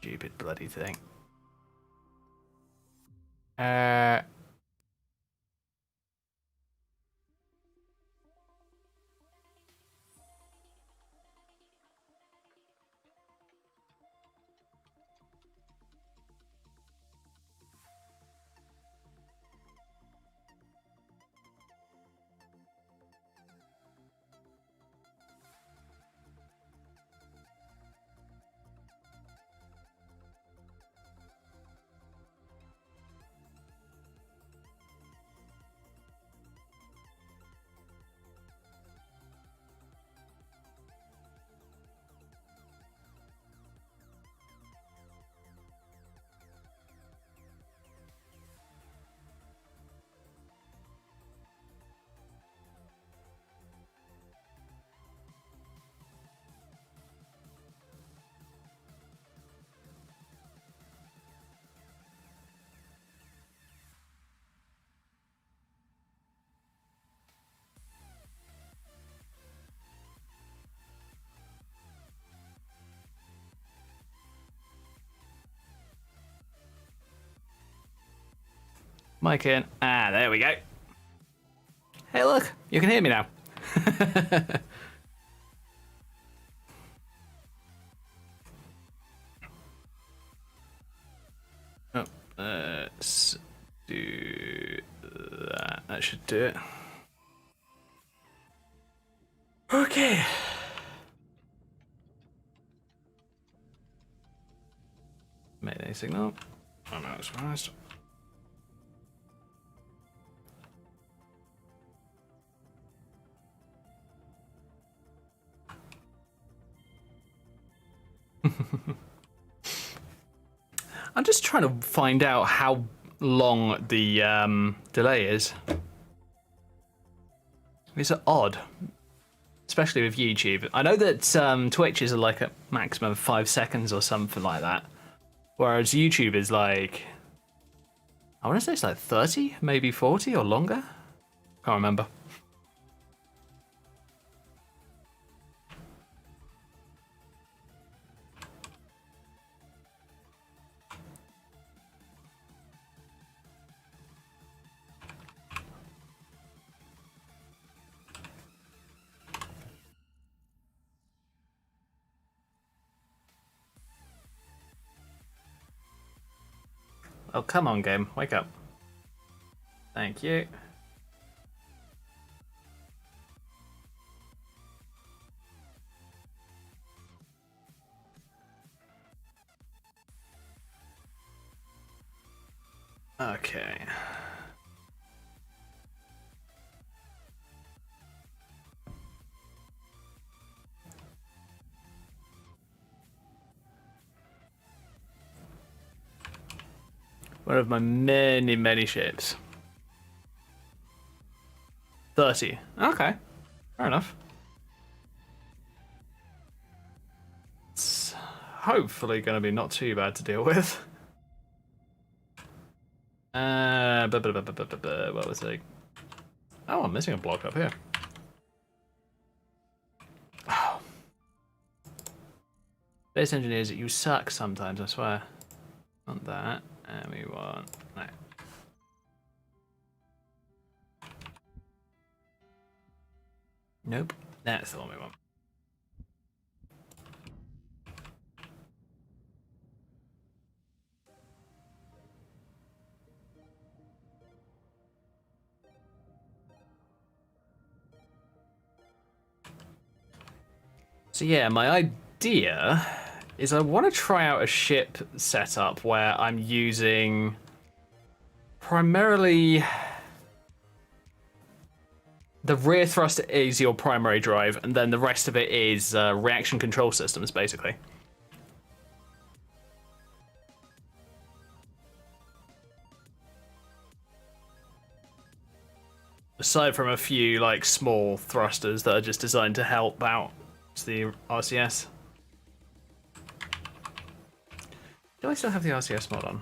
Stupid bloody thing. Mic in. Ah, there we go. Hey, look, you can hear me now. Oh, let's do that. That should do it. Okay. Mayday signal. Oh no, it's fast. I'm just trying to find out how long the delay is. It's odd, especially with YouTube. I know that Twitch is like a maximum of 5 seconds or something like that, whereas YouTube is like, I want to say it's like 30, maybe 40 or longer. Can't remember. Oh, come on, game. Wake up. Thank you. Okay. One of my many, many ships. 30. Okay. Fair enough. It's hopefully going to be not too bad to deal with. What was it? Oh, I'm missing a block up here. Oh. Base engineers, you suck sometimes, I swear. Want that. And we want... No. Nope. That's the one we want. So yeah, my idea is I want to try out a ship setup where I'm using primarily the rear thrust is your primary drive, and then the rest of it is reaction control systems, basically. Aside from a few like small thrusters that are just designed to help out the RCS. Do I still have the RCS mod on?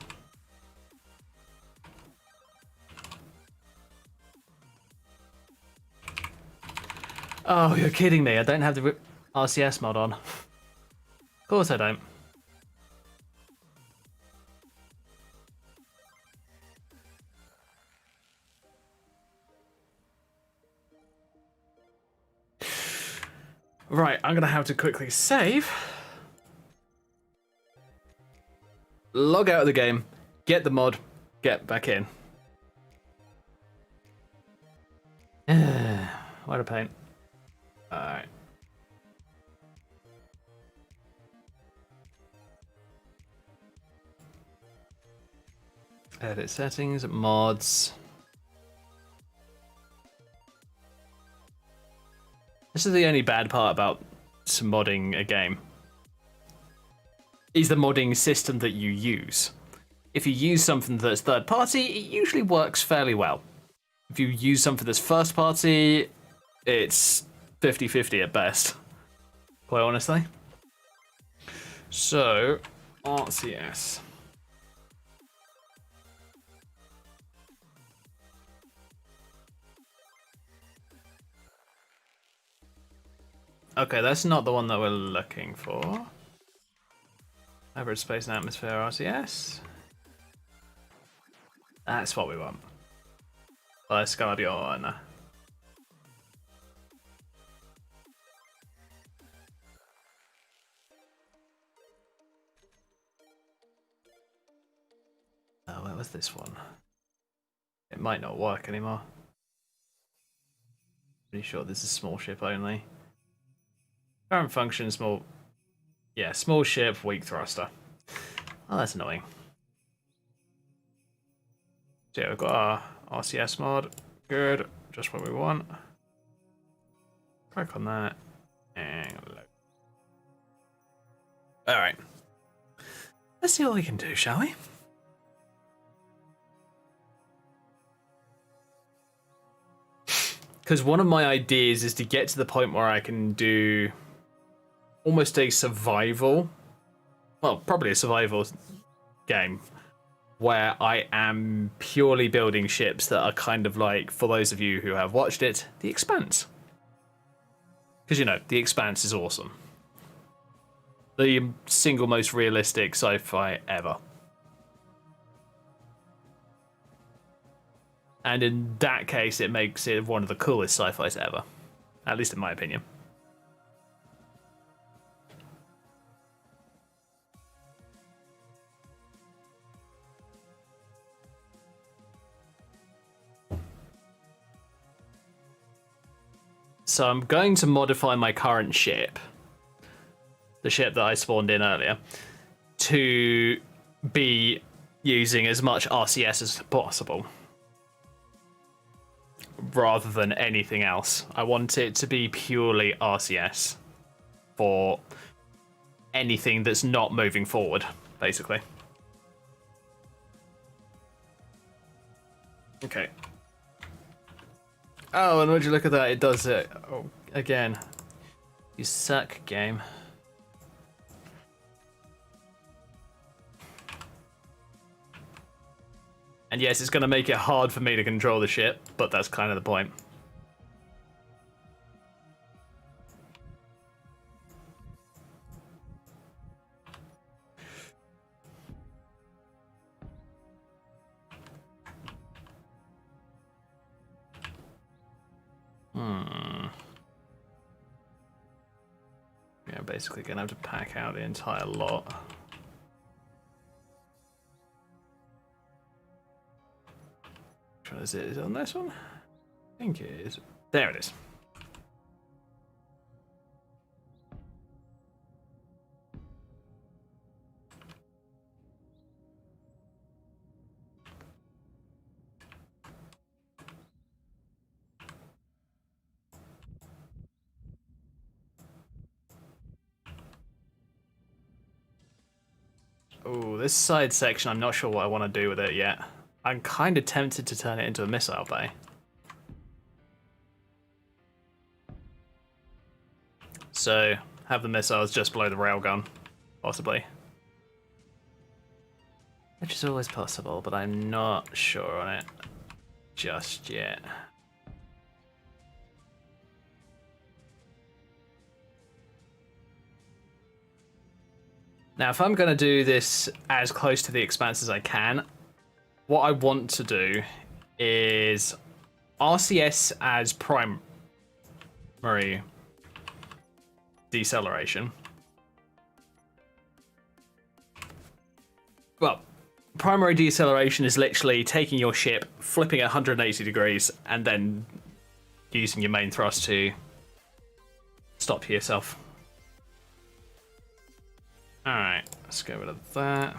Oh, you're kidding me. I don't have the RCS mod on. Of course I don't. Right, I'm gonna have to quickly save. Log out of the game, get the mod, get back in. What a pain. Alright. Edit settings, mods. This is the only bad part about modding a game. Is the modding system that you use. If you use something that's third party, it usually works fairly well. If you use something that's first party, it's 50-50 at best, quite honestly. So, RCS. Okay, that's not the one that we're looking for. Average space and atmosphere RCS. That's what we want. Let's go on. Oh, where was this one? It might not work anymore. Pretty sure this is small ship only. Current function, small... Yeah, small ship, weak thruster. Oh, that's annoying. So yeah, we've got our RCS mod. Good, just what we want. Crack on that. And load. Alright. Let's see what we can do, shall we? Because one of my ideas is to get to the point where I can do almost a survival, well, probably a survival game, where I am purely building ships that are kind of like, for those of you who have watched it, The Expanse. Because, you know, The Expanse is awesome. The single most realistic sci-fi ever. And in that case, it makes it one of the coolest sci-fis ever. At least in my opinion. So I'm going to modify my current ship, the ship that I spawned in earlier, to be using as much RCS as possible, rather than anything else. I want it to be purely RCS for anything that's not moving forward, basically. Okay. Oh, and would you look at that? It does it. Oh, again. You suck, game. And yes, it's going to make it hard for me to control the ship, but that's kind of the point. Yeah, basically going to have to pack out the entire lot. Which one is it? Is it on this one? I think it is. There it is. Oh, this side section, I'm not sure what I want to do with it yet. I'm kind of tempted to turn it into a missile bay. So, have the missiles just below the railgun, possibly. Which is always possible, but I'm not sure on it just yet. Now, if I'm going to do this as close to the Expanse as I can, what I want to do is RCS as primary deceleration. Well, primary deceleration is literally taking your ship, flipping it 180 degrees, and then using your main thrust to stop yourself. Alright, let's get rid of that.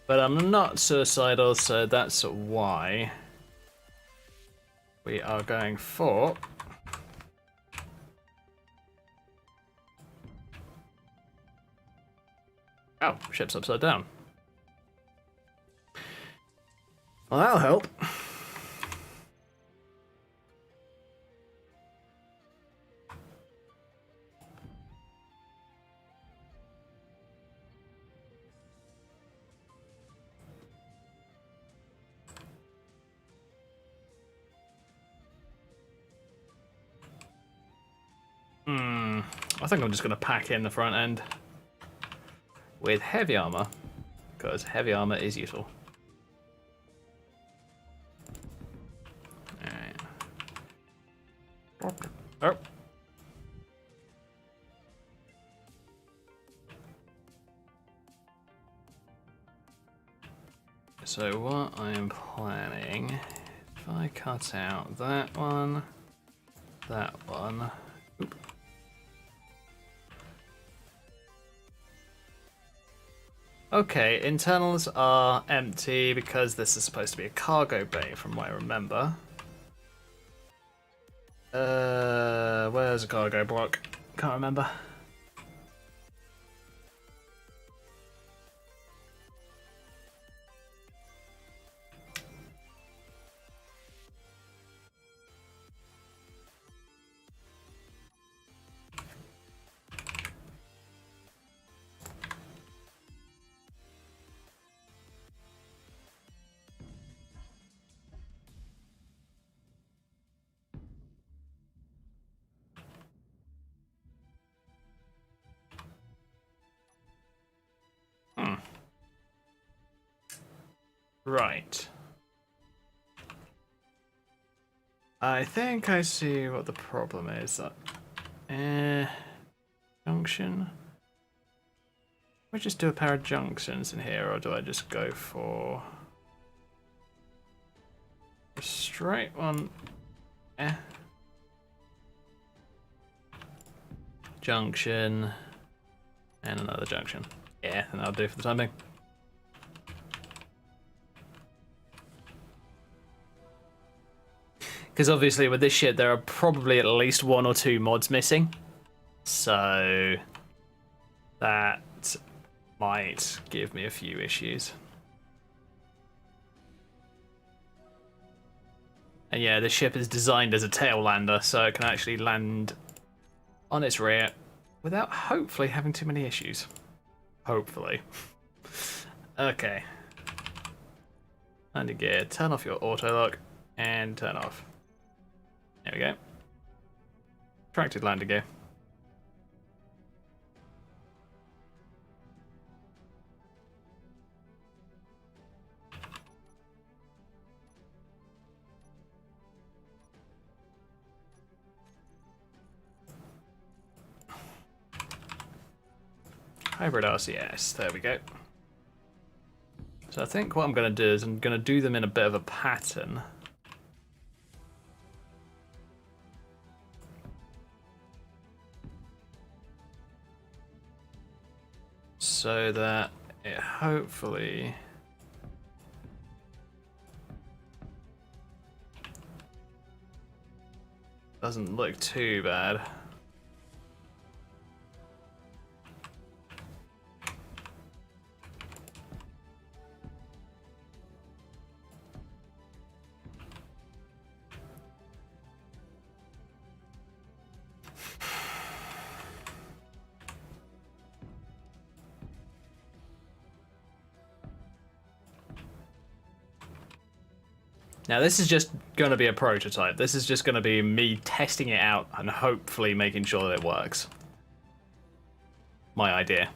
But I'm not suicidal, so that's why we are going for oh, ship's upside down. Well, that'll help. I think I'm just going to pack in the front end with heavy armor, because heavy armor is useful. Alright. Oh. So what I am planning, if I cut out that one, oop. Okay, internals are empty because this is supposed to be a cargo bay from what I remember. Where's a cargo block? Can't remember. Right. I think I see what the problem is. Junction. We just do a pair of junctions in here, or do I just go for a straight one? Junction and another junction. Yeah, and that'll do for the time being. Because obviously with this ship there are probably at least 1 or 2 mods missing. So that might give me a few issues. And yeah, the ship is designed as a tail lander, so it can actually land on its rear without hopefully having too many issues. Hopefully. Okay. Landing gear, turn off your auto lock and turn off. There we go. Tracted landing gear. Hybrid RCS, there we go. So I think what I'm going to do is I'm going to do them in a bit of a pattern. So that it hopefully doesn't look too bad. Now this is just going to be a prototype. This is just going to be me testing it out and hopefully making sure that it works. My idea.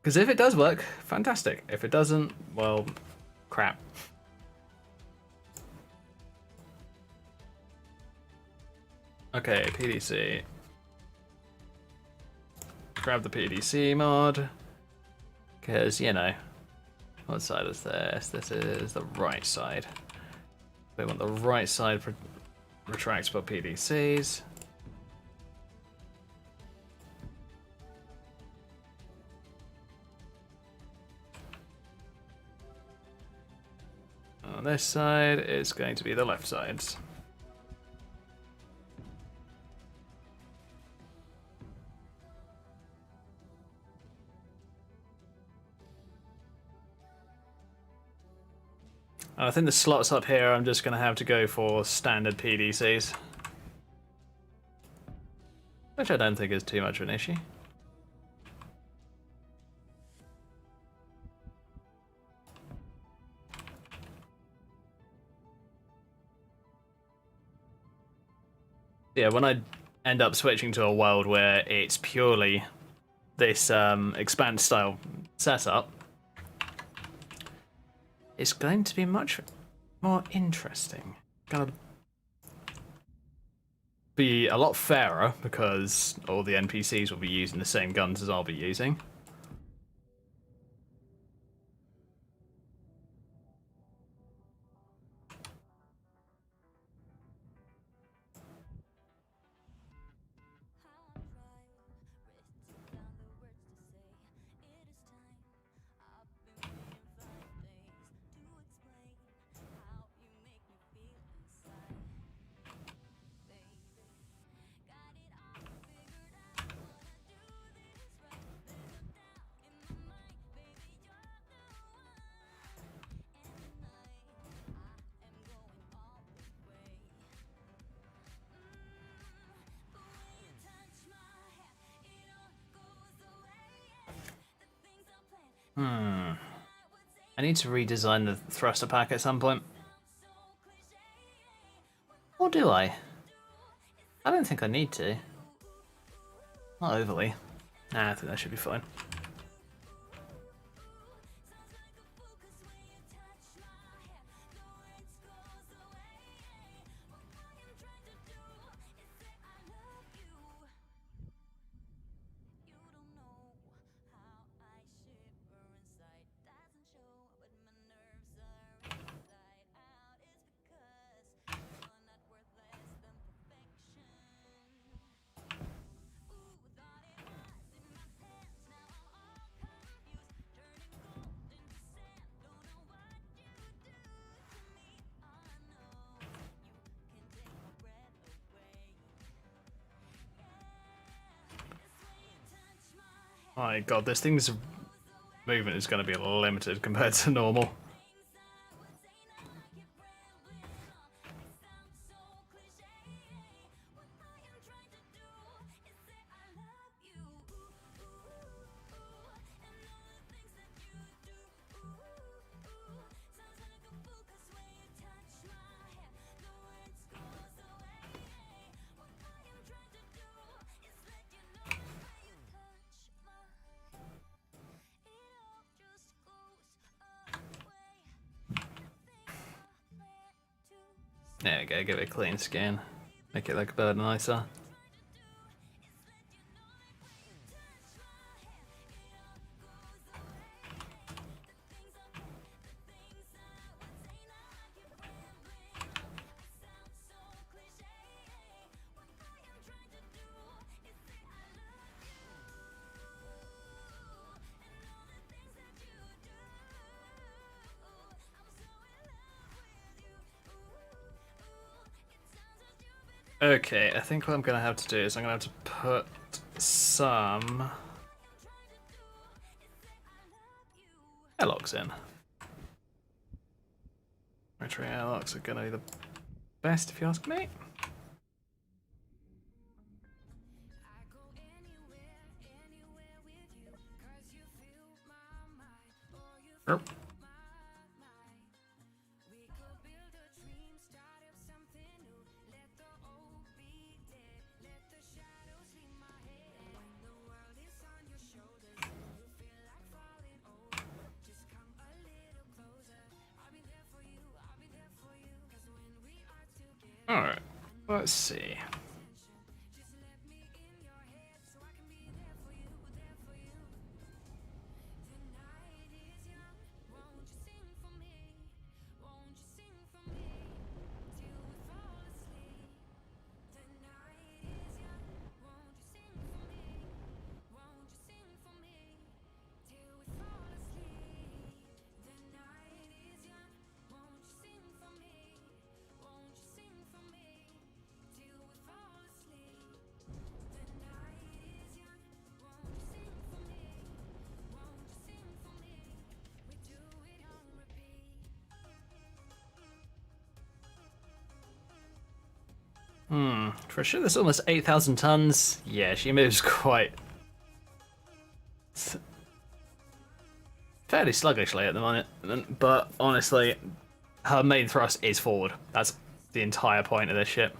Because if it does work, fantastic. If it doesn't, well, crap. Okay, PDC. Grab the PDC mod. Because, you know, what side is this? This is the right side. We want the right side for retractable PDCs. On this side, it's going to be the left sides. I think the slots up here, I'm just going to have to go for standard PDCs. Which I don't think is too much of an issue. Yeah, when I end up switching to a world where it's purely this expand style setup, it's going to be much more interesting. Gonna be a lot fairer because all the NPCs will be using the same guns as I'll be using. I need to redesign the thruster pack at some point. Or do I? I don't think I need to. Not overly. Nah, I think that should be fine. My god, this thing's movement is going to be limited compared to normal. There we go, give it a clean skin. Make it look a bit nicer. Okay, I think what I'm going to have to do is I'm going to have to put some airlocks in. Rotary airlocks are going to be the best if you ask me. Oh. let's see. For sure, that's almost 8,000 tons. Yeah, she moves quite fairly sluggishly at the moment, but honestly, her main thrust is forward. That's the entire point of this ship.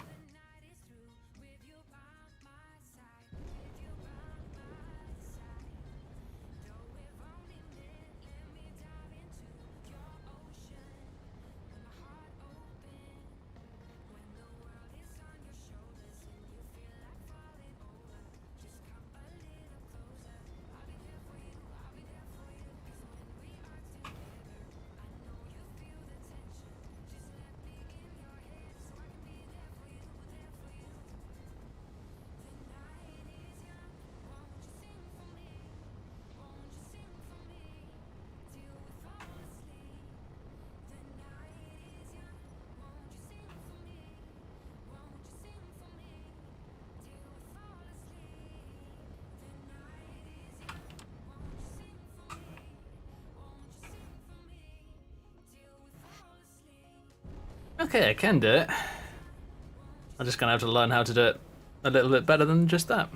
Okay, I can do it. I'm just gonna have to learn how to do it a little bit better than just that.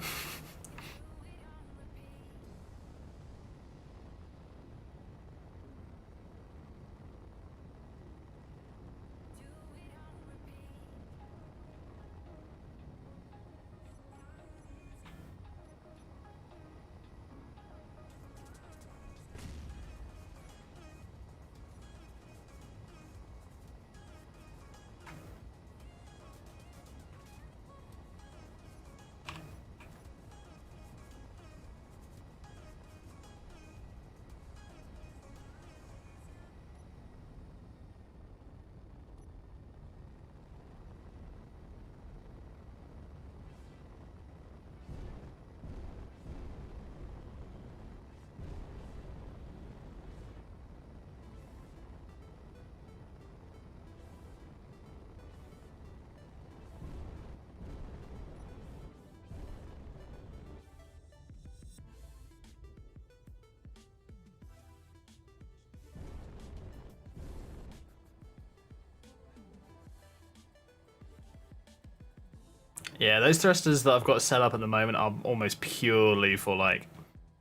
Yeah, those thrusters that I've got set up at the moment are almost purely for like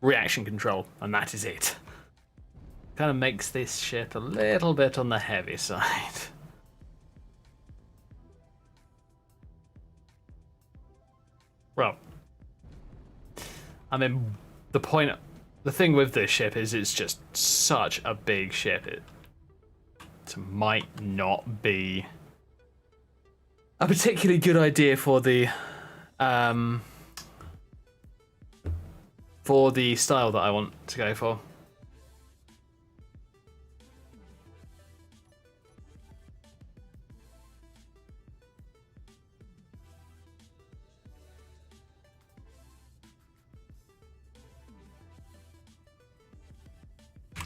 reaction control, and that is it. Kind of makes this ship a little bit on the heavy side. Well, I mean, the thing with this ship is it's just such a big ship. It might not be a particularly good idea for the style that I want to go for.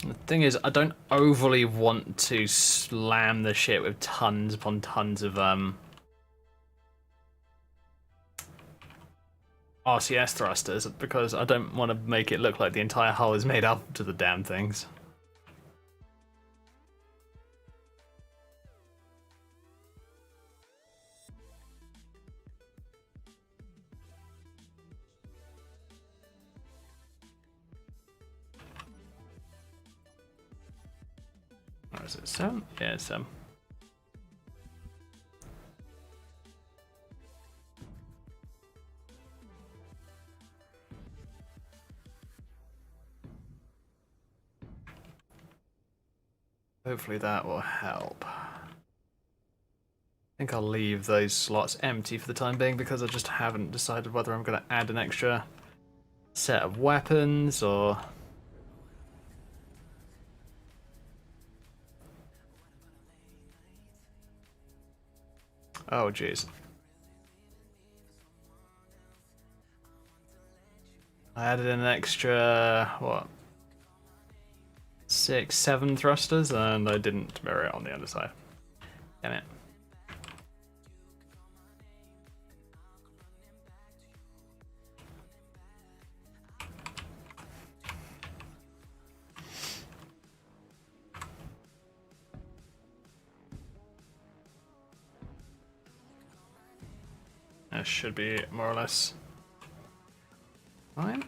The thing is, I don't overly want to slam the ship with tons upon tons of RCS thrusters, because I don't want to make it look like the entire hull is made up to the damn things. Where is it? 7? Yeah, 7. Hopefully that will help. I think I'll leave those slots empty for the time being because I just haven't decided whether I'm going to add an extra set of weapons or... Oh, jeez. I added an extra, what? 6, 7 thrusters, and I didn't mirror it on the other side. Damn it. That should be more or less fine.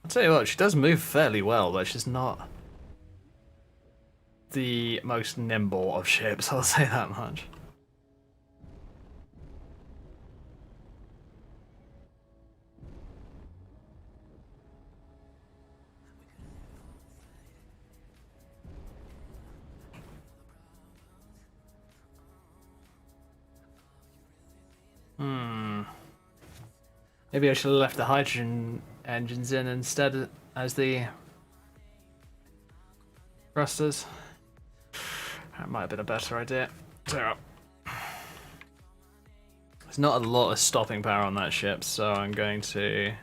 I'll tell you what, she does move fairly well, but she's not the most nimble of ships, I'll say that much. Maybe I should have left the hydrogen engines in instead as the thrusters. That might have been a better idea. So, there's not a lot of stopping power on that ship, so I'm going to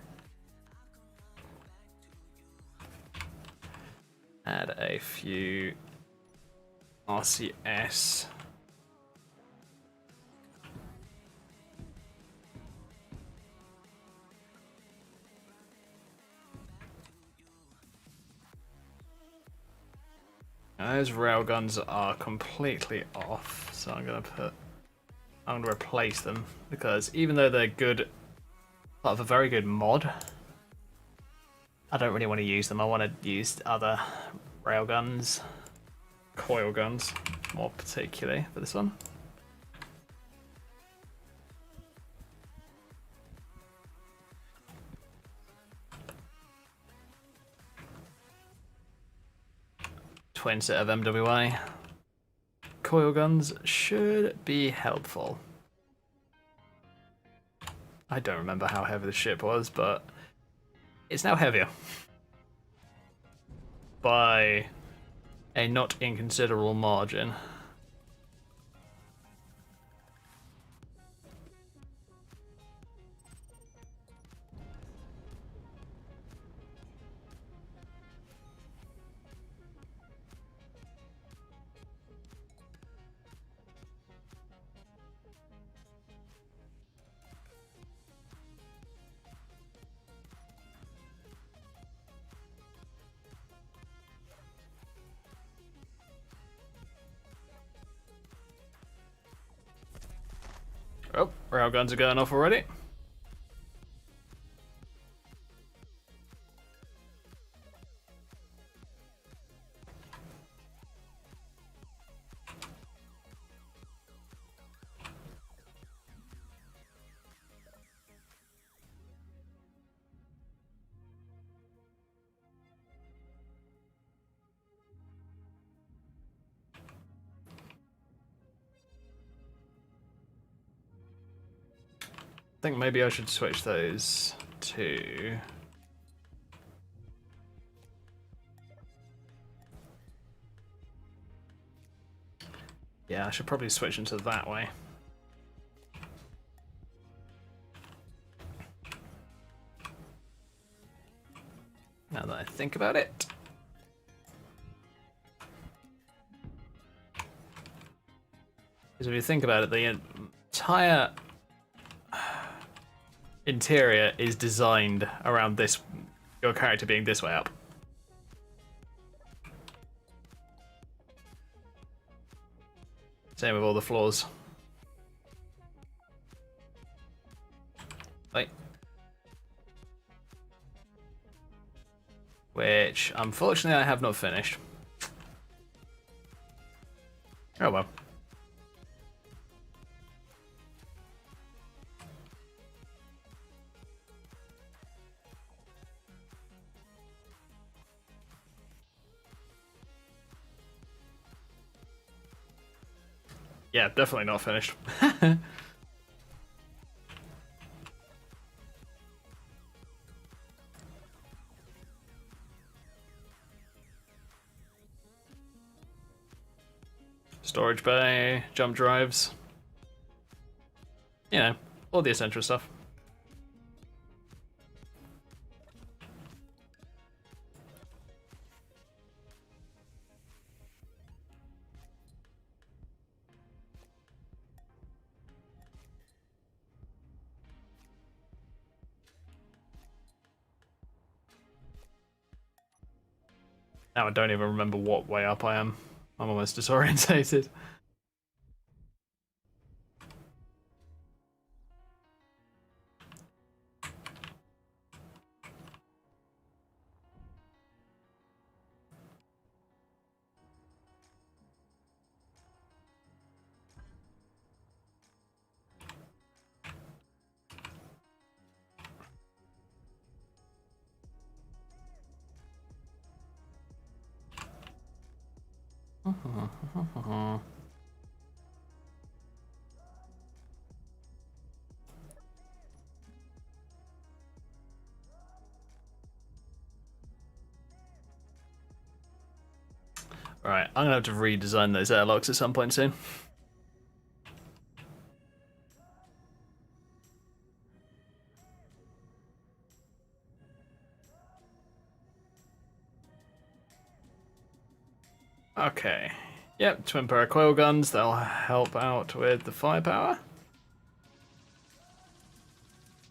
add a few RCS. Now those railguns are completely off, so I'm gonna replace them because even though they're good, part of a very good mod, I don't really want to use them. I want to use other railguns, coil guns, more particularly for this one. Twin set of MWI. Coil guns should be helpful. I don't remember how heavy the ship was, but it's now heavier. By a not inconsiderable margin. Oh, railguns are going off already. I think maybe I should switch those to... Yeah, I should probably switch into that way. Now that I think about it. Because if you think about it, the entire interior is designed around this, your character being this way up. Same with all the floors. Like, which, unfortunately, I have not finished. Oh well. Yeah, definitely not finished. Storage bay, jump drives. You know, all the essential stuff. Now I don't even remember what way up I am. I'm almost disorientated. Alright, I'm gonna have to redesign those airlocks at some point soon. Okay. Yep, twin power coil guns, they'll help out with the firepower.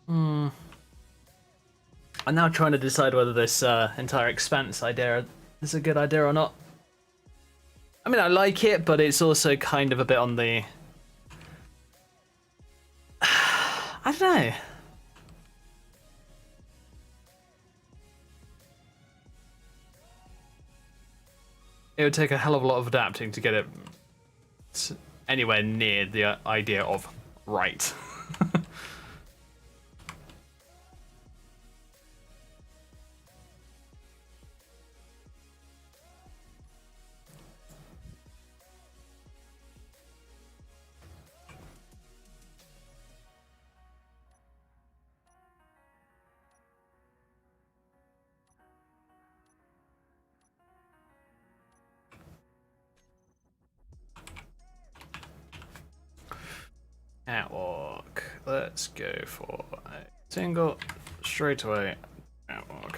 I'm now trying to decide whether this entire expanse idea is a good idea or not. I mean, I like it, but it's also kind of a bit on the... I don't know. It would take a hell of a lot of adapting to get it anywhere near the idea of right. Outwalk. Let's go for a single straightaway outwalk.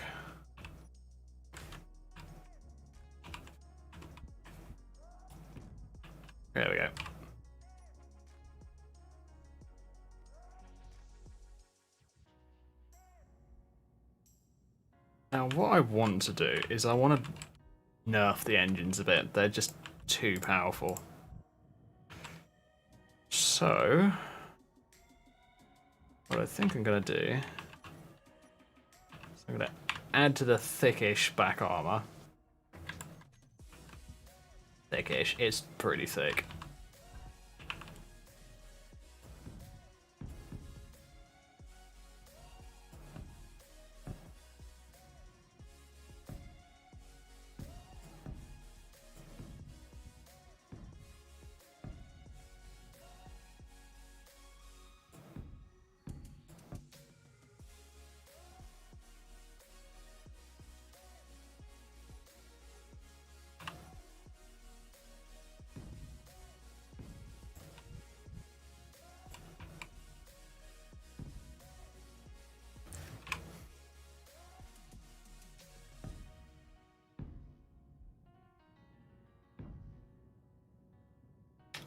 There we go. Now what I want to do is I want to nerf the engines a bit. They're just too powerful. So, what I think I'm going to do is I'm going to add to the thickish back armor. Thickish, it's pretty thick.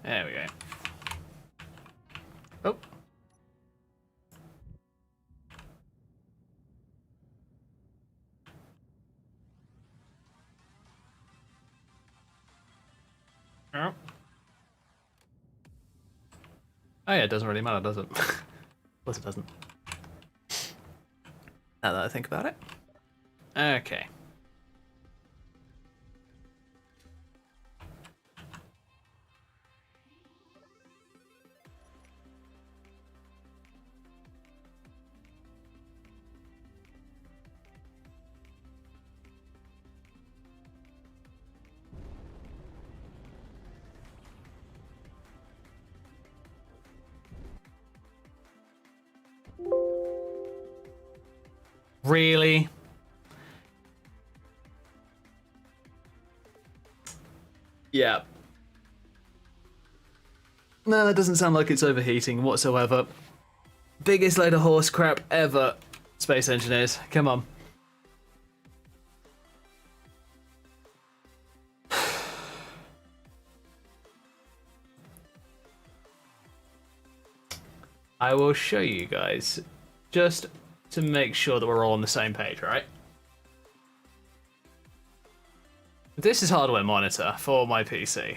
There we go. Oh. Oh. Oh yeah, it doesn't really matter, does it? Of course it doesn't. Now that I think about it. Okay. Really? Yeah. No, that doesn't sound like it's overheating whatsoever. Biggest load of horse crap ever. Space engineers, come on. I will show you guys, just to make sure that we're all on the same page, right? This is hardware monitor for my PC.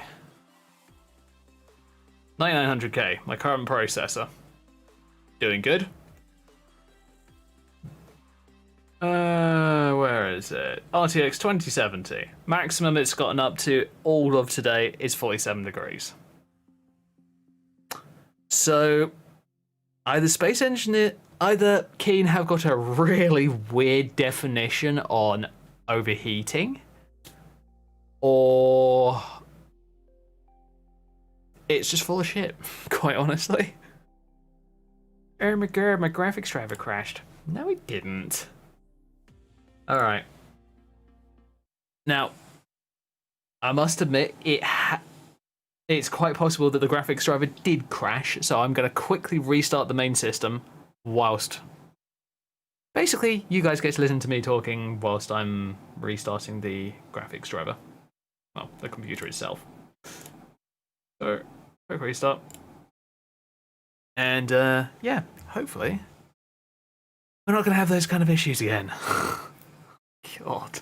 9900K, my current processor. Doing good. Where is it? RTX 2070. Maximum it's gotten up to all of today is 47 degrees. So, either Keen have got a really weird definition on overheating, or it's just full of shit, quite honestly. Oh my god, my graphics driver crashed. No, it didn't. Alright. Now, I must admit, it's quite possible that the graphics driver did crash, so I'm going to quickly restart the main system whilst... Basically, you guys get to listen to me talking whilst I'm restarting the graphics driver. Well, the computer itself. So, quick restart. And, yeah, hopefully, we're not going to have those kind of issues again. God.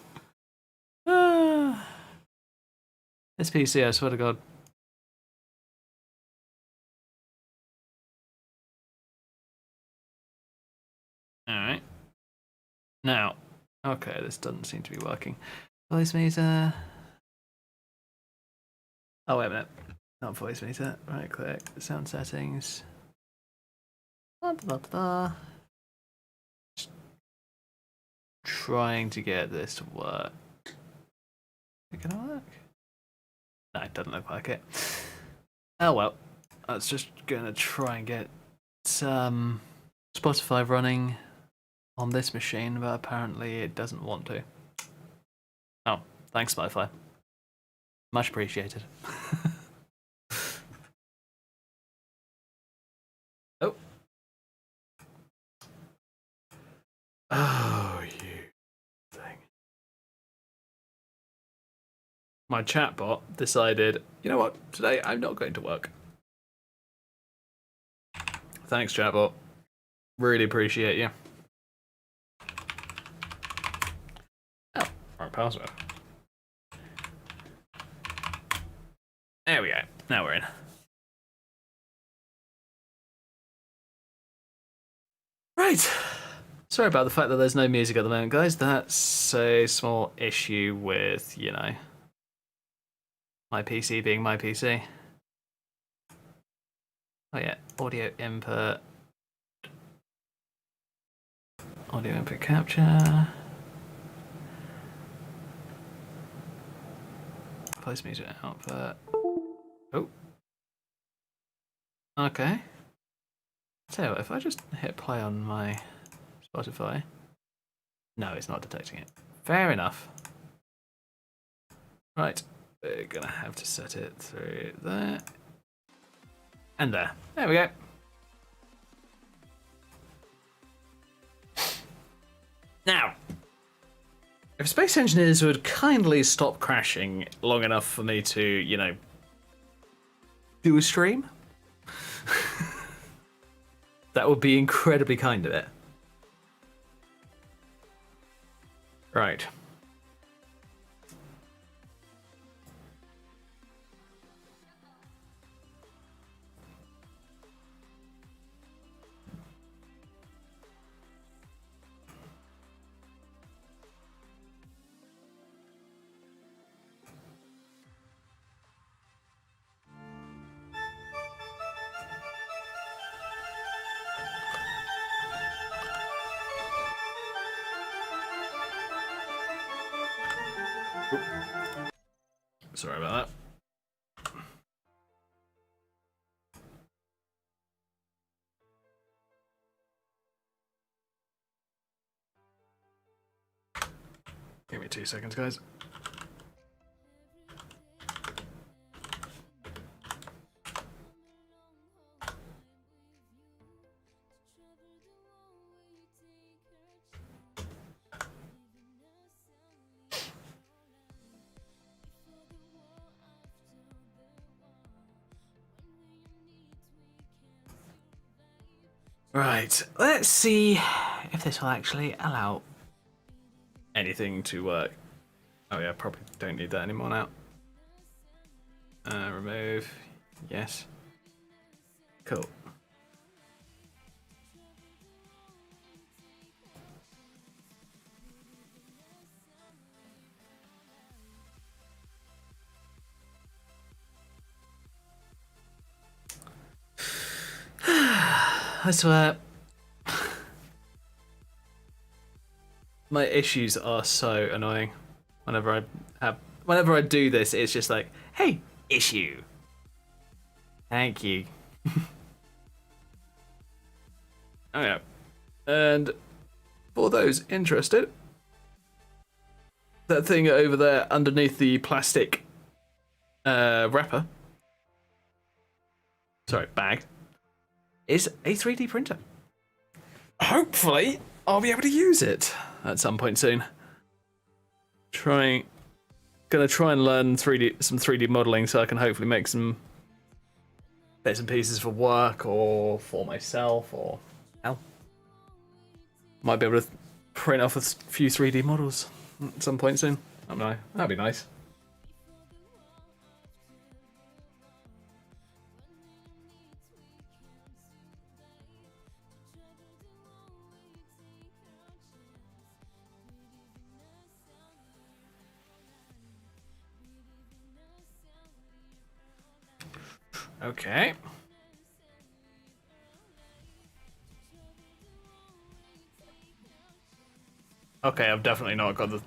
This PC, I swear to God. Alright. Now, okay, this doesn't seem to be working. Voice meter. Oh, wait a minute. Not voice meter. Right click. Sound settings. Blah, blah, blah. Just trying to get this to work. Is it gonna work? No, it doesn't look like it. Oh well. That's just gonna try and get some Spotify running on this machine, but apparently it doesn't want to. Oh, thanks, Spotify. Much appreciated. Oh. Oh, you thing. My chatbot decided, you know what, today I'm not going to work. Thanks, chatbot. Really appreciate you. Oh, wrong password. There we go. Now we're in. Right. Sorry about the fact that there's no music at the moment, guys. That's a small issue with, you know, my PC being my PC. Oh yeah, audio input. Audio input capture. Voice music output. Oh. Okay. Tell you what, if I just hit play on my Spotify. No, it's not detecting it. Fair enough. Right. We're gonna have to set it through there. And there. There we go. Now, if Space Engineers would kindly stop crashing long enough for me to, you know, do a stream, that would be incredibly kind of it. Right. Sorry about that. Give me 2 seconds, guys. Right, let's see if this will actually allow anything to work. Oh yeah, probably don't need that anymore now. Remove, yes. Cool. I swear, my issues are so annoying. Whenever I do this, it's just like, hey, issue. Thank you. Oh yeah, and for those interested, that thing over there underneath the plastic wrapper, sorry, bag, is a 3D printer. Hopefully, I'll be able to use it at some point soon. Gonna try and learn some 3D modeling so I can hopefully make some bits and pieces for work or for myself, or hell, might be able to print off a few 3D models at some point soon. I don't know. That'd be nice. Okay. Okay, I've definitely not got the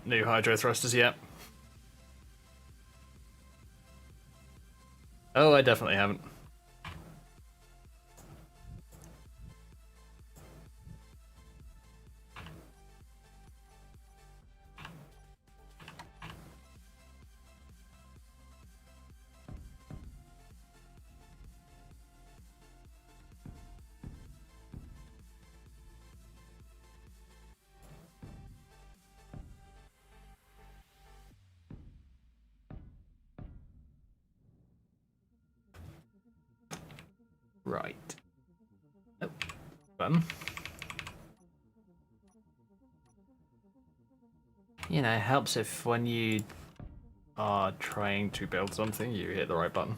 new hydro thrusters yet. Oh, I definitely haven't. Right. Oh, button. You know, it helps if when you are trying to build something, you hit the right button.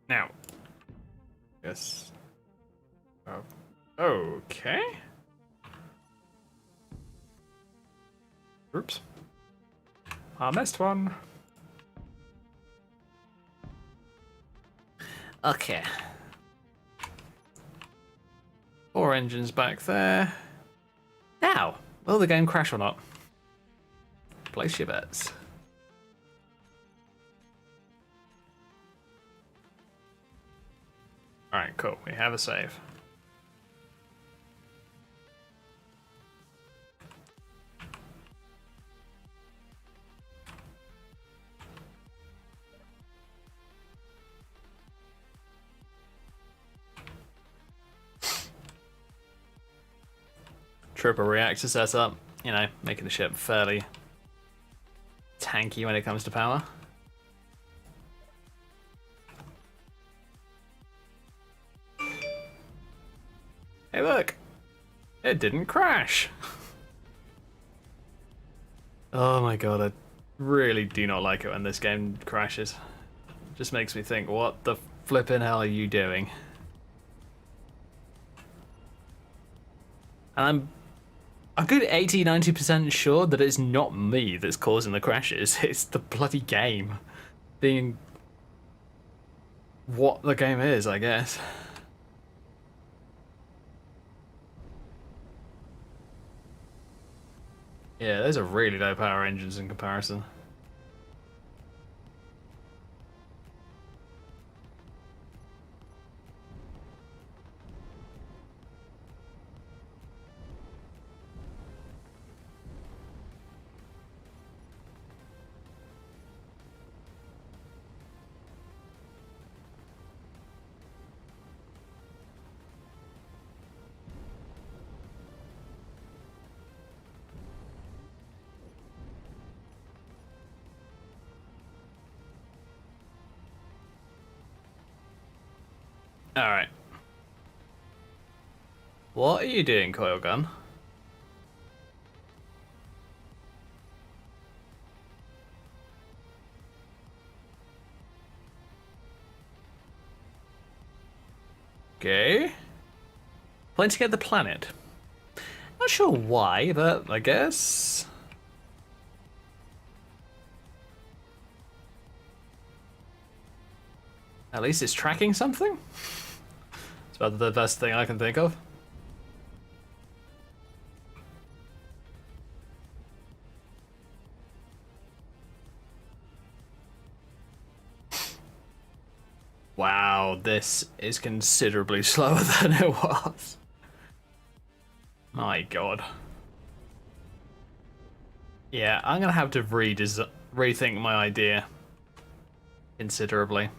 Now. Yes. Oh. Okay. Oops. I missed one. Okay. 4 engines back there. Now, will the game crash or not? Place your bets. Alright, cool. We have a save. Triple reactor setup, you know, making the ship fairly tanky when it comes to power. Hey look, it didn't crash. Oh my god, I really do not like it when this game crashes. It just makes me think, what the flippin' hell are you doing? And I'm a good 80-90% sure that it's not me that's causing the crashes. It's the bloody game being what the game is, I guess. Yeah, those are really low power engines in comparison. Alright. What are you doing, Coil Gun? Okay. Playing to get the planet. Not sure why, but I guess. At least it's tracking something? It's about the best thing I can think of. Wow, this is considerably slower than it was. My god. Yeah, I'm gonna have to rethink my idea considerably.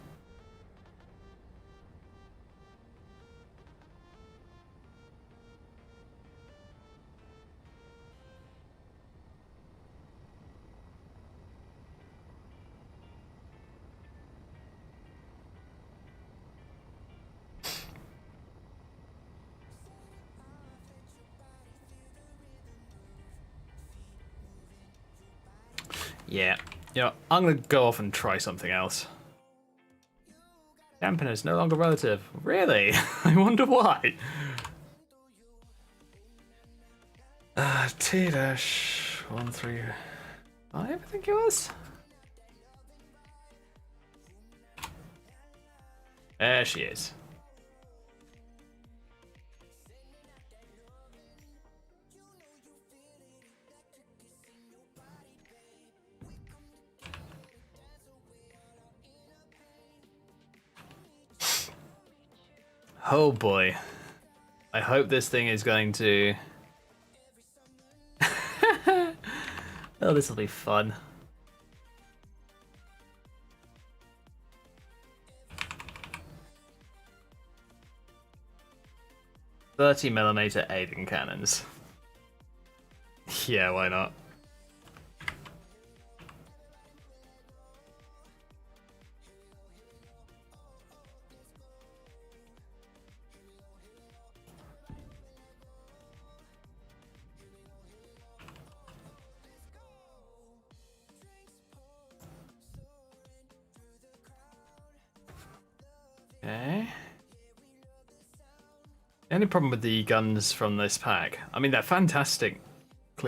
Yeah. Yeah, I'm gonna go off and try something else. Dampener is no longer relative. Really? I wonder why. T-135, I think it was. There she is. Oh boy. I hope this thing is going to... Oh, this will be fun. .30mm Aiden cannons. Yeah, why not? Okay. The only problem with the guns from this pack, I mean, they're fantastically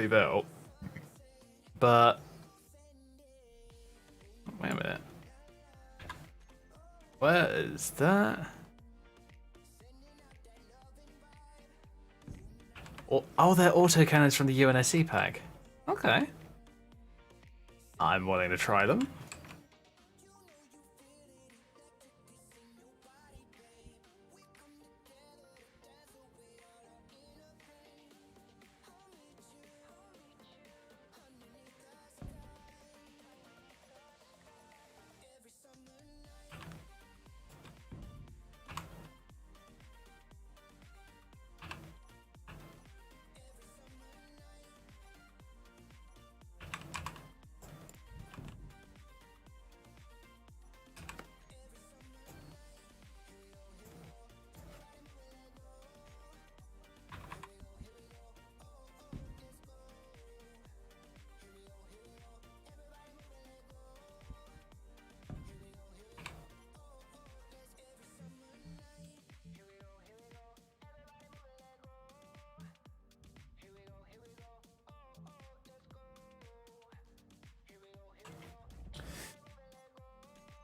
built, but... Wait a minute. Where is that? Oh, they're autocannons from the UNSC pack. Okay. I'm willing to try them.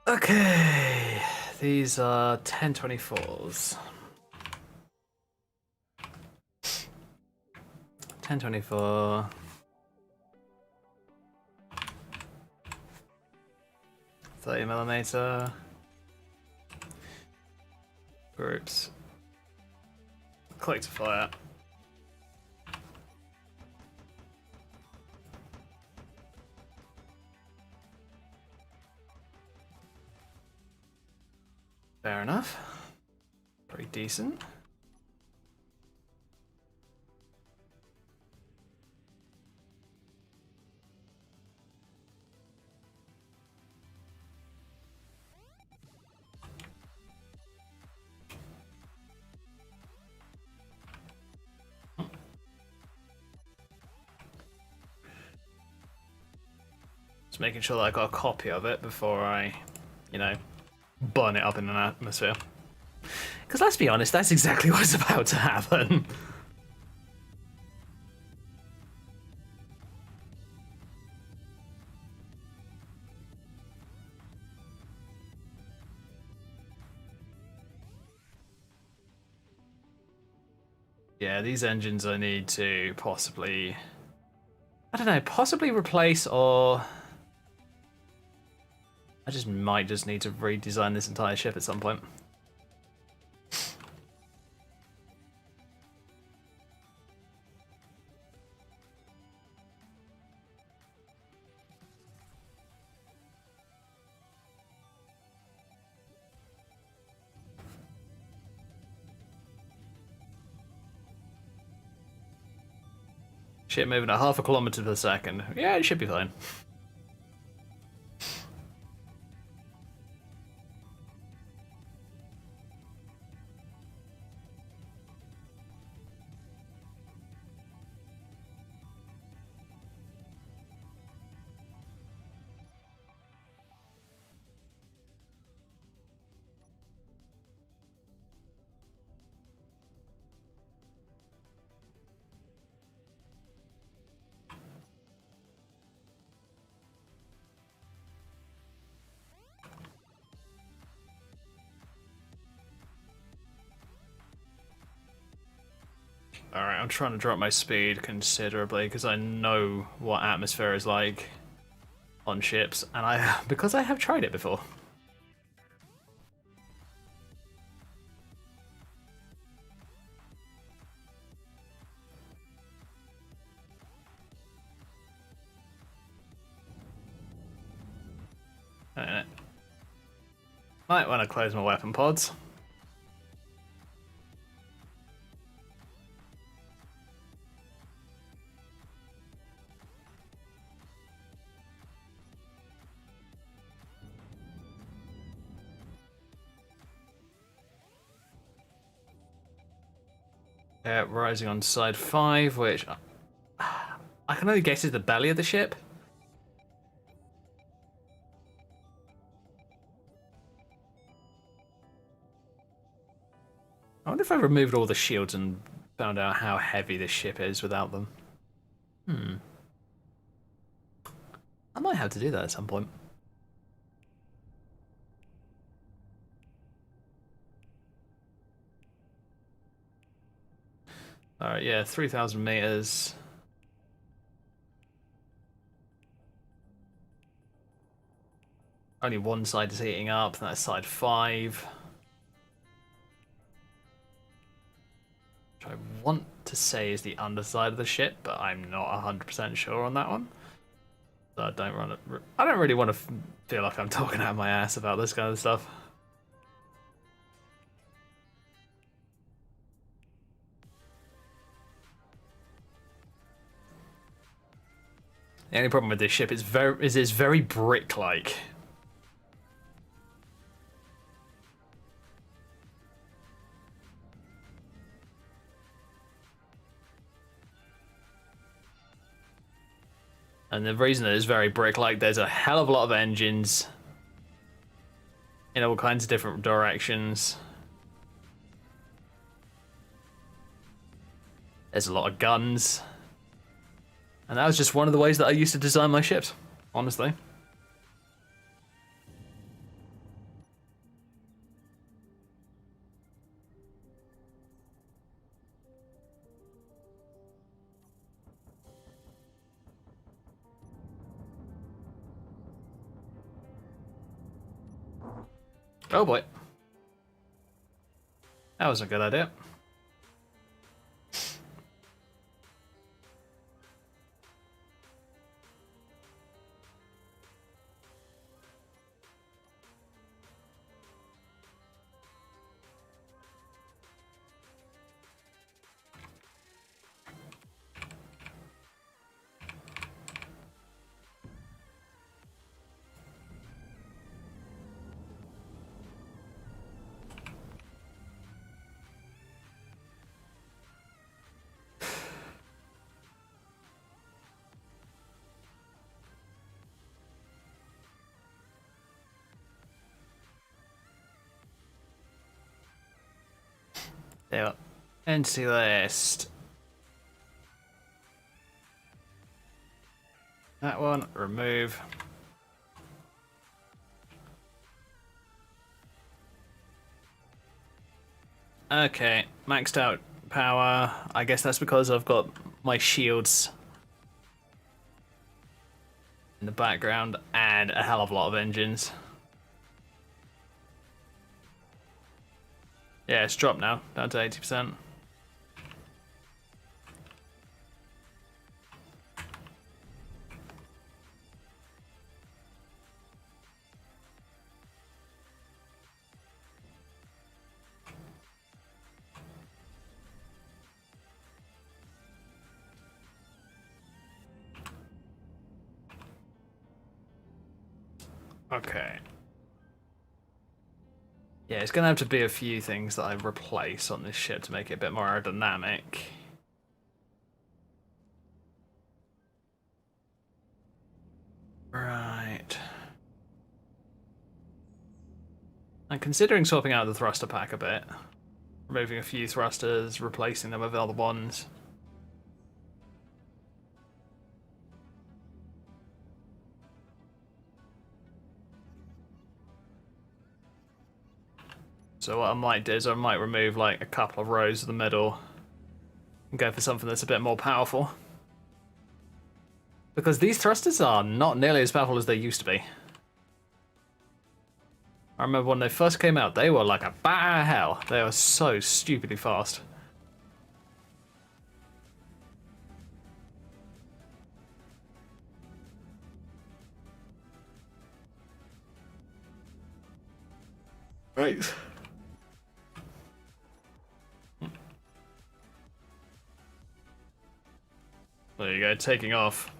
Okay, these are 1024s. 1024. 30mm. Groups. Click to fire. Fair enough. Pretty decent. Just making sure that I got a copy of it before I, you know, burn it up in an atmosphere. Because let's be honest, that's exactly what's about to happen. Yeah, these engines I need to possibly, I don't know, possibly replace, or I might just need to redesign this entire ship at some point. Ship moving at 0.5 kilometer per second. Yeah, it should be fine. Alright, I'm trying to drop my speed considerably because I know what atmosphere is like on ships, and because I have tried it before. Might want to close my weapon pods. Rising on side 5, which I can only guess is the belly of the ship. I wonder if I removed all the shields and found out how heavy this ship is without them. I might have to do that at some point. Alright, yeah, 3,000 meters. Only one side is heating up, and that's side 5. Which I want to say is the underside of the ship, but I'm not 100% sure on that one. So I don't really want to feel like I'm talking out of my ass about this kind of stuff. The only problem with this ship is it's very brick-like. And the reason that it's very brick-like, there's a hell of a lot of engines in all kinds of different directions. There's a lot of guns. And that was just one of the ways that I used to design my ships, honestly. Oh boy. That was a good idea. There. Entity list. That one, remove. Okay, maxed out power. I guess that's because I've got my shields in the background and a hell of a lot of engines. Yeah, it's dropped now, down to 80%. Okay. Yeah, it's gonna have to be a few things that I replace on this ship to make it a bit more aerodynamic. Right. I'm considering swapping out the thruster pack a bit. Removing a few thrusters, replacing them with other ones. So what I might do is I might remove like a couple of rows of the middle and go for something that's a bit more powerful. Because these thrusters are not nearly as powerful as they used to be. I remember when they first came out, they were like a bat out of hell. They were so stupidly fast. Right. There you go, taking off.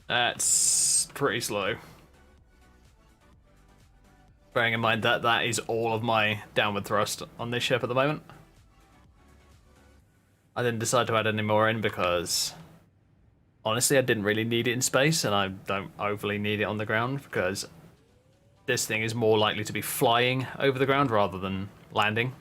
That's pretty slow. Bearing in mind that that is all of my downward thrust on this ship at the moment. I didn't decide to add any more in because honestly I didn't really need it in space, and I don't overly need it on the ground because this thing is more likely to be flying over the ground rather than landing.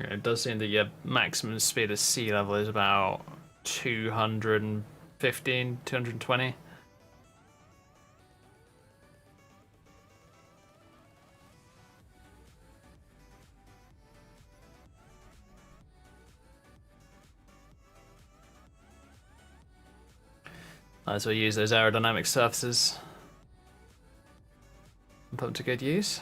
Yeah, it does seem that your maximum speed at sea level is about 215, 220. Might as well use those aerodynamic surfaces and put them to good use.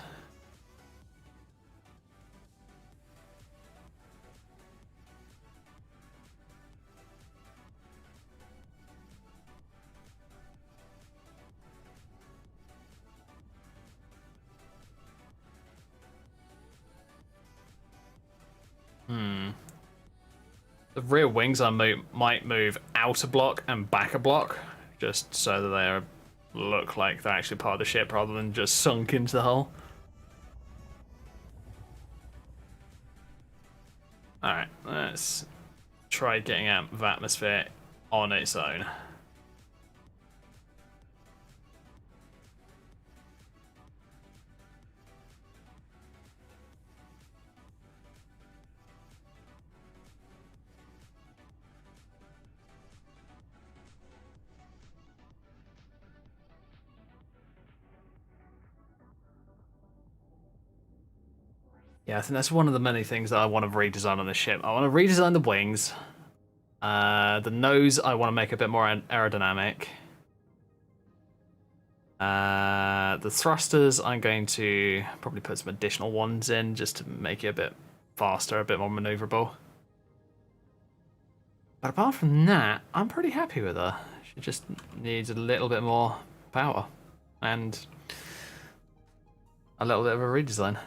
The rear wings I might move out a block and back a block, just so that they look like they're actually part of the ship rather than just sunk into the hull. Alright, let's try getting out of atmosphere on its own. Yeah, I think that's one of the many things that I want to redesign on the ship. I want to redesign the wings. The nose I want to make a bit more aerodynamic. The thrusters I'm going to probably put some additional ones in just to make it a bit faster, a bit more maneuverable. But apart from that, I'm pretty happy with her. She just needs a little bit more power and a little bit of a redesign.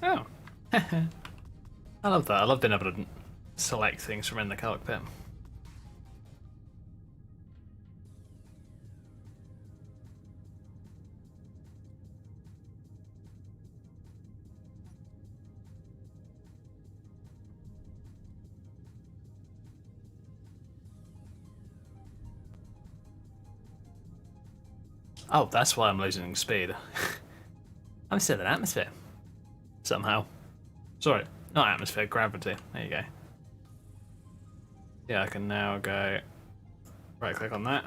Oh. I love that. I love being able to select things from in the cockpit. Oh, that's why I'm losing speed. I'm still in atmosphere. Somehow. Sorry, not atmosphere, gravity. There you go. Yeah, I can now go right click on that.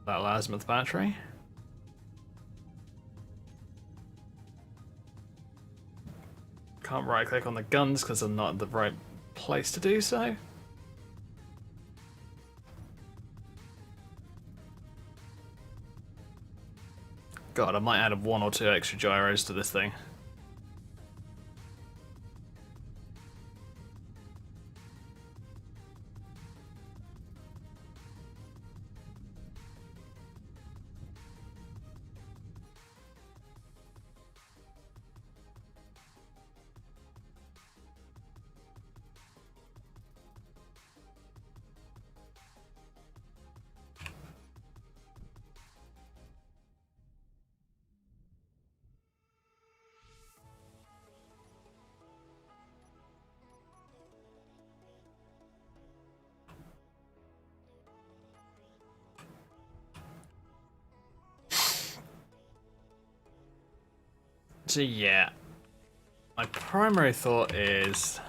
That allows me with the battery. Can't right click on the guns because I'm not in the right place to do so. God, I might add 1 or 2 extra gyros to this thing. So yeah, my primary thought is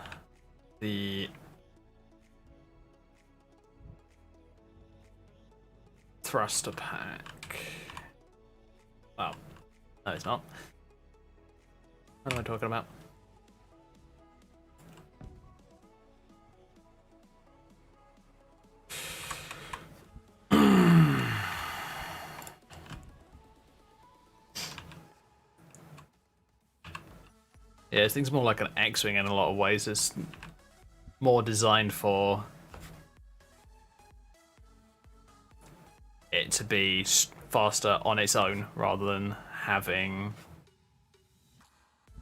the thruster pack. Well, no it's not. What am I talking about? Yeah, this thing's more like an X-Wing in a lot of ways. It's more designed for it to be faster on its own rather than having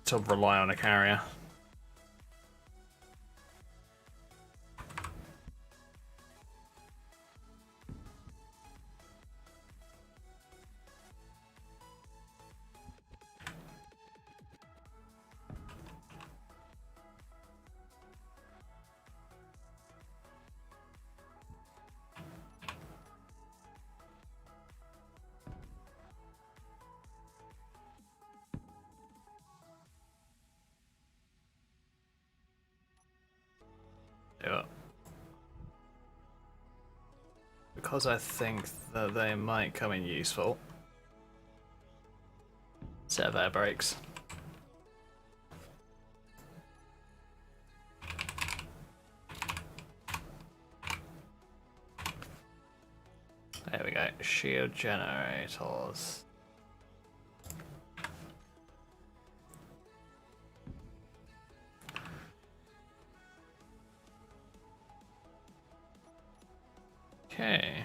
to rely on a carrier. Yeah. Because I think that they might come in useful. Set of air brakes. There we go. Shield generators. Okay.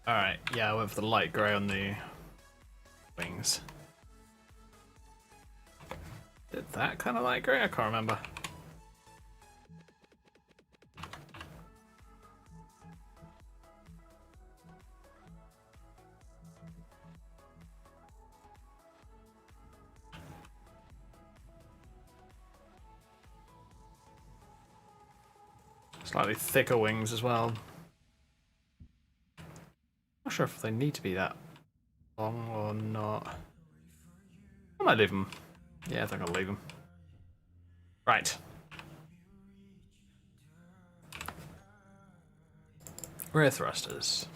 Alright, yeah, I went for the light grey on the wings. Did that kind of light grey? I can't remember. Slightly thicker wings as well. Not sure if they need to be that long or not. I might leave them. Yeah, I think I'll leave them. Right. Rear thrusters.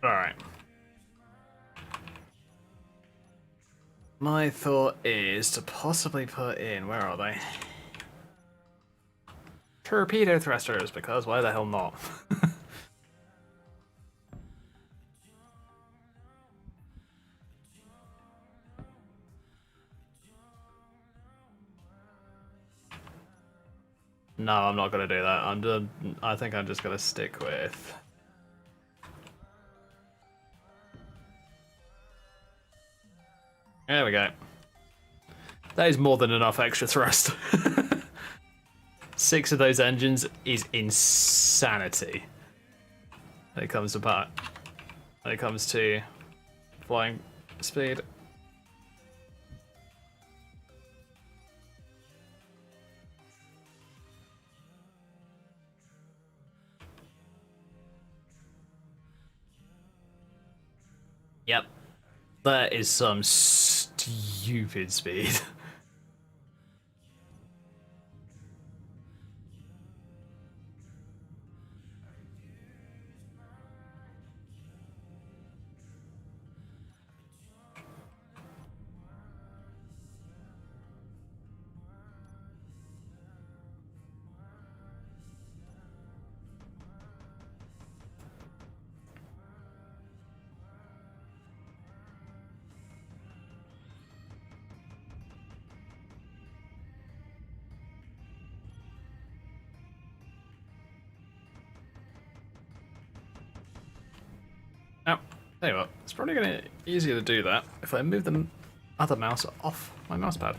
Alright. My thought is to possibly put in, where are they? Torpedo thrusters, because why the hell not? No, I'm not gonna do that. I think I'm just gonna stick with. There we go. That is more than enough extra thrust. 6 of those engines is insanity. When it comes to flying speed. Yep. That is some stupid speed. Now, tell you what, it's probably going to be easier to do that if I move the other mouse off my mouse pad.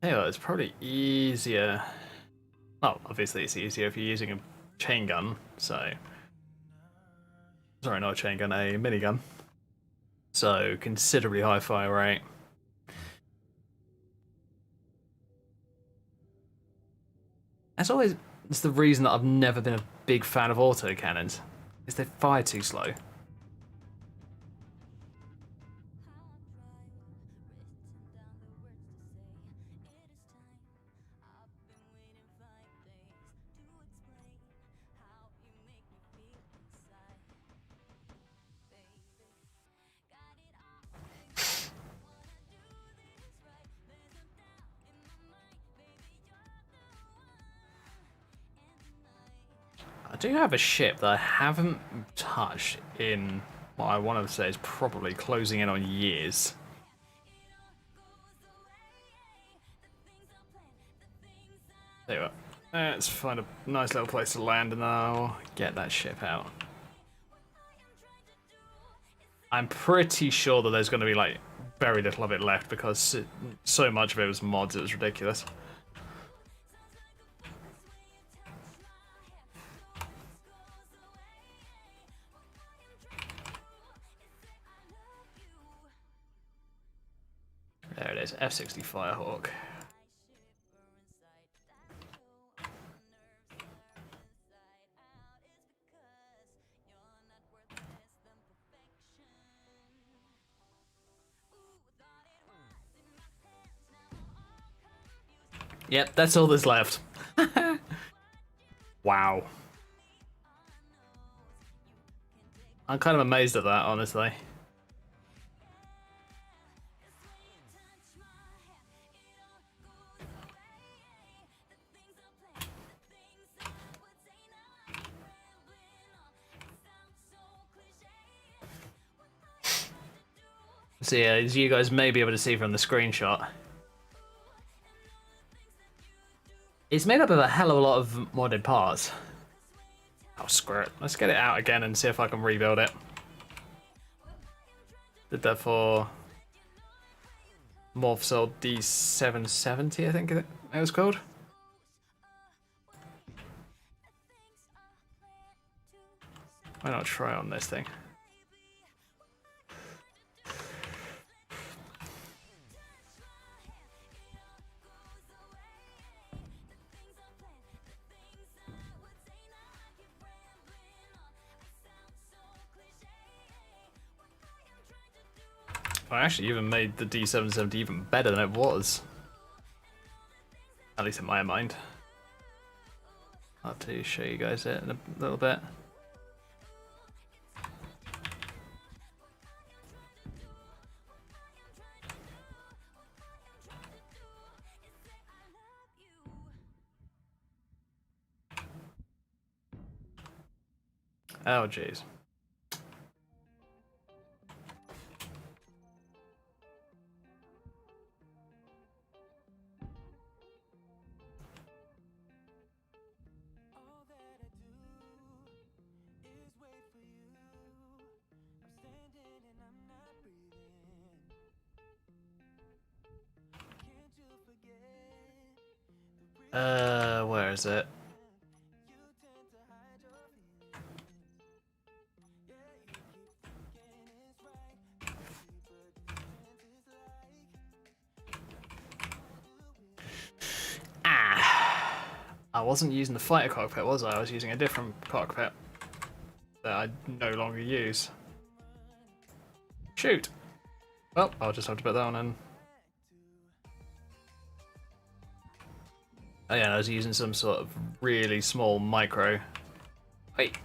Anyway, it's probably easier. Well, obviously it's easier if you're using a chain gun, so. Sorry, not a chain gun, a minigun. So, considerably high fire rate. As always, it's the reason that I've never been a big fan of autocannons, is they fire too slow. I do have a ship that I haven't touched in what I want to say is probably closing in on years. There you are. Let's find a nice little place to land and I'll get that ship out. I'm pretty sure that there's going to be like very little of it left because so much of it was mods, it was ridiculous. There it is, F-60 Firehawk. Yep, that's all that's left. Wow. I'm kind of amazed at that, honestly. So yeah, as you guys may be able to see from the screenshot, it's made up of a hell of a lot of modded parts. Oh, screw it. Let's get it out again and see if I can rebuild it. Did that for Morphsoul D770, I think it was called. Why not try on this thing? I actually even made the D770 even better than it was. At least in my mind. I'll have to show you guys it in a little bit. Oh, jeez. Where is it? I wasn't using the fighter cockpit, was I? I was using a different cockpit that I no longer use. Shoot! Well, I'll just have to put that one in. Oh yeah, I was using some sort of really small micro. Wait.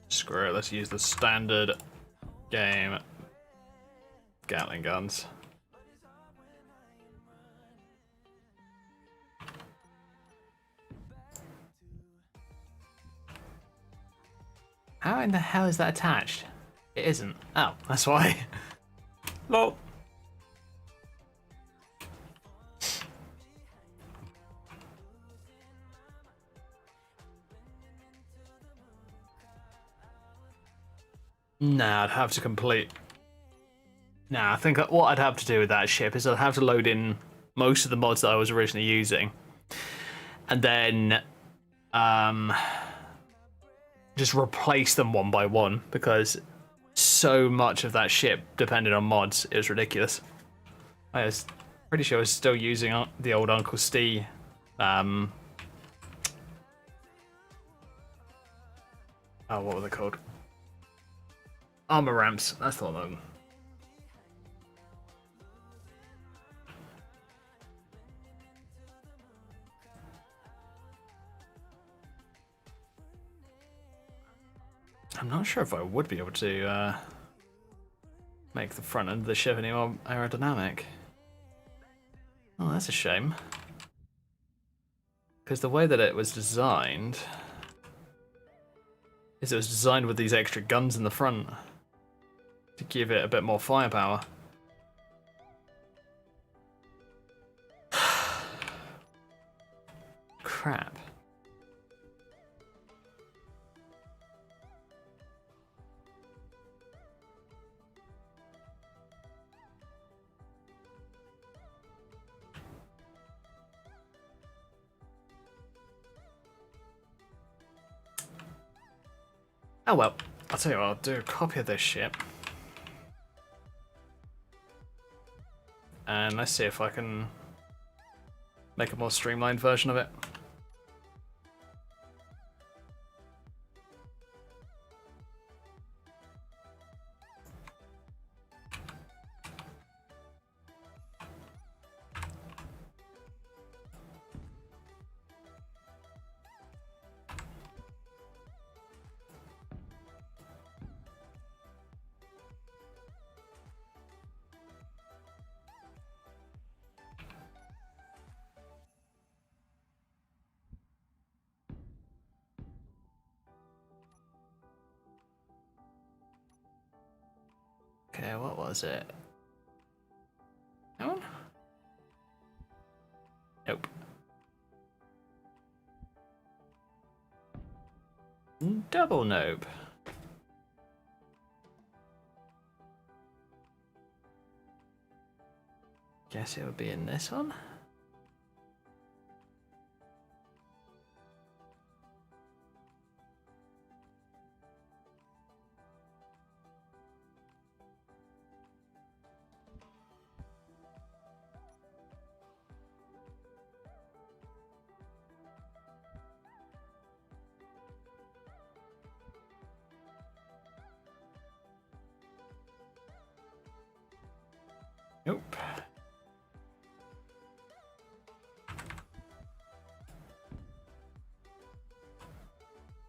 Screw it, let's use the standard game Gatling guns. How in the hell is that attached? It isn't. Oh, that's why. Lol. Nah, I'd have to complete. Nah, I think what I'd have to do with that ship is I'd have to load in most of the mods that I was originally using. And then just replace them one by one, because so much of that ship depended on mods. It was ridiculous. I was pretty sure I was still using the old Uncle Steve. Oh, what were they called? Armor ramps. That's the one. I'm not sure if I would be able to make the front end of the ship any more aerodynamic. Oh, that's a shame. Because the way that it was designed is it was designed with these extra guns in the front to give it a bit more firepower. Crap. Oh well, I'll tell you what, I'll do a copy of this ship. And let's see if I can make a more streamlined version of it. Okay, what was it? That one? Nope. Double nope. Guess it would be in this one. Nope.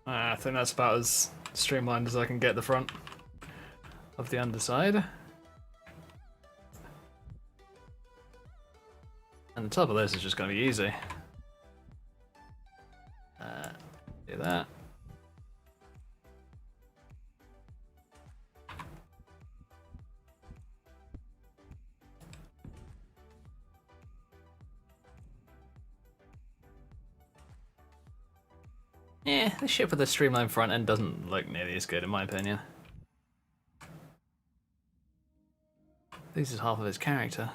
I think that's about as streamlined as I can get the front of the underside. And the top of this is just going to be easy. Do that. Yeah, the ship with a streamlined front end doesn't look nearly as good in my opinion. This is half of his character.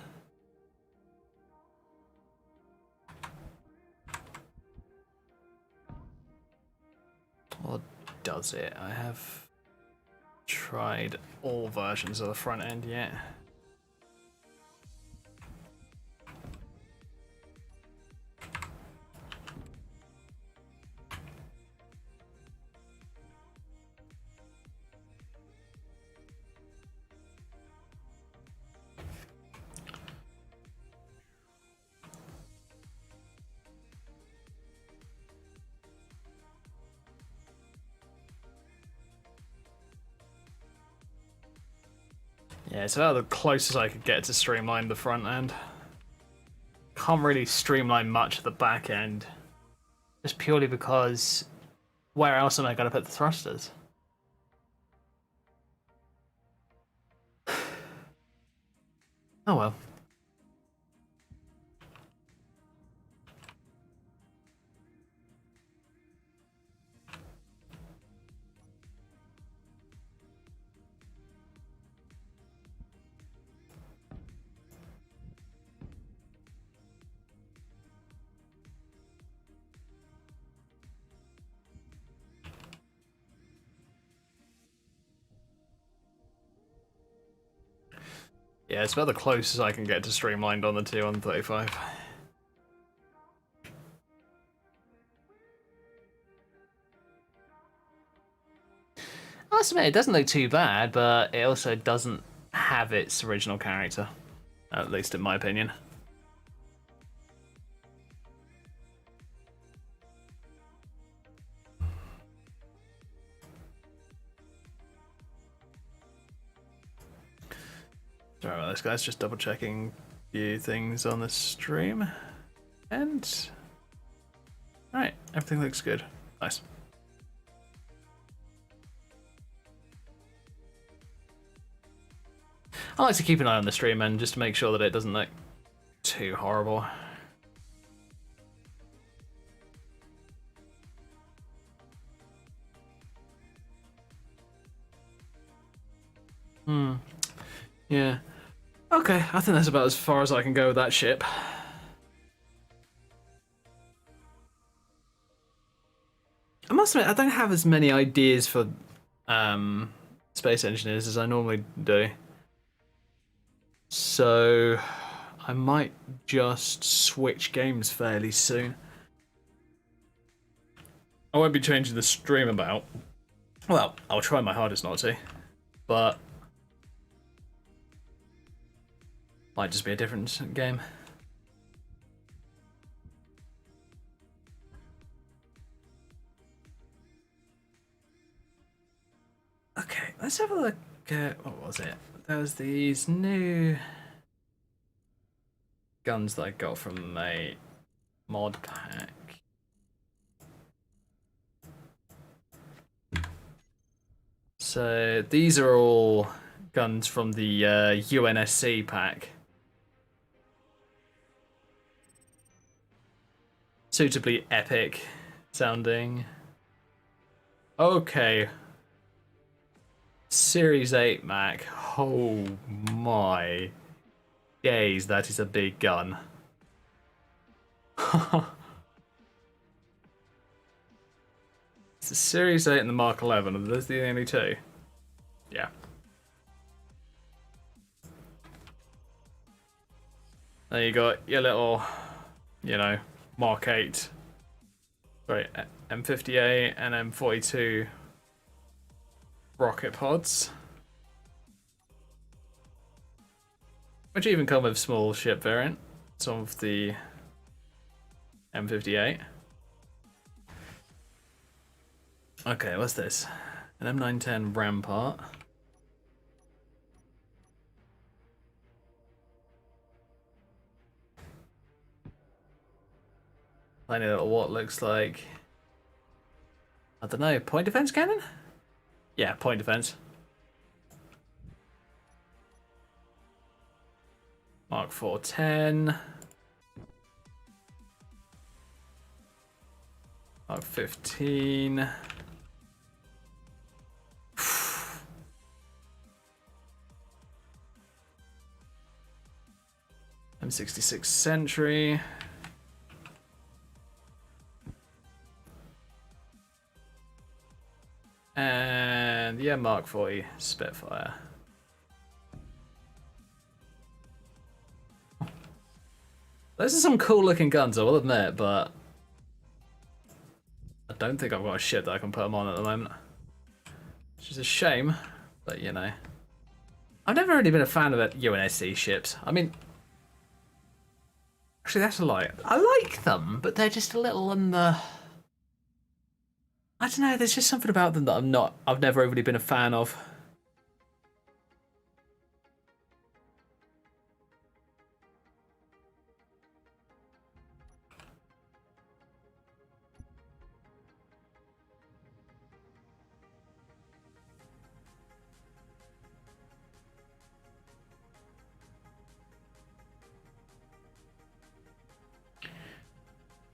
Or does it? I have tried all versions of the front end yet. Yeah, it's about the closest I could get to streamline the front end. Can't really streamline much of the back end. Just purely because where else am I going to put the thrusters? Oh well. Yeah, it's about the closest I can get to streamlined on the 2 on 35. I must admit, it doesn't look too bad, but it also doesn't have its original character. At least in my opinion. Sorry about this, guys. Just double checking a few things on the stream. And... Alright, everything looks good. Nice. I like to keep an eye on the stream and just to make sure that it doesn't look too horrible. Yeah. Okay, I think that's about as far as I can go with that ship. I must admit, I don't have as many ideas for space engineers as I normally do. So I might just switch games fairly soon. I won't be changing the stream about. Well, I'll try my hardest not to, but might just be a different game. Okay, let's have a look at, what was it? There was these new guns that I got from a mod pack. So these are all guns from the UNSC pack. Suitably epic sounding. Okay. Series 8 Mac. Oh my days, that is a big gun. It's the Series 8 and the Mark 11. Are those the only two? Yeah. There you got your little, you know, Mark 8. Sorry, M58 and M42 rocket pods. Which even come with small ship variant. Some of the M58. Okay, what's this? An M910 Rampart. Tiny little what looks like, I don't know, point defense cannon? Yeah, point defense. Mark 410. Mark 15. M66 Sentry. And yeah, Mark 40 Spitfire. Those are some cool looking guns, I will admit, but I don't think I've got a ship that I can put them on at the moment. Which is a shame, but you know. I've never really been a fan of UNSC ships. I mean, actually that's a lie. I like them, but they're just a little on the... I don't know, there's just something about them that I've never really been a fan of.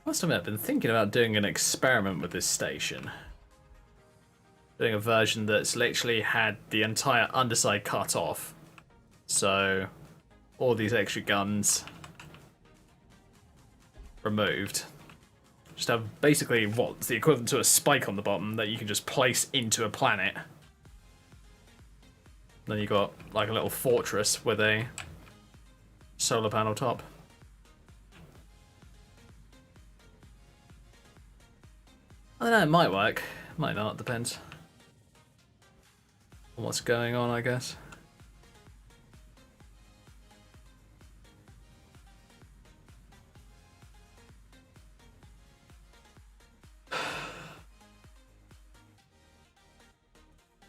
Must admit, I've been thinking about doing an experiment with this station. Doing a version that's literally had the entire underside cut off. So, all these extra guns removed. Just have basically what's the equivalent to a spike on the bottom that you can just place into a planet. Then you got like a little fortress with a solar panel top. I don't know, it might work, might not, depends on what's going on, I guess.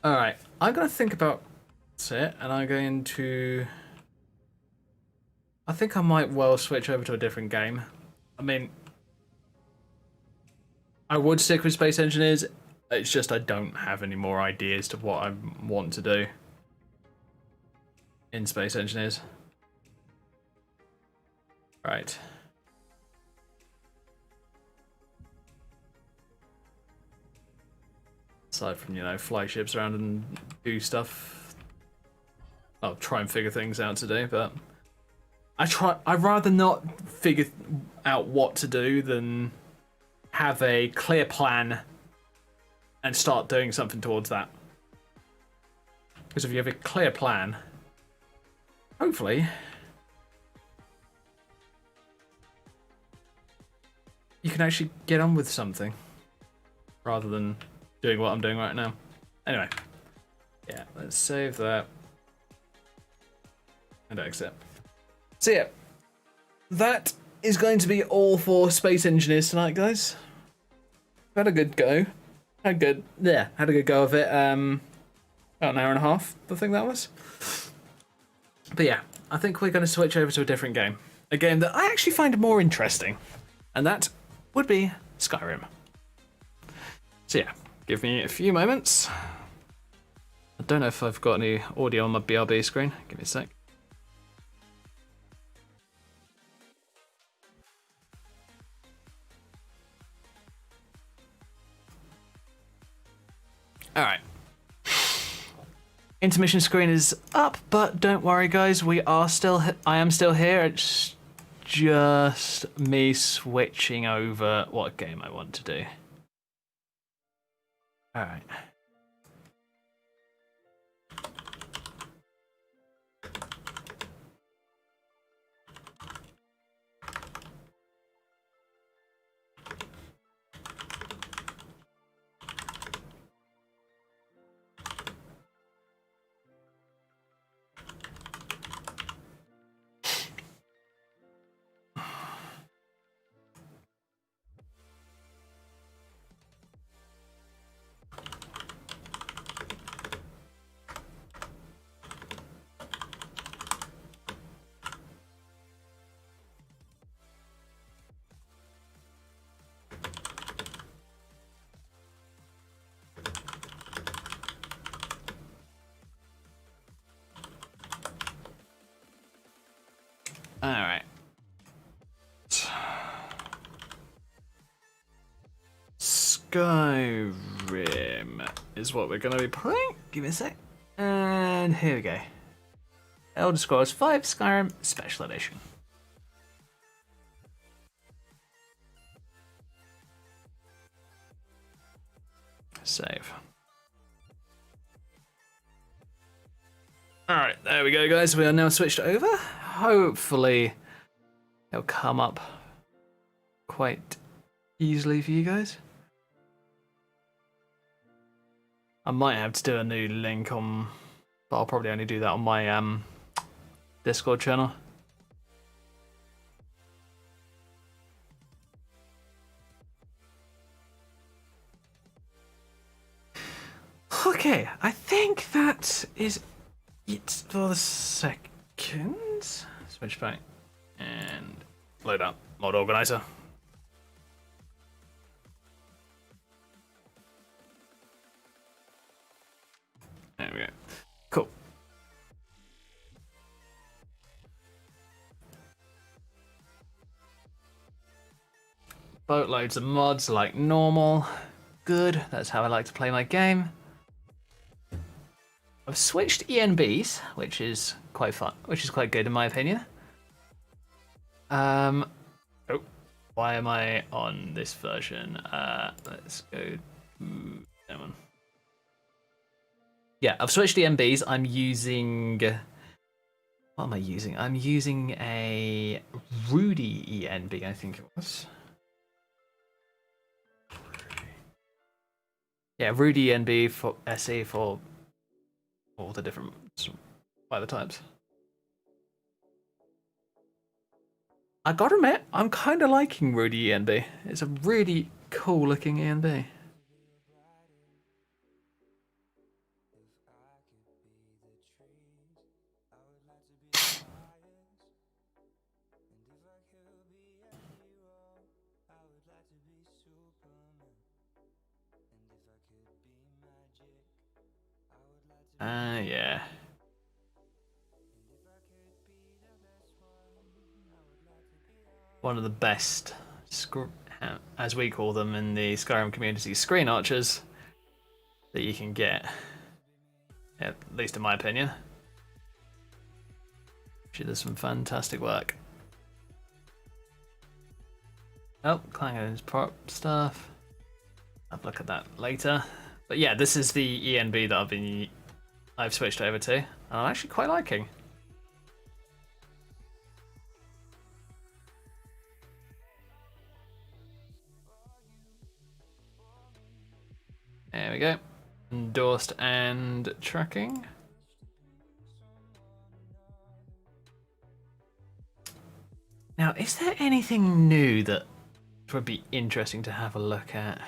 Alright, I'm gonna think about it, and I'm going to... I think I might well switch over to a different game. I mean, I would stick with Space Engineers, it's just I don't have any more ideas to what I want to do in Space Engineers. Right. Aside from, you know, fly ships around and do stuff, I'll try and figure things out today, but I'd rather not figure out what to do than have a clear plan and start doing something towards that. Because if you have a clear plan, hopefully you can actually get on with something rather than doing what I'm doing right now. Anyway, yeah, let's save that and exit. So yeah, that is going to be all for Space Engineers tonight, guys. Had a good go. Had a good go of it. About an hour and a half, I think that was. But yeah, I think we're going to switch over to a different game. A game that I actually find more interesting. And that would be Skyrim. So yeah, give me a few moments. I don't know if I've got any audio on my BRB screen. Give me a sec. Alright. Intermission screen is up, but don't worry guys, I am still here. It's just me switching over what game I want to do. Alright. Alright. Skyrim is what we're going to be playing. Give me a sec. And here we go. Elder Scrolls 5 Skyrim Special Edition. Save. Alright, there we go guys. We are now switched over. Hopefully it'll come up quite easily for you guys. I might have to do a new link on, but I'll probably only do that on my Discord channel. Okay, I think that is it for the second. Switch back and load up mod organizer. There we go. Cool. Boatloads of mods like normal. Good, that's how I like to play my game. I've switched ENBs, which is quite fun, which is quite good in my opinion. Oh, why am I on this version? Let's go to that one. Yeah, I've switched to MBs. I'm using. What am I using? I'm using a Rudy ENB, I think it was. Yeah, Rudy ENB for SE for all the different fiber types. I gotta admit, I'm kind of liking Rudy ENB. It's a really cool looking ENB. Yeah. One of the best, as we call them in the Skyrim community, screen archers that you can get. At least in my opinion. She does some fantastic work. Oh, Clango's prop stuff. I'll look at that later. But yeah, this is the ENB that I've switched over to, and I'm actually quite liking. There we go. Endorsed and tracking. Now, is there anything new that would be interesting to have a look at?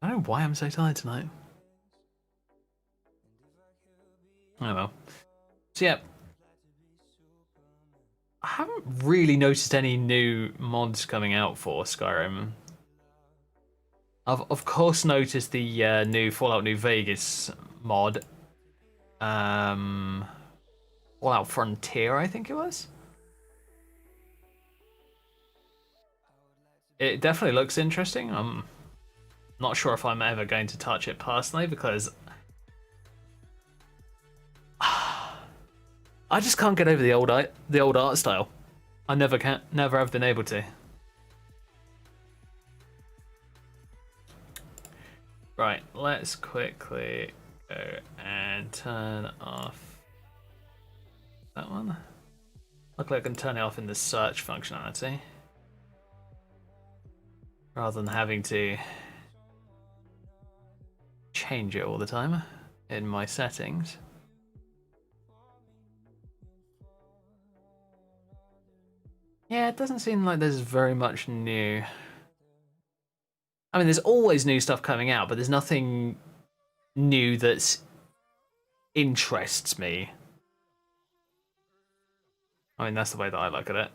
I don't know why I'm so tired tonight. Oh well. So yeah, I haven't really noticed any new mods coming out for Skyrim. I've of course noticed the new Fallout New Vegas mod. Fallout Frontier, I think it was. It definitely looks interesting. I'm not sure if I'm ever going to touch it personally because I just can't get over the old art style. I never have been able to. Right, let's quickly go and turn off that one. Luckily I can turn it off in the search functionality rather than having to change it all the time in my settings. Yeah, it doesn't seem like there's very much new. I mean, there's always new stuff coming out, but there's nothing new that interests me. I mean, that's the way that I look at it.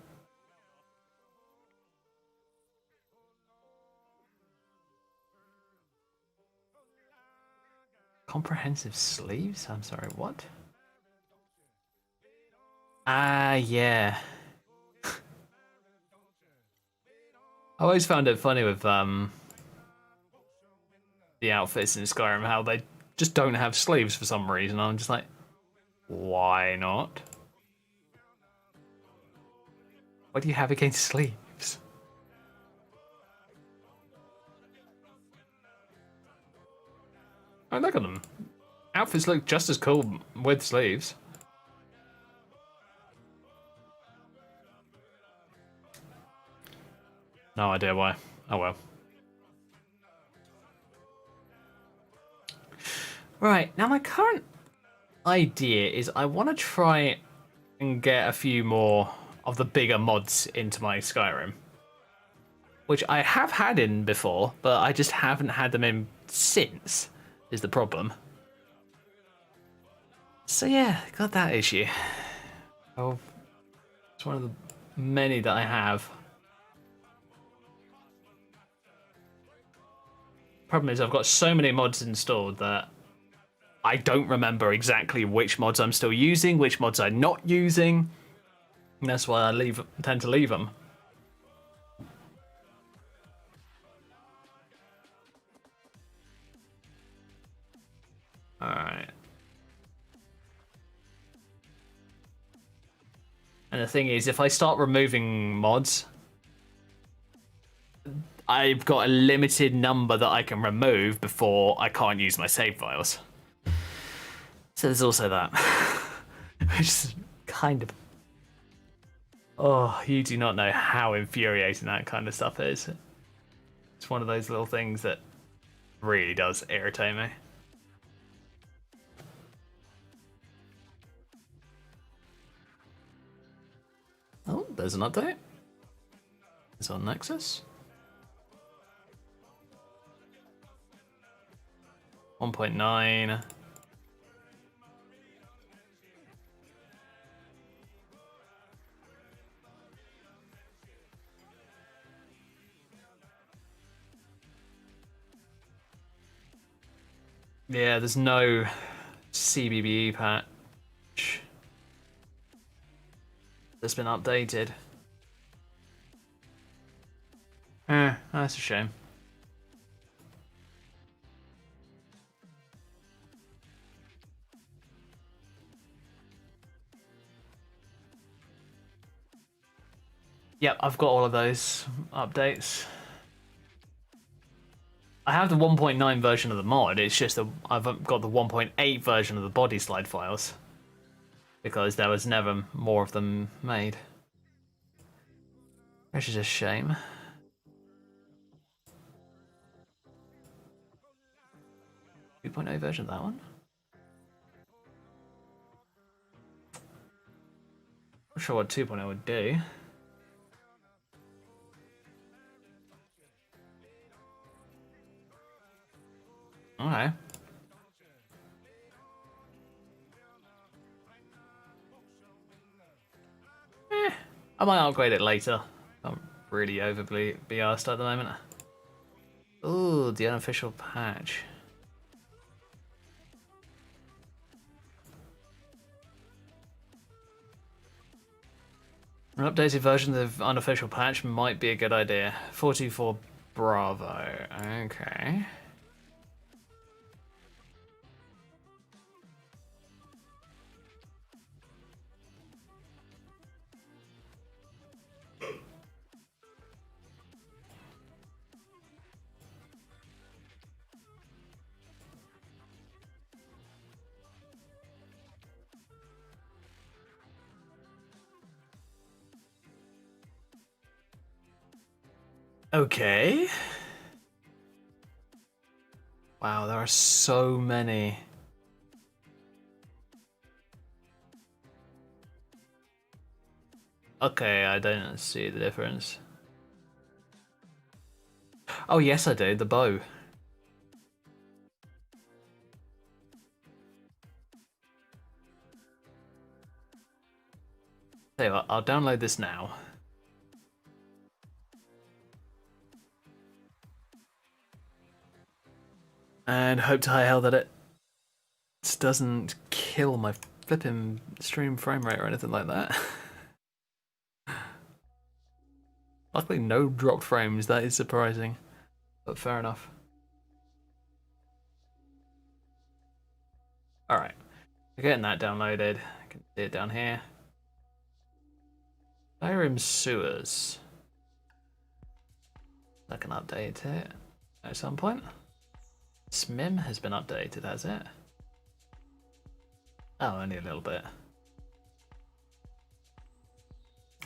Comprehensive sleeves? I'm sorry, what? Ah, yeah. I always found it funny with the outfits in Skyrim, how they just don't have sleeves for some reason. I'm just like, why not? What do you have against sleeves? Oh, look at them. Outfits look just as cool with sleeves. No idea why. Oh well. Right, now my current idea is I want to try and get a few more of the bigger mods into my Skyrim. Which I have had in before, but I just haven't had them in since, is the problem. So yeah, got that issue. Oh, it's one of the many that I have. Problem is I've got so many mods installed that I don't remember exactly which mods I'm still using, which mods I'm not using. And that's why I tend to leave them. Alright, the thing is, if I start removing mods, I've got a limited number that I can remove before I can't use my save files. So there's also that. Which is kind of... Oh, you do not know how infuriating that kind of stuff is. It's one of those little things that really does irritate me. Oh, there's an update. It's on Nexus. 1.9. Yeah, there's no CBBE patch that's been updated. That's a shame. Yep, I've got all of those updates. I have the 1.9 version of the mod, it's just that I've got the 1.8 version of the body slide files. Because there was never more of them made. Which is a shame. Two 2.0 version of that one? Not sure what 2.0 would do. Okay. I might upgrade it later. I'm really overly arsed at the moment. Ooh, the unofficial patch. An updated version of the unofficial patch might be a good idea. 44 Bravo. Okay. Okay. Wow, there are so many. Okay, I don't see the difference. Oh yes, I do. The bow. Tell you what, I'll download this now. And hope to high hell that it doesn't kill my flipping stream frame rate or anything like that. Luckily no dropped frames, that is surprising. But fair enough. Alright, we're getting that downloaded. I can see it down here. Skyrim sewers. I can update it at some point. SMIM has been updated, has it? Oh, only a little bit.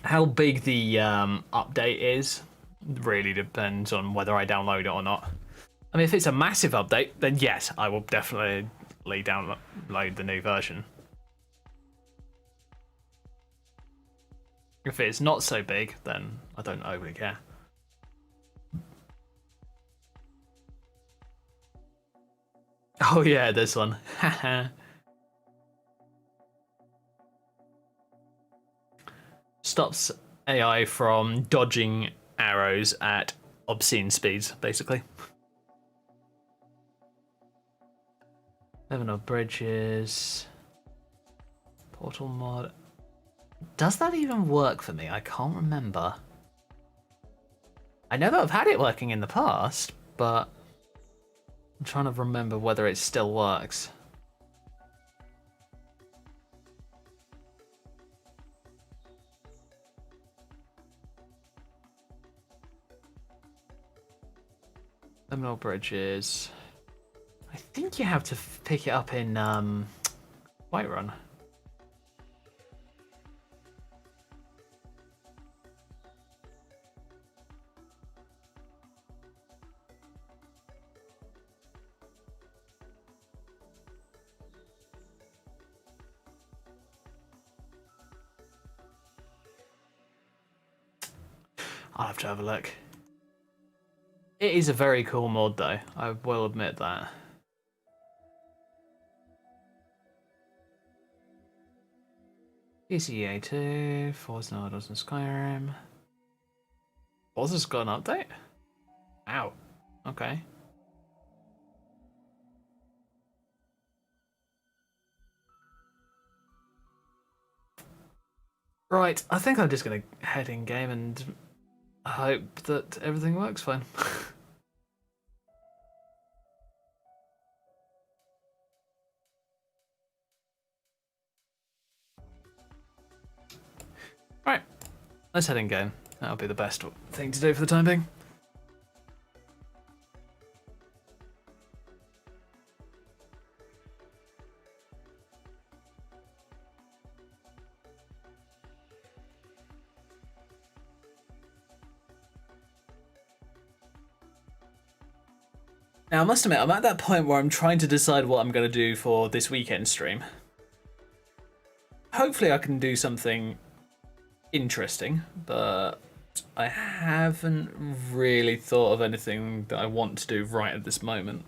How big the update is really depends on whether I download it or not. I mean, if it's a massive update, then yes, I will definitely download the new version. If it's not so big, then I don't overly care. Oh yeah, this one. Stops AI from dodging arrows at obscene speeds, basically. Level of bridges. Portal mod. Does that even work for me? I can't remember. I know that I've had it working in the past, but I'm trying to remember whether it still works. Terminal bridges. I think you have to pick it up in Whiterun. I'll have to have a look. It is a very cool mod though, I will admit that. PCA 2, Forza Nardals and Skyrim. Forza's got an update? Wow. Okay. Right, I think I'm just gonna head in game and hope that everything works fine. Right, let's head in game. That'll be the best thing to do for the time being. Now, I must admit, I'm at that point where I'm trying to decide what I'm going to do for this weekend stream. Hopefully I can do something interesting, but I haven't really thought of anything that I want to do right at this moment.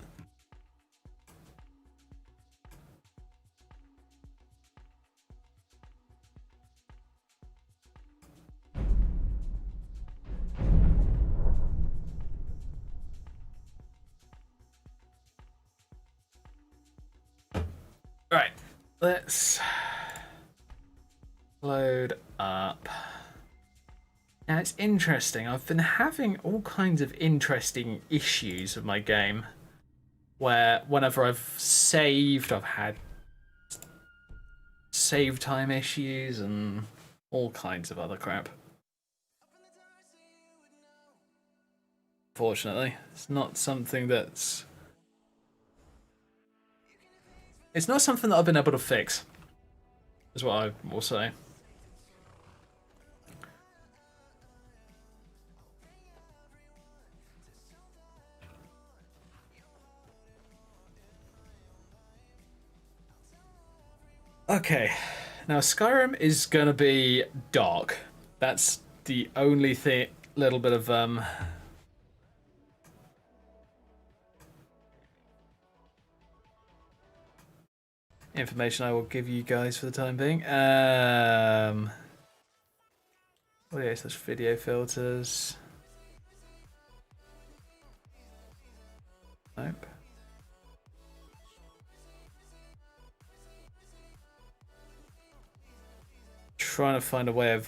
Right, let's load up. Now it's interesting, I've been having all kinds of interesting issues with my game where whenever I've saved, I've had save time issues and all kinds of other crap. Fortunately, it's not something that's... It's not something that I've been able to fix, is what I will say. Okay, now Skyrim is gonna be dark. That's the only thing, little bit of information I will give you guys for the time being. Oh yeah, such video filters. Nope. Trying to find a way of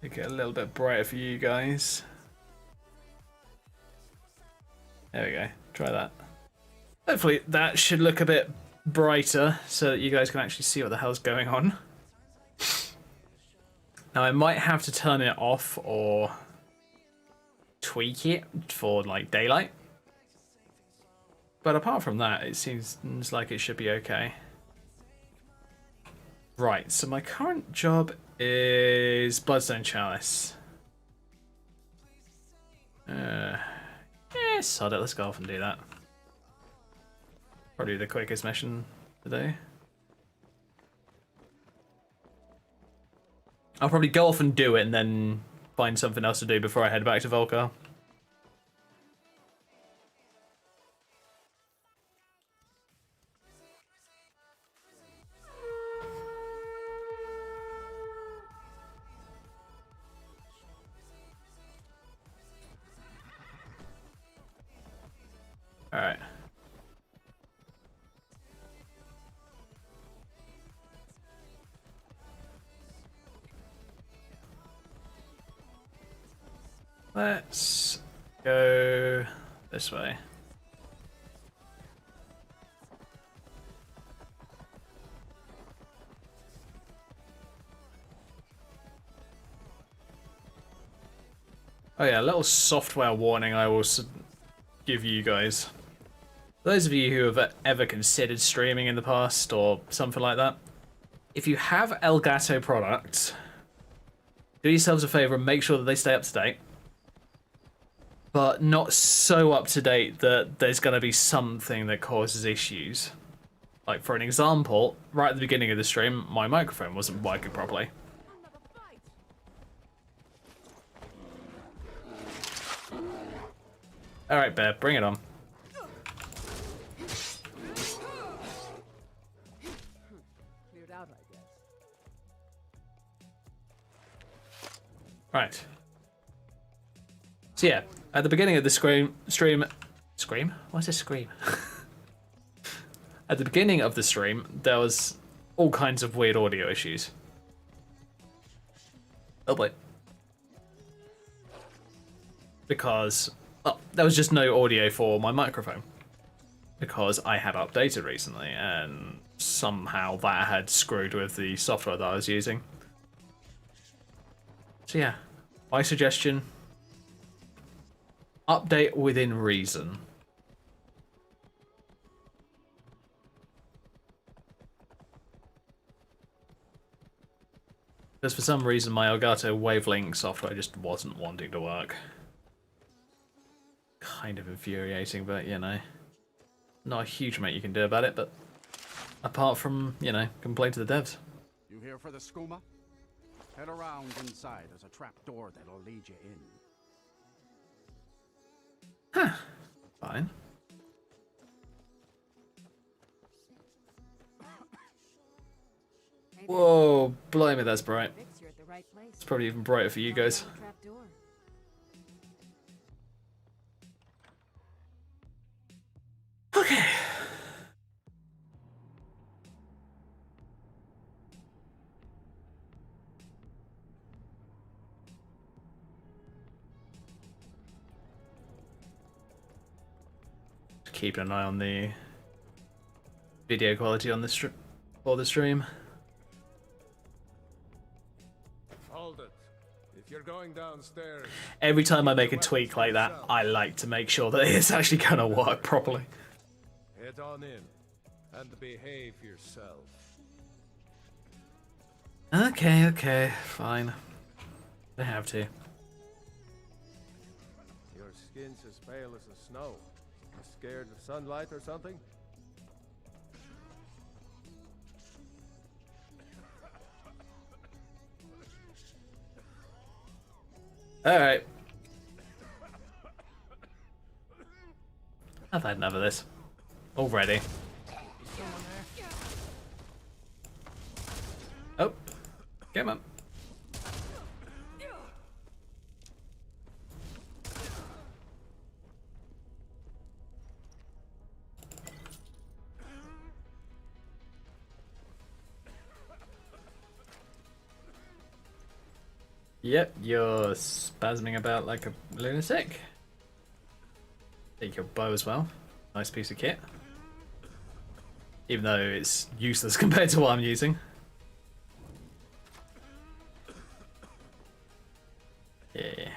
make it a little bit brighter for you guys. There we go. Try that. Hopefully that should look a bit brighter so that you guys can actually see what the hell's going on. Now I might have to turn it off or tweak it for like daylight. But apart from that, it seems like it should be okay. Right, so my current job is Bloodstone Chalice. Yeah, sod it, let's go off and do that. Probably the quickest mission today. I'll probably go off and do it and then find something else to do before I head back to Volcar. Alright. Let's go this way. Oh yeah, a little software warning I will give you guys. Those of you who have ever considered streaming in the past or something like that, if you have Elgato products, do yourselves a favor and make sure that they stay up to date. But not so up to date that there's going to be something that causes issues. Like, for an example, right at the beginning of the stream, my microphone wasn't working properly. Alright, Bear, bring it on. Right. So yeah, at the beginning of the stream? What's a scream? At the beginning of the stream, there was all kinds of weird audio issues. Oh boy. Because there was just no audio for my microphone. Because I had updated recently, and somehow that had screwed with the software that I was using. So yeah, my suggestion, update within reason. Because for some reason my Elgato Wavelink software just wasn't wanting to work. Kind of infuriating, but you know, not a huge amount you can do about it, but apart from, you know, complain to the devs. You here for the skooma? Head around inside. There's a trap door that'll lead you in. Huh. Fine. Whoa, blimey, that's bright. It's probably even brighter for you guys. Okay. Keeping an eye on the video quality on this for the stream. Hold it. If you're going downstairs, Every time I make a tweak like that, I like to make sure that it's actually gonna work properly. head on in and behave yourself. Okay, fine. I have to. Your skin's as pale as the snow. Scared of sunlight or something? Alright. I've had enough of this. Already. Oh. Come on. Yep, you're spasming about like a lunatic. Take your bow as well. Nice piece of kit. Even though it's useless compared to what I'm using. Yeah.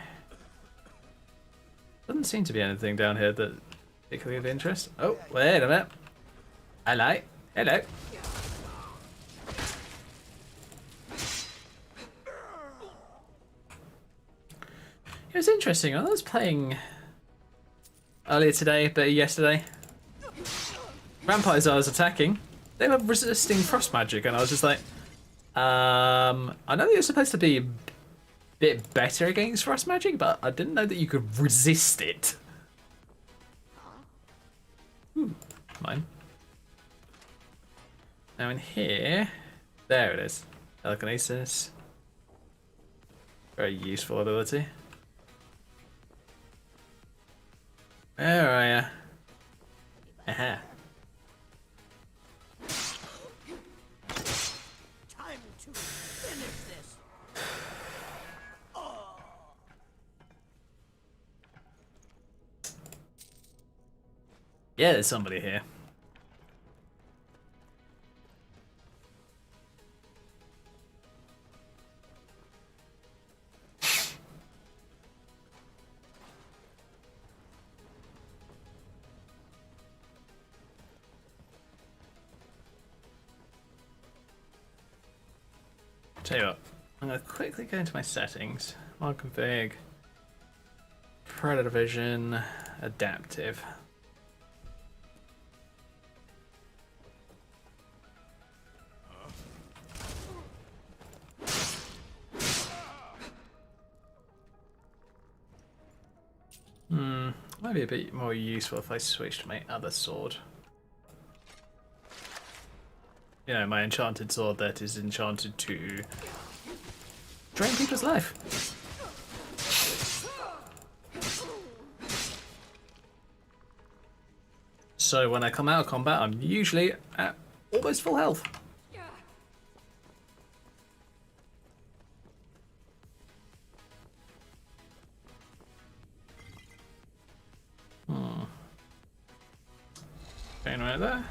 Doesn't seem to be anything down here that particularly of interest. Oh, wait a minute. Hello. Hello. It was interesting. I was playing earlier today, but yesterday. Vampires I was attacking, they were resisting frost magic, and I was just like, I know you're supposed to be a bit better against frost magic, but I didn't know that you could resist it. Mine. Now in here, there it is. Telekinesis. Very useful ability. Where are ya? Aha. Time to finish this. Yeah, there's somebody here. Tell you what, I'm going to quickly go into my settings. Mod config, Predator Vision, Adaptive. Might be a bit more useful if I switch to my other sword. You know, my enchanted sword that is enchanted to drain people's life. So when I come out of combat, I'm usually at almost full health. Going right there.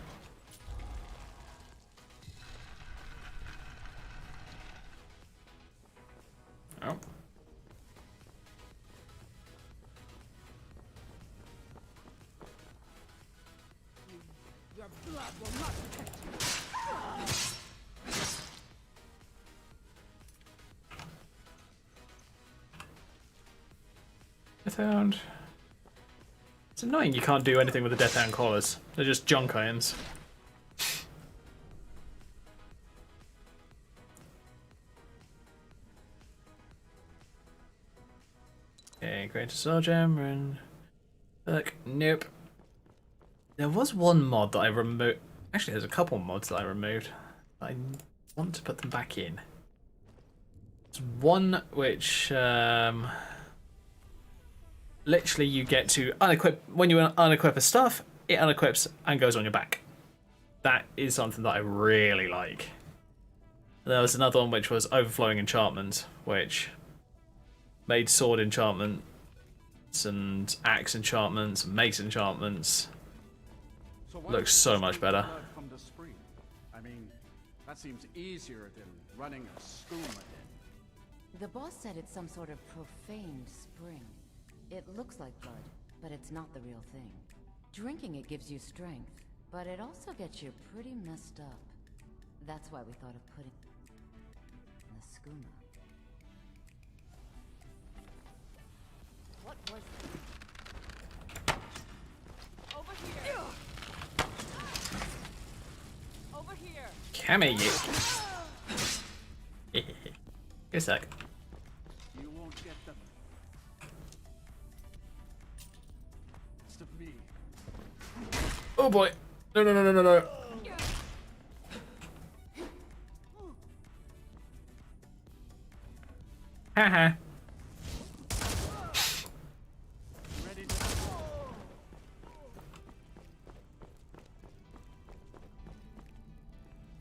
Oh. Your blood will not protect you. Deathhound. It's annoying you can't do anything with the Deathhound collars. They're just junk irons. Okay, Greater Soul Gem and look, nope. There was one mod that I removed. Actually, there's a couple mods that I removed. I want to put them back in. There's one which literally you get to unequip when you unequip a stuff, it unequips and goes on your back. That is something that I really like. There was another one which was overflowing enchantment, which made sword enchantments and axe enchantments and mace enchantments looks so much better. From the spring. I mean, that seems easier than running a skooma den. The boss said it's some sort of profaned spring. It looks like blood, but it's not the real thing. Drinking it gives you strength, but it also gets you pretty messed up. That's why we thought of putting in the skooma. What was it? Over here. Over here. Come here, you. Good sec. You won't get them. It's of me. Oh boy. No, no, no, no, no, no. Haha. Ready to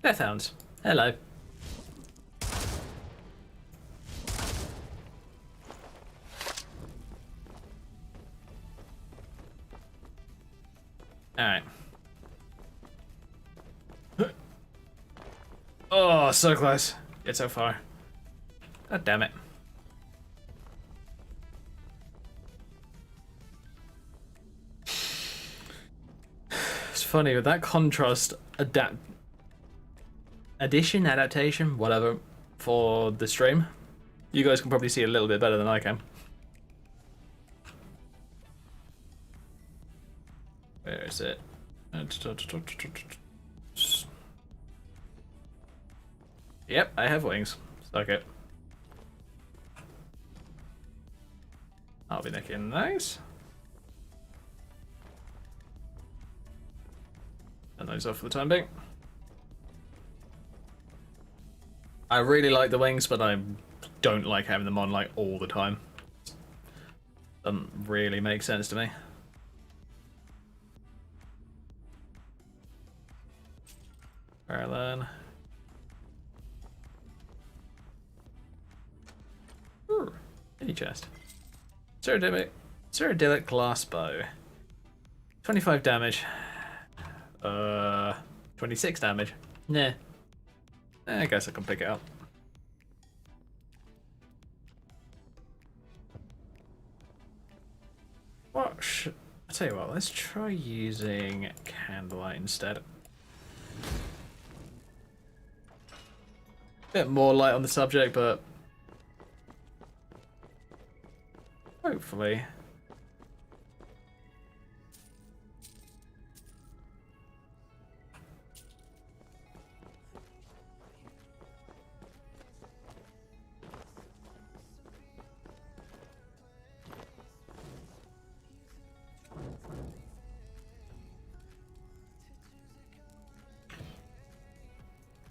Deathhounds. Hello. Alright. Oh, so close. Yet so far. God damn it. It's funny with that contrast adaptation, whatever, for the stream. You guys can probably see a little bit better than I can. Where is it? Yep, I have wings. Suck it. I'll be looking nice. Turn those off for the time being. I really like the wings, but I don't like having them on like all the time. Doesn't really make sense to me. Parallel. Ooh, mini chest. Cyrodiilic glass bow. 25 damage. 26 damage. Nah. I guess I can pick it up. What? I'll tell you what, let's try using candlelight instead. bit more light on the subject, but hopefully.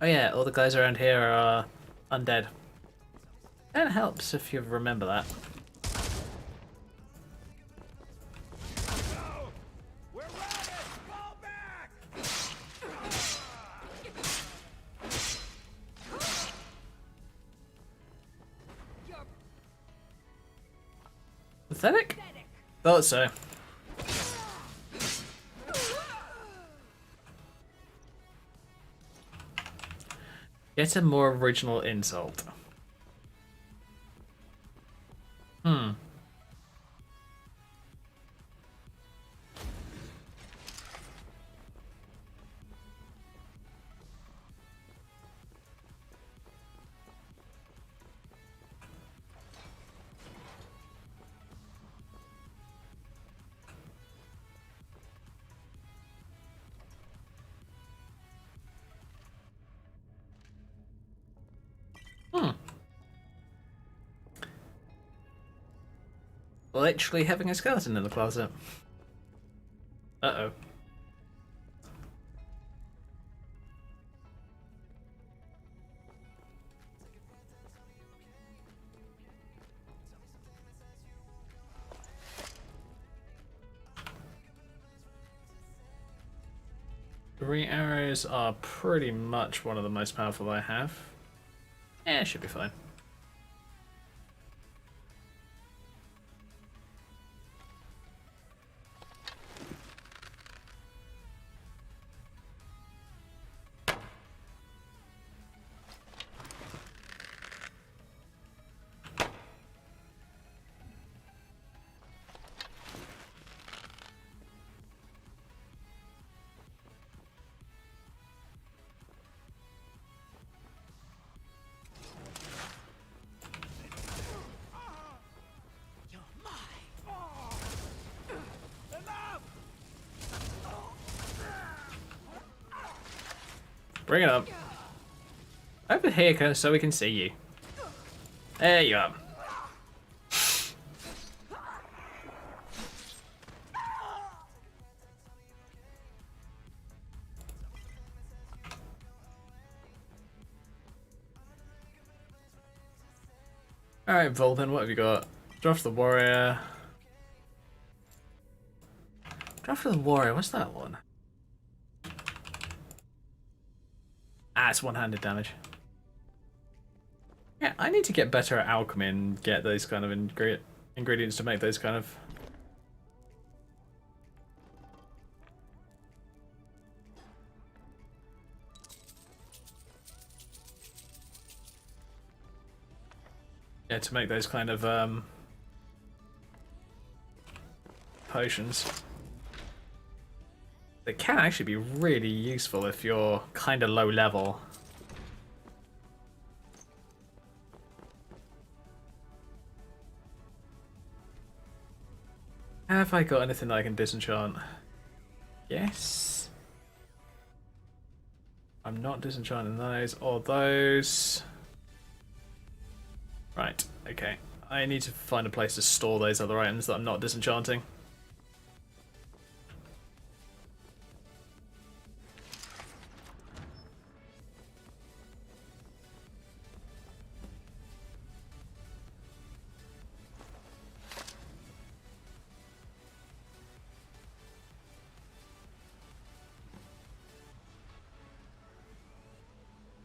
Oh yeah, all the guys around here are undead. That helps if you remember that. We're routed! Fall back! You're Pathetic? Thought so. Get a more original insult. Hmm. Hmm. Literally having a skeleton in the closet. Uh-oh. Three arrows are pretty much one of the most powerful I have. Yeah, it should be fine. Bring it up. Over here so we can see you. There you are. Alright, Volpin, what have you got? Draft the Warrior. Draft the Warrior, what's that one? Ah, it's one-handed damage. Yeah, I need to get better at alchemy and get those kind of ingredients to make those kind of... Yeah, to make those kind of potions. They can actually be really useful if you're kind of low level. Have I got anything that I can disenchant? Yes. I'm not disenchanting those or those. Right, okay. I need to find a place to store those other items that I'm not disenchanting.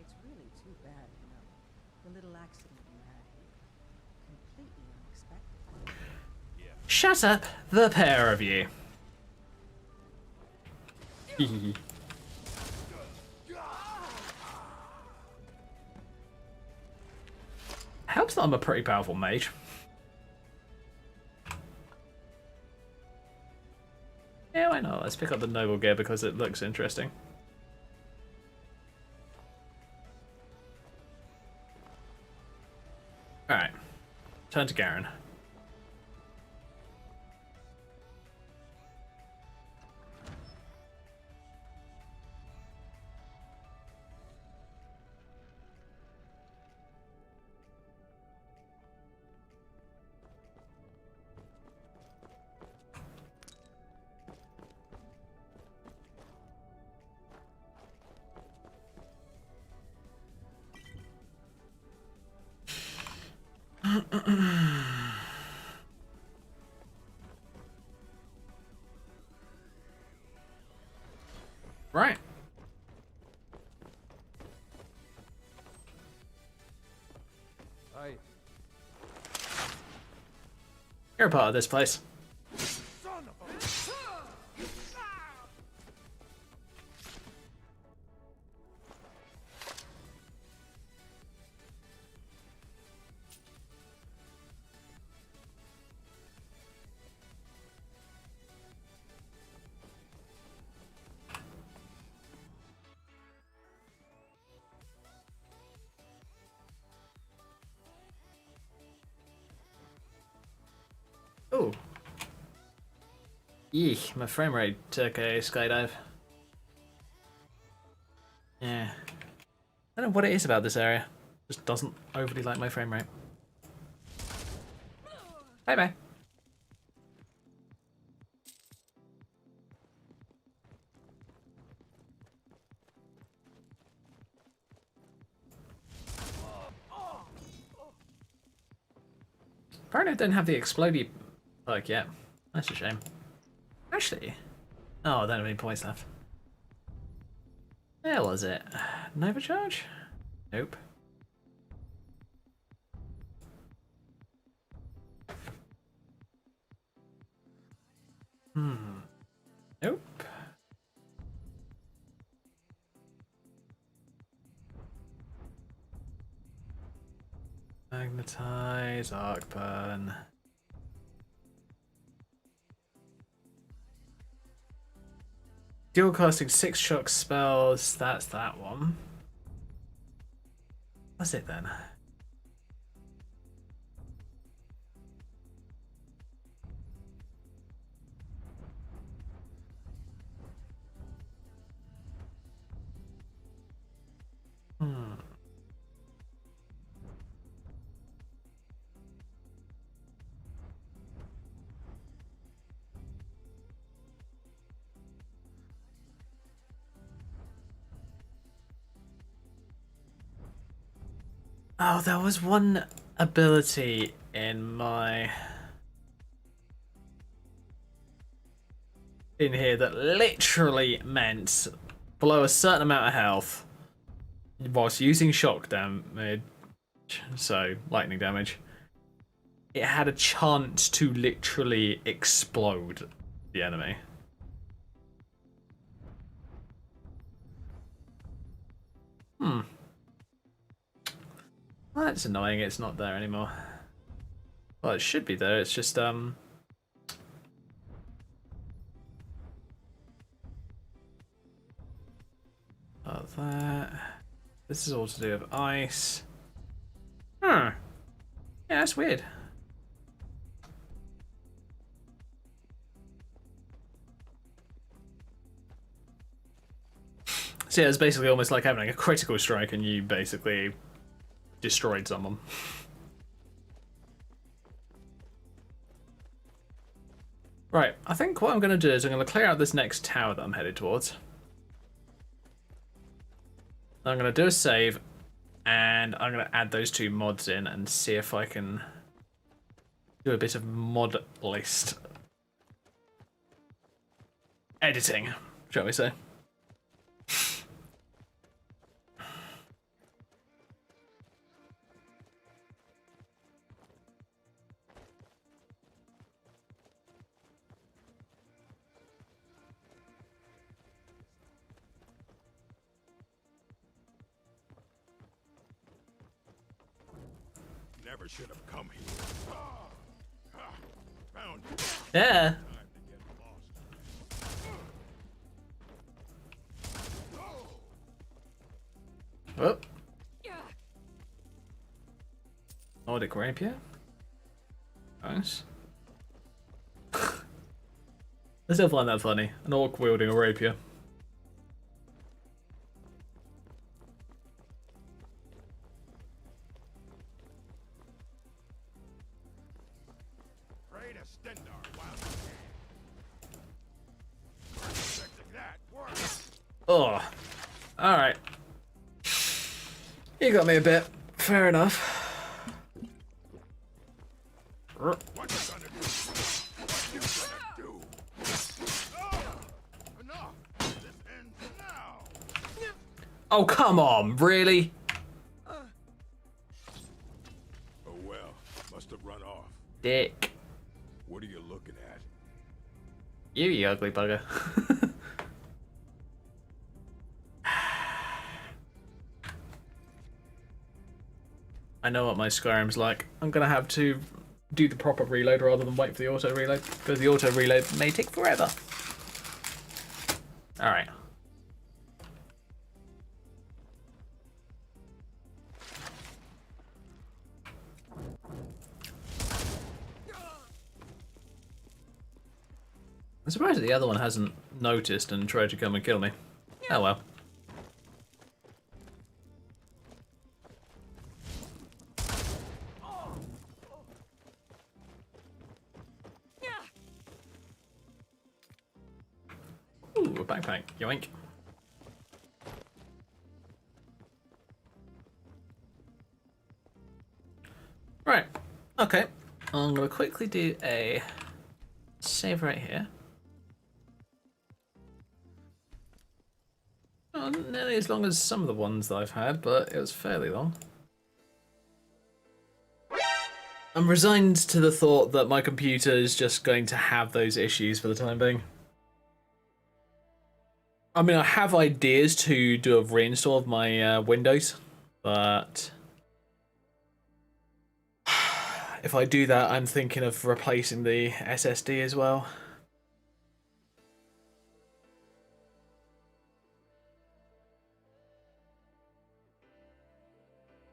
It's really too bad, you know. The little accident you had here. Completely unexpected. Shut up, the pair of you. Helps that I'm a pretty powerful mage. Yeah, why not? Let's pick up the noble gear because it looks interesting. Turn to Garen. Right. Aye. You're a part of this place. Oh. Yeesh, my frame rate took a skydive. Yeah. I don't know what it is about this area. Just doesn't overly like my frame rate. Bye bye. Apparently I don't have the explodey perk yet. That's a shame. Actually, oh, I don't have any points left. Where was it? Nova charge? Nope. Nope. Magnetize, arc burn. Dual casting 6 shock spells, that's that one. That's it then. Oh, there was one ability in my... in here that literally meant below a certain amount of health whilst using shock damage, so lightning damage, it had a chance to literally explode the enemy. Well, that's annoying, it's not there anymore. Well, it should be there, it's just that. This is all to do with ice. Yeah, that's weird. So yeah, it's basically almost like having a critical strike and you basically destroyed someone. Right, I think what I'm going to do is I'm going to clear out this next tower that I'm headed towards. I'm going to do a save, and I'm going to add those 2 mods in and see if I can do a bit of mod list editing, shall we say. Never should have come here. Found you. Yeah. Time to get lost. Oh. Nordic rapier. nice. I still find that funny. An orc wielding a rapier. Pray to Stendar while you can. Expecting that work. Oh, alright. You got me a bit. Fair enough. What you gonna do? What you gonna do? Oh, enough! This ends now. Oh, come on, really? Oh well, must have run off. Dick. What are you looking at? You ugly bugger. I know what my Skyrim's like. I'm gonna have to do the proper reload rather than wait for the auto reload, because the auto reload may take forever. Alright. I'm surprised that the other one hasn't noticed and tried to come and kill me. Oh well. Ooh, a backpack. Yoink. Right. Okay. I'm gonna quickly do a save right here. Not nearly as long as some of the ones that I've had, but it was fairly long. I'm resigned to the thought that my computer is just going to have those issues for the time being. I mean, I have ideas to do a reinstall of my Windows, but if I do that, I'm thinking of replacing the SSD as well.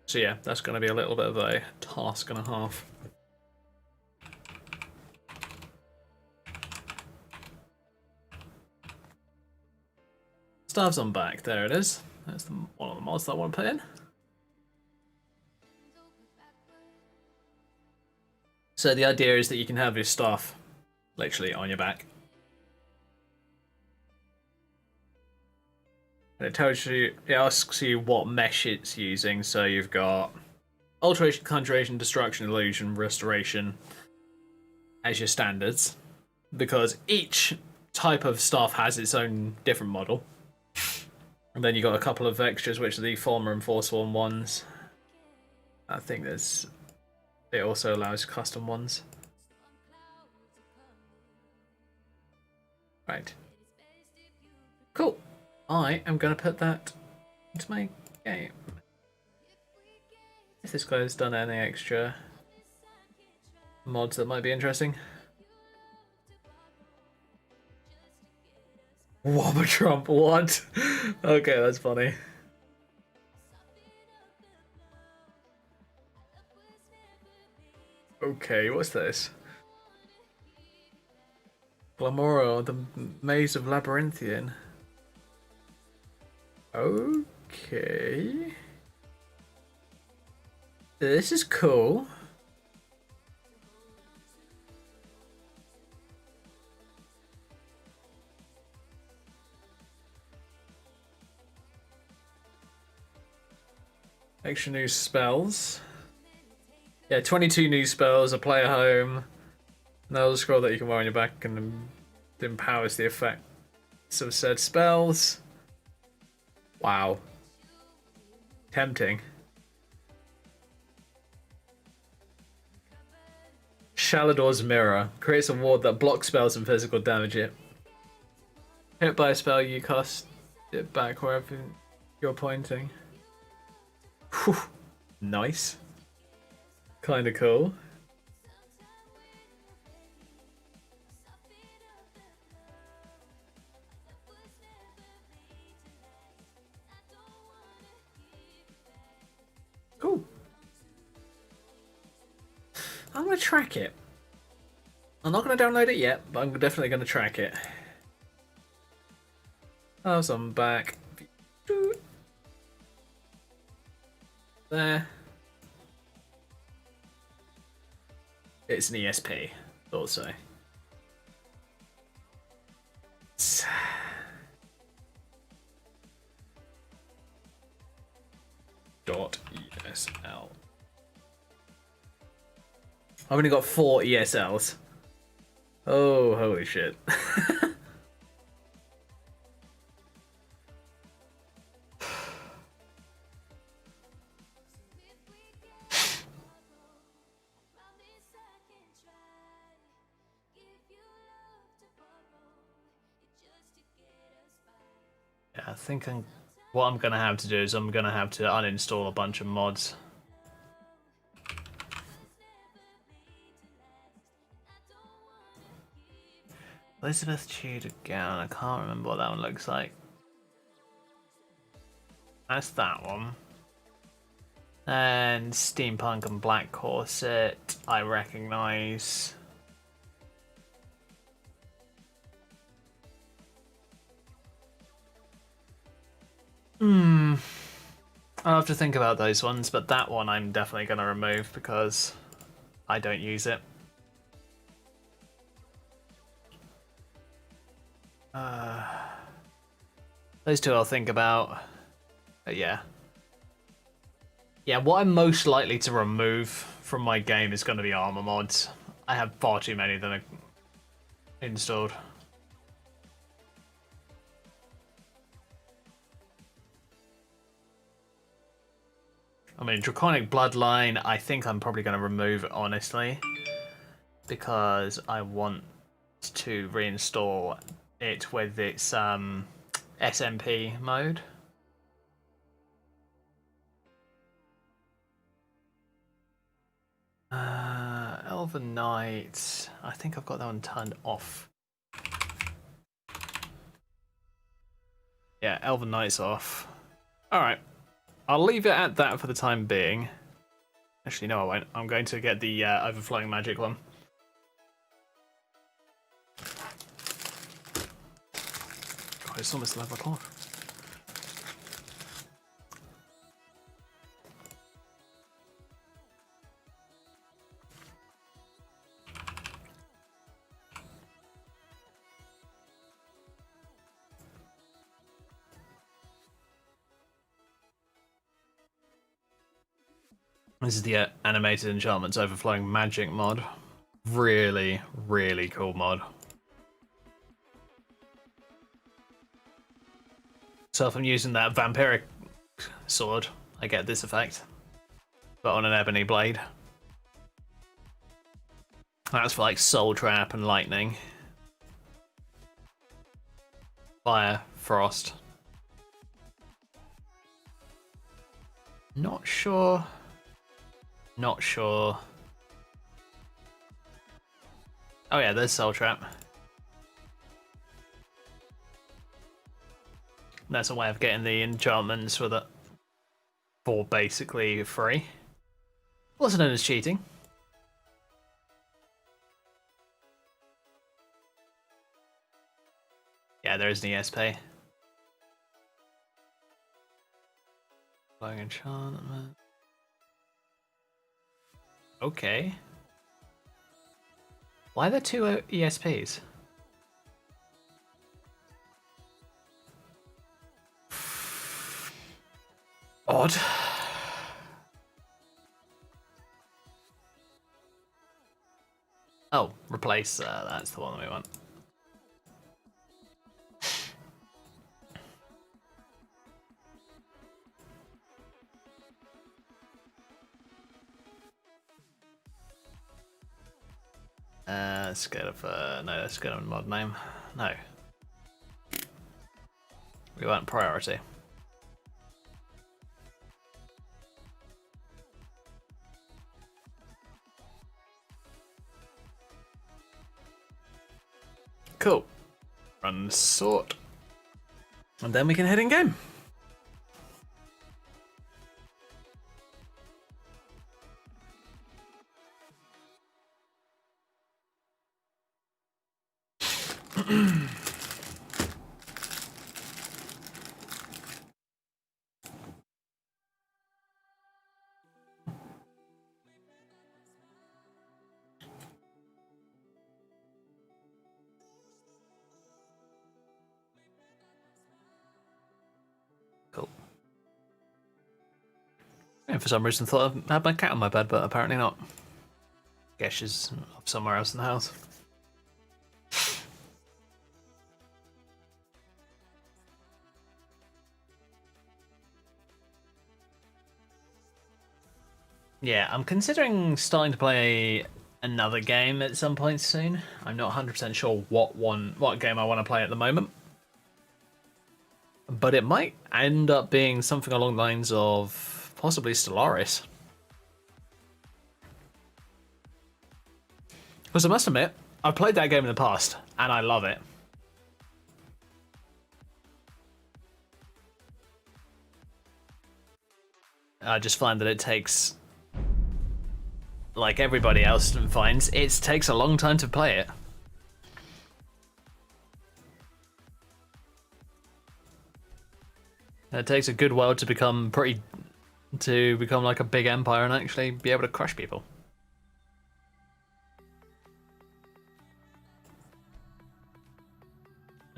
So yeah, that's going to be a little bit of a task and a half. Staves on back, there it is. That's one of the mods that I want to put in. So the idea is that you can have your staff literally on your back. And it tells you, it asks you what mesh it's using. So you've got Alteration, Conjuration, Destruction, Illusion, Restoration as your standards. Because each type of staff has its own different model. And then you got a couple of extras, which are the Former and Forsworn ones. I think there's... It also allows custom ones. Right. Cool. I am going to put that into my game. If this guy's done any extra mods that might be interesting. Wobber Trump, what? Okay, that's funny. Okay, what's this? Glamora, the Maze of Labyrinthian. Okay. This is cool. Extra new spells. Yeah, 22 new spells, a player home. Another scroll that you can wear on your back and empowers the effects of said spells. Wow. Tempting. Shalador's Mirror. Creates a ward that blocks spells and physical damage it. Hit by a spell, you cast it back wherever you're pointing. Whew. Nice. Kinda cool. Cool. I'm gonna track it. I'm not going to download it yet, but I'm definitely going to track it. Oh, so I'm back. There. It's an ESP, also. .esl. I've only got 4 ESLs. Oh, holy shit. Yeah, I think what I'm gonna have to do is I'm gonna have to uninstall a bunch of mods. Elizabeth Tudor gown. I can't remember what that one looks like. That's that one. And steampunk and black corset, I recognise. I'll have to think about those ones, but that one I'm definitely going to remove because I don't use it. Those two I'll think about. But yeah. Yeah, what I'm most likely to remove from my game is going to be armor mods. I have far too many that are installed. I mean, Draconic Bloodline, I think I'm probably going to remove it, honestly. Because I want to reinstall it with its SMP mode. Elven Knight, I think I've got that one turned off. Yeah, Elven Knight's off. Alright, I'll leave it at that for the time being. Actually, no, I won't. I'm going to get the Overflowing Magic one. God, it's almost 11 o'clock. This is the Animated Enchantments Overflowing Magic mod. Really, really cool mod. So if I'm using that vampiric sword, I get this effect, but on an ebony blade. That's for like Soul Trap and Lightning. Fire, Frost. Not sure. Not sure. Oh yeah, there's Soul Trap. That's a way of getting the enchantments with it for basically free. Also known as cheating. Yeah, there is an ESP. Flowing enchantment. Okay. Why are there two ESPs? Odd. Oh, replace, that's the one that we want. Let's get a, no, let's get a mod name. No. We want priority. Cool. Run sort. And then we can head in game. Cool. And for some reason thought I had my cat on my bed, but apparently not. Guess she's somewhere else in the house. Yeah, I'm considering starting to play another game at some point soon. I'm not 100% sure what game I want to play at the moment. But it might end up being something along the lines of possibly Stellaris. Because I must admit, I've played that game in the past, and I love it. I just find that it takes, like everybody else finds, it takes a long time to play it. It takes a good while to become like a big empire and actually be able to crush people.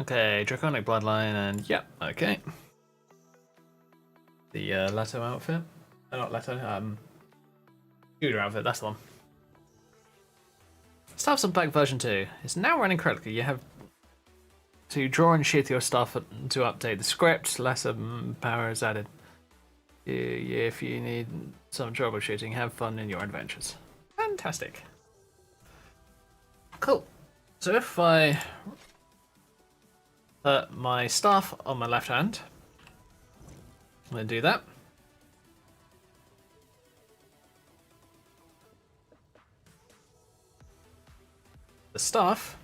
Okay, Draconic Bloodline, and yep, okay. The Leto outfit. Not Leto, Scooter outfit, that's the one. Staffs on Black version 2. It's now running correctly. You have to draw and sheath your stuff to update the script. Lesser power is added. If you need some troubleshooting, have fun in your adventures. Fantastic. Cool. So if I put my staff on my left hand, I'm going to do that. The staff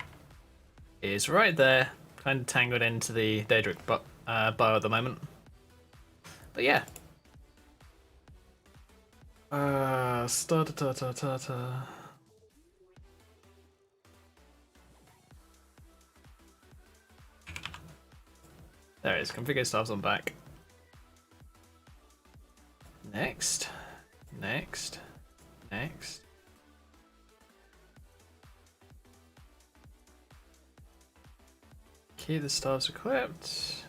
is right there, kind of tangled into the Daedric bow at the moment. But yeah. There it is. Configure staffs on back. Next. Next. Next. Keep the staffs equipped.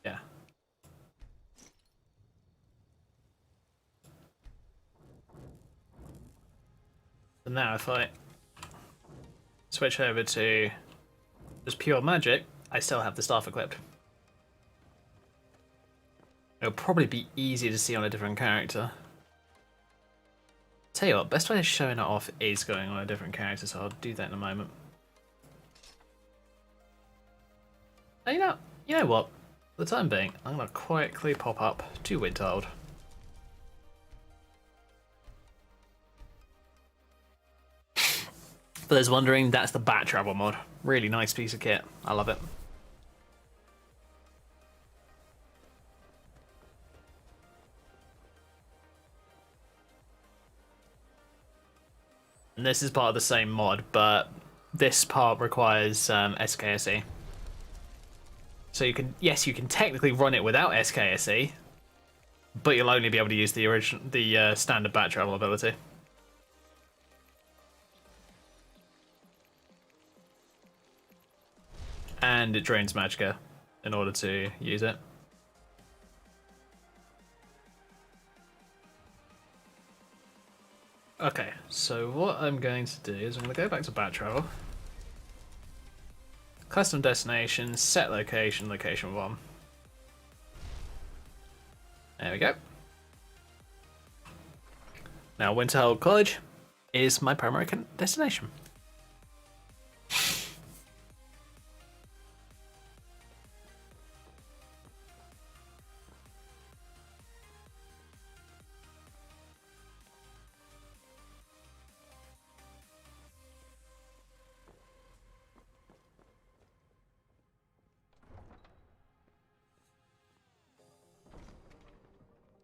Yeah. So now if I switch over to just pure magic, I still have the staff equipped. It'll probably be easier to see on a different character. Tell you what, best way of showing it off is going on a different character, so I'll do that in a moment. And you know what? For the time being, I'm gonna quickly pop up to Windchild. For those wondering, that's the Bat Travel mod. Really nice piece of kit. I love it. And this is part of the same mod, but this part requires SKSE. So you can, yes, you can technically run it without SKSE, but you'll only be able to use the standard Bat Travel ability. And it drains Magicka in order to use it. Okay, so what I'm going to do is I'm going to go back to Bat Travel. Custom destination, set location, location 1. There we go. Now Winterhold College is my primary destination.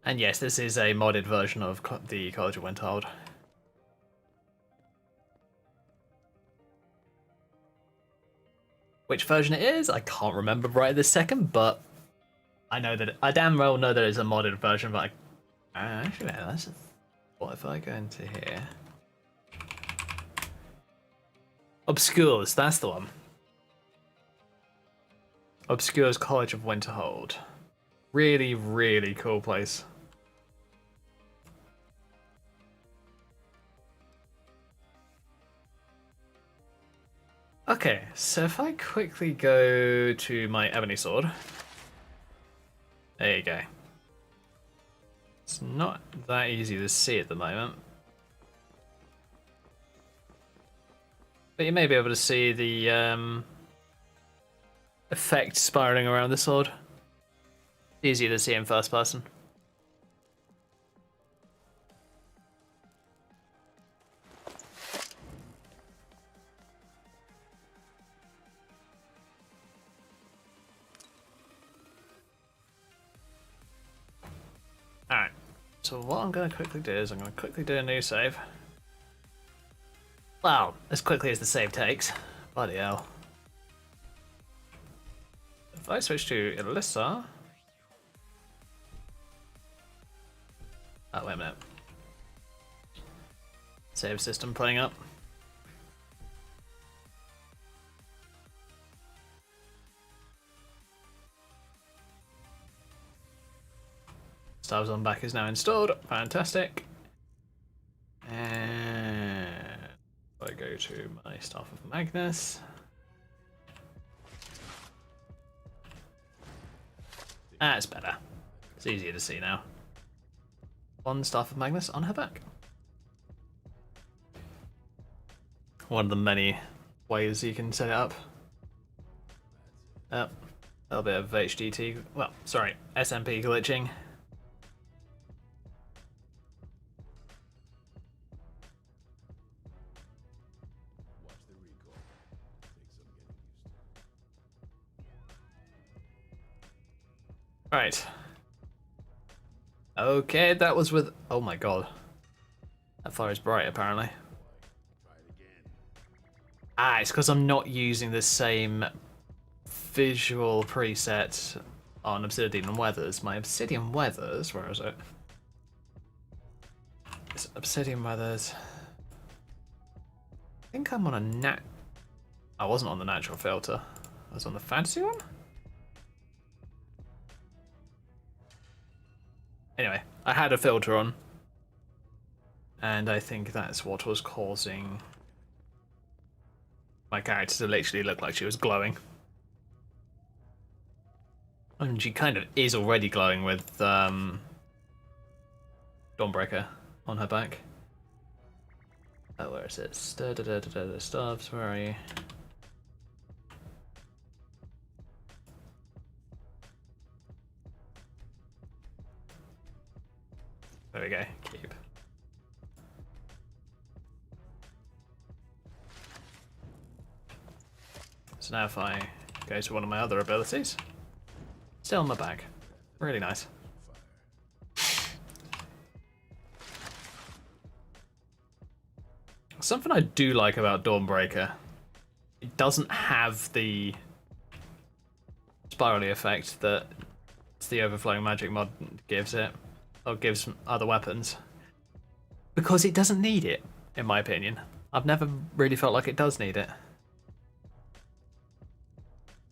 And yes, this is a modded version of the College of Winterhold. Which version it is, I can't remember right this second, but I know that I damn well know that it's a modded version. But actually, that's what if I go into here? Obscures, that's the one. Obscures College of Winterhold. Really, really cool place. Okay, so if I quickly go to my ebony sword. There you go. It's not that easy to see at the moment. But you may be able to see the effect spiraling around the sword. Easier to see in first person. Alright, so what I'm going to quickly do is I'm going to quickly do a new save. Wow, as quickly as the save takes. Bloody hell. If I switch to Alyssa... Oh, wait a minute. Save system playing up. Stars on back is now installed. Fantastic. And I go to my Staff of Magnus. That's better. It's easier to see now. One Staff of Magnus on her back. One of the many ways you can set it up. Yep. A little bit of HDT, well, sorry, SMP glitching. Right. Okay, that was with... Oh my god. That fire is bright, apparently. Ah, it's because I'm not using the same visual preset on Obsidian Weathers. My Obsidian Weathers... Where is it? It's Obsidian Weathers... I think I'm on a nat... I wasn't on the natural filter. I was on the fantasy one? Anyway, I had a filter on, and I think that's what was causing my character to literally look like she was glowing. And she kind of is already glowing with Dawnbreaker on her back. Oh, where is it? Staffs, where are you? There we go, keep. So now if I go to one of my other abilities, still in my bag. Really nice. Something I do like about Dawnbreaker, it doesn't have the spirally effect that the Overflowing Magic mod gives it. Or gives other weapons, because it doesn't need it, in my opinion. I've never really felt like it does need it.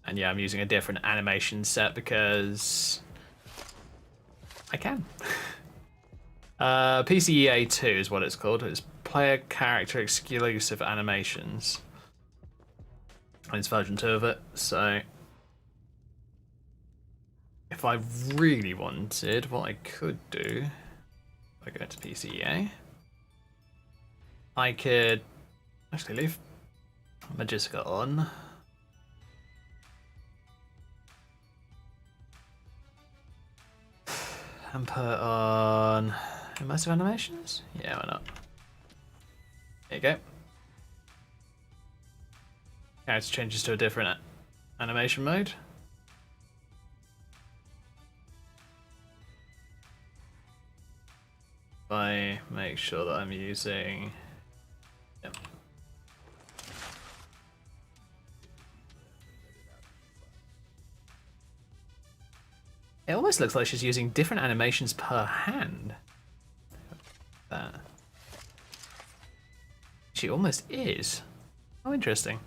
And yeah, I'm using a different animation set because I can. PCEA 2 is what it's called. It's player character exclusive animations. And it's version 2 of it, so if I really wanted, what I could do, if I go to PCEA, I could actually leave Magiska on. And put on immersive animations? Yeah, why not? There you go. Character changes to a different animation mode. I make sure that I'm using... Yep. It almost looks like she's using different animations per hand. That. She almost is. Oh, interesting.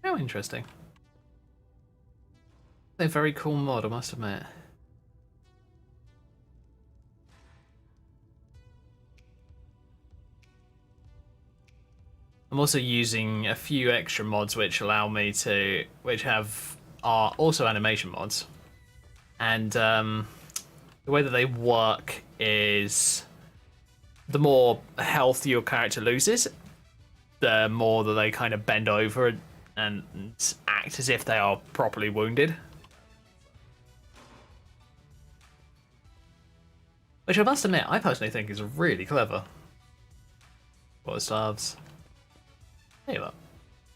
How interesting. A very cool mod, I must admit. I'm also using a few extra mods which allow me to, which are also animation mods, and the way that they work is the more health your character loses, the more that they kind of bend over and act as if they are properly wounded. Which I must admit, I personally think is really clever. What starves? Tell you what,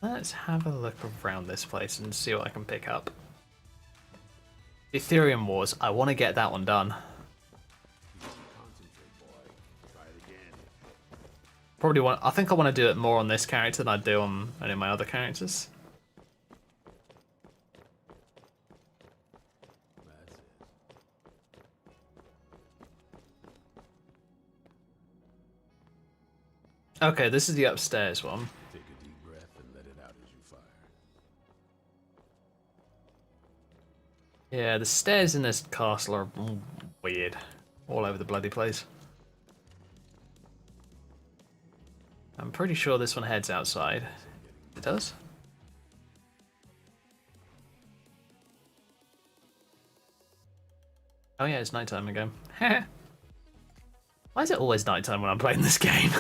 let's have a look around this place and see what I can pick up. Ethereum Wars, I want to get that one done. Probably want. I think I want to do it more on this character than I do on any of my other characters. Okay, this is the upstairs one. Take a deep breath and let it out as you fire. Yeah, the stairs in this castle are weird. All over the bloody place. I'm pretty sure this one heads outside. It does? Oh yeah, it's nighttime again. Why is it always nighttime when I'm playing this game?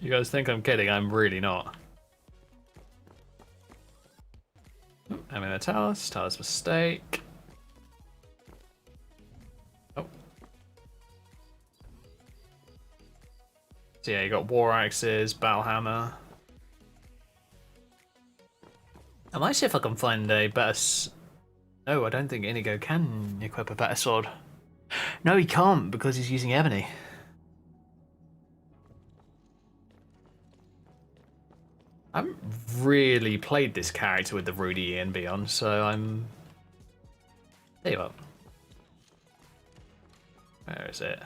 You guys think I'm kidding? I'm really not. I'm in a Talus. Talus mistake. Oh. So yeah, you got war axes, battle hammer. I might see if I can find a better. No, I don't think Inigo can equip a better sword. No, he can't because he's using ebony. I haven't really played this character with the Rudy and beyond, so I'm. Tell you what. Where is it?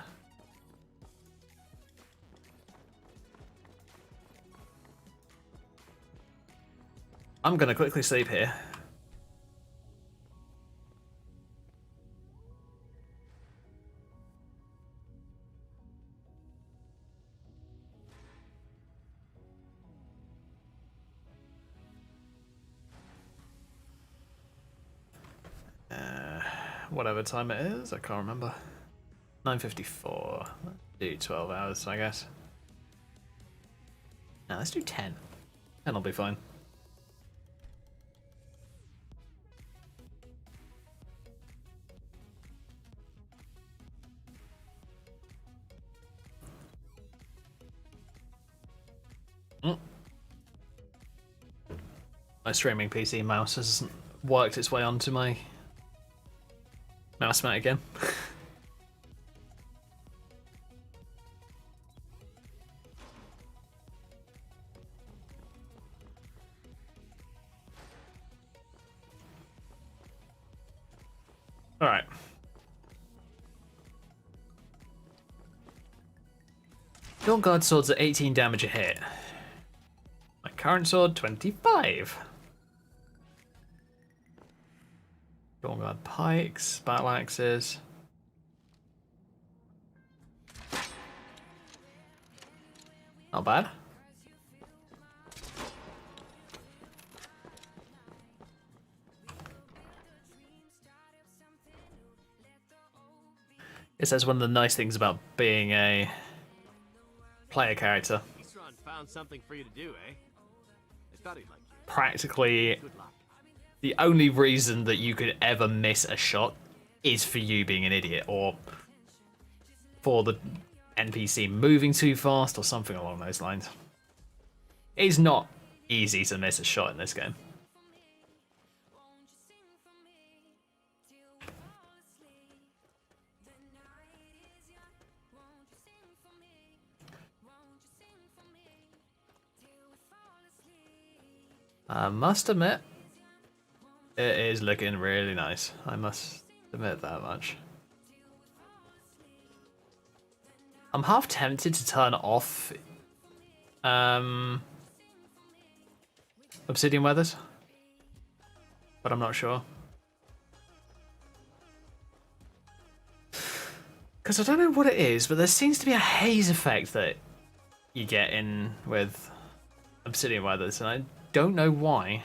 I'm gonna quickly sleep here. Whatever time it is, I can't remember. 9:54. Let's do 12 hours, I guess. No, let's do 10. 10 will be fine. My streaming PC mouse has worked its way onto my mouse mat again. All right. Your guard swords are 18 damage a hit. My current sword, 25. Dawn Guard pikes, battle axes. Not bad. Guess that's one of the nice things about being a player character. Isran found something for you to do, eh? I thought he'd like you. Practically Good luck. the only reason that you could ever miss a shot is for you being an idiot, or for the NPC moving too fast or something along those lines. It's not easy to miss a shot in this game. I must admit, it is looking really nice. I must admit that much. I'm half tempted to turn off Obsidian Weathers, but I'm not sure. Because I don't know what it is, but there seems to be a haze effect that you get in with Obsidian Weathers, and I don't know why.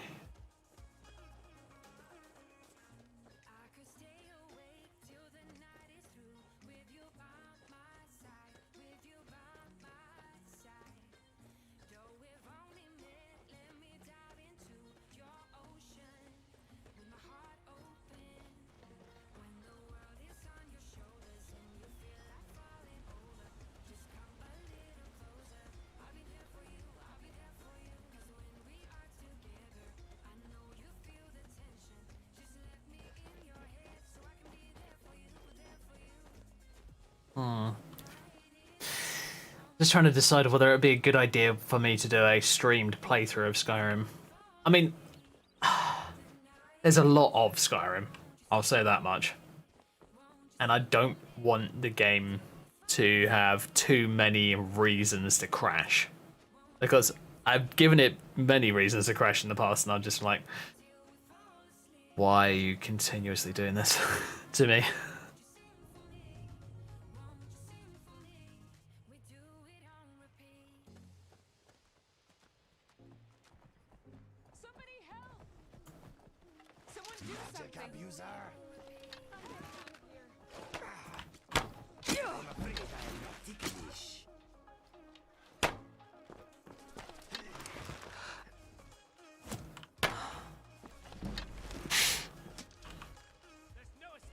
Just trying to decide whether it would be a good idea for me to do a streamed playthrough of Skyrim. I mean, there's a lot of Skyrim, I'll say that much. And I don't want the game to have too many reasons to crash. Because I've given it many reasons to crash in the past, and I'm just like, why are you continuously doing this to me? Somebody help! Someone do something!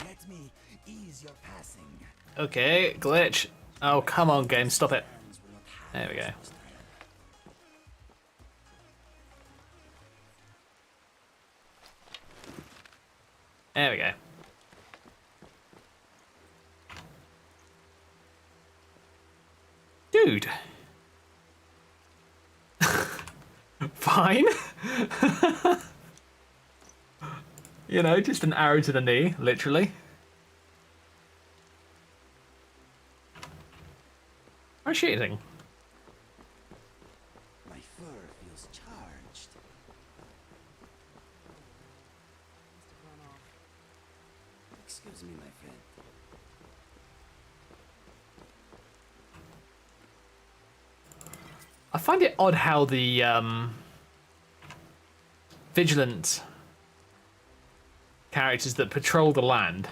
Let me ease your passing. Okay, glitch. Oh, come on, game, stop it. There we go. There we go. Dude. Fine. You know, just an arrow to the knee, literally. I'm shooting. My fur feels charged. Excuse me, my friend. I find it odd how the vigilant characters that patrol the land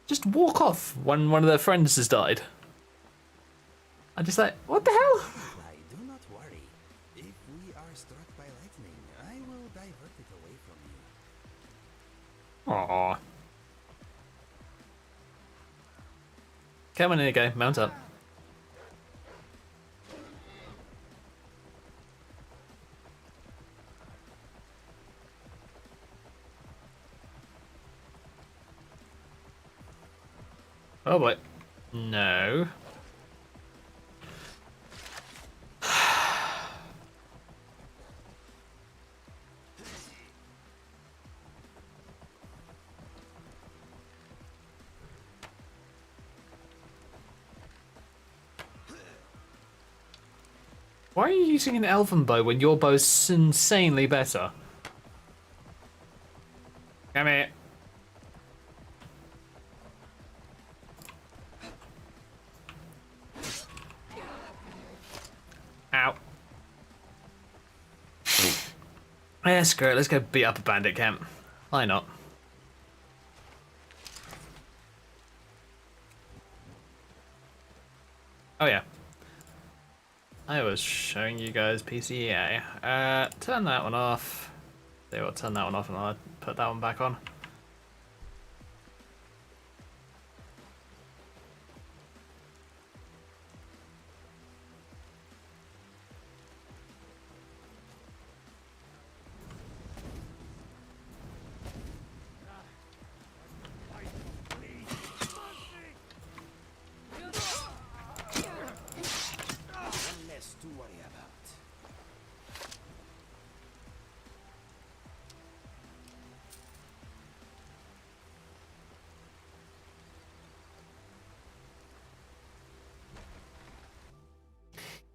just walk off when one of their friends has died. I'm just like, what the hell? Do not worry. If we are struck by lightning, I will divert it away from you. Aww. Come on, here you go. Mount up. Oh boy. No. Why are you using an elven bow when your bow's insanely better? Come here. Ow. Yeah, screw it. Let's go beat up a bandit camp. Why not? Oh yeah. I was showing you guys PCEA. Turn that one off. They will turn that one off and I'll put that one back on.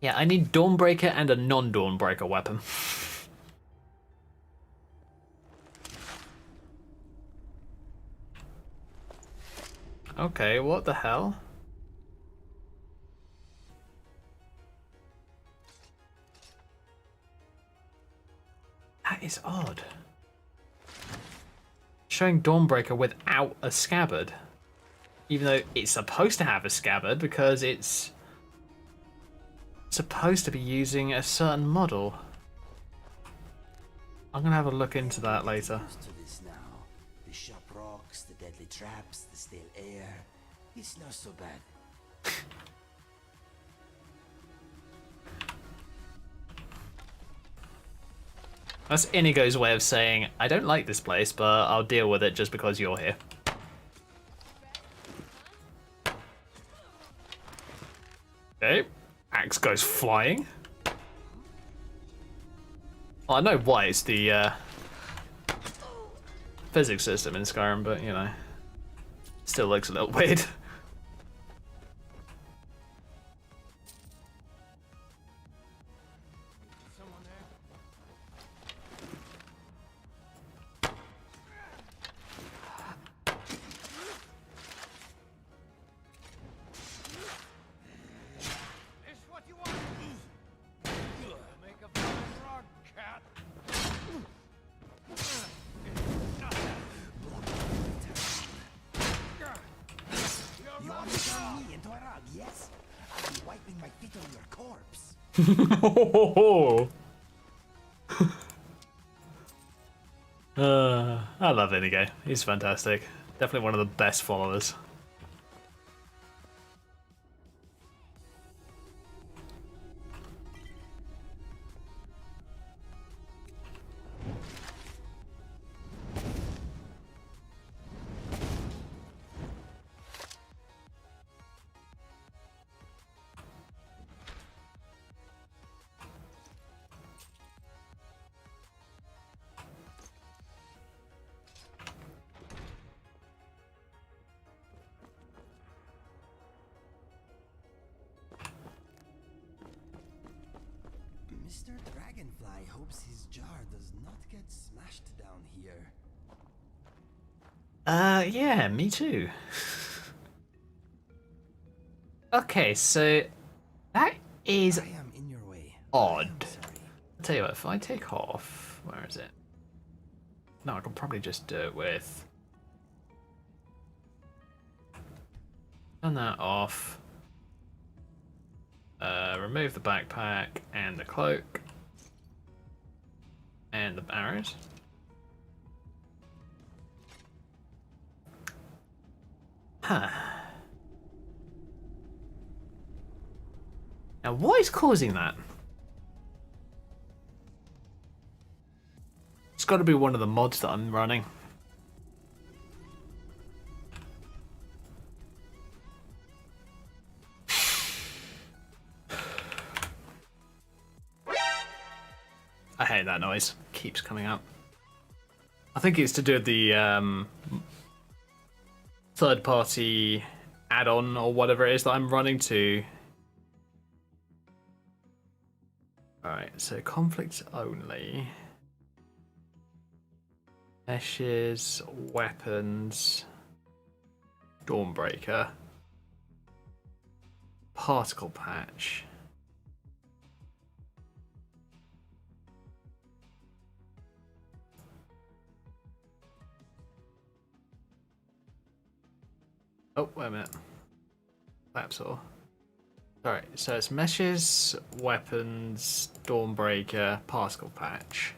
Yeah, I need Dawnbreaker and a non-Dawnbreaker weapon. Okay, what the hell? That is odd. Showing Dawnbreaker without a scabbard. Even though it's supposed to have a scabbard because it's supposed to be using a certain model. I'm gonna have a look into that later. Used to this now. The sharp rocks, the deadly traps, the stale air. It's not so bad. That's Inigo's way of saying, I don't like this place, but I'll deal with it just because you're here. Okay, axe goes flying. Well, I know why it's the physics system in Skyrim, but you know, still looks a little weird. You want to turn me into a rug, yes? I'll be wiping my feet on your corpse. I love Inigo. He's fantastic. Definitely one of the best followers. Mr. Dragonfly hopes his jar does not get smashed down here. Yeah, me too. Okay, so that is I am in your way. odd. I'm sorry. I'll tell you what, if I take off, where is it? No, I can probably just do it with. Turn that off. Remove the backpack and the cloak. And the arrows. Huh. Now, what is causing that? It's got to be one of the mods that I'm running. I hate that noise. Keeps coming up. I think it's to do with the third-party add-on or whatever it is that I'm running to. Alright, so conflicts only. Meshes, weapons, Dawnbreaker, particle patch. Oh, wait a minute. That's all. Alright, so it's meshes, weapons, Dawnbreaker, particle patch.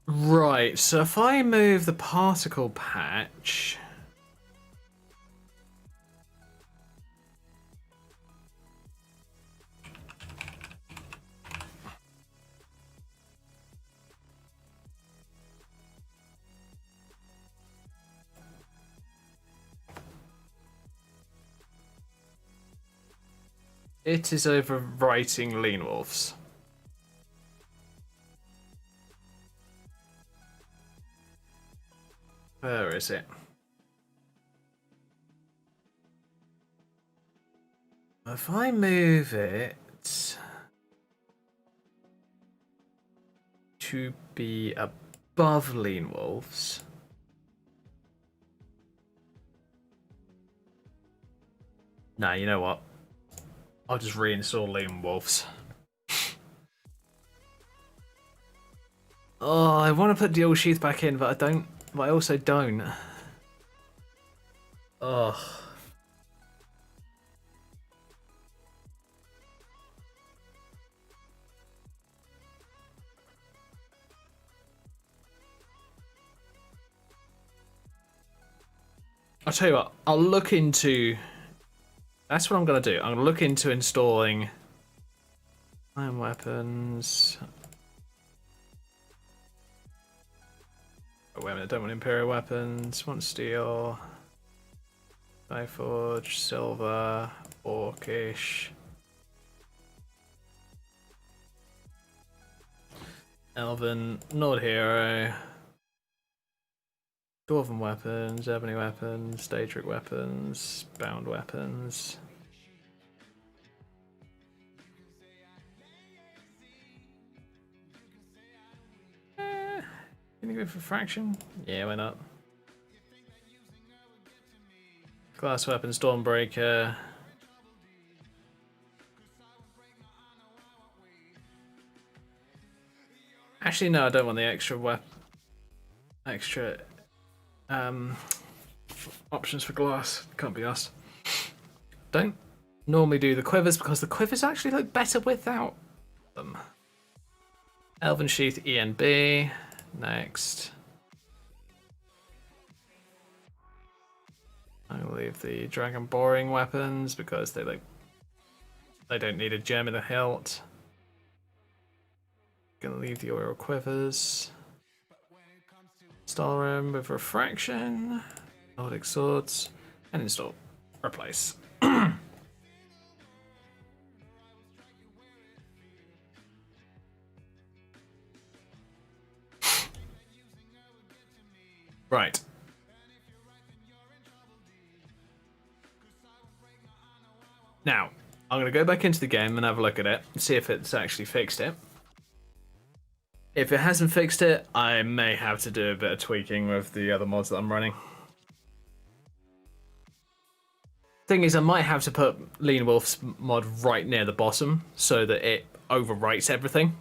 Right, so if I move the particle patch. It is overwriting Lean Wolves. Where is it? If I move it to be above Lean Wolves. Nah, you know what? I'll just reinstall Lean Wolves. Oh, I want to put Dual Sheath back in, but I don't. But I also don't. Ugh. I'll tell you what, I'll look into... That's what I'm going to do. I'm going to look into installing iron weapons. Oh, wait a minute, I don't want Imperial weapons. Want steel. Skyforge, silver, orcish. Elven, Nord Hero. Dwarven weapons, ebony weapons, Daedric weapons, bound weapons. Can you go for fraction? Yeah, why not? Glass weapon, Stormbreaker. Actually, no, I don't want the extra options for glass. Can't be asked. Don't normally do the quivers because the quivers actually look better without them. Elven Sheath ENB. Next. I'll leave the dragon boring weapons because they don't need a gem in the hilt. Gonna leave the oil quivers. Install room with refraction. Nordic swords. And install. Replace. Right. Now, I'm going to go back into the game and have a look at it and see if it's actually fixed it. If it hasn't fixed it, I may have to do a bit of tweaking with the other mods that I'm running. Thing is, I might have to put Lean Wolf's mod right near the bottom so that it overwrites everything.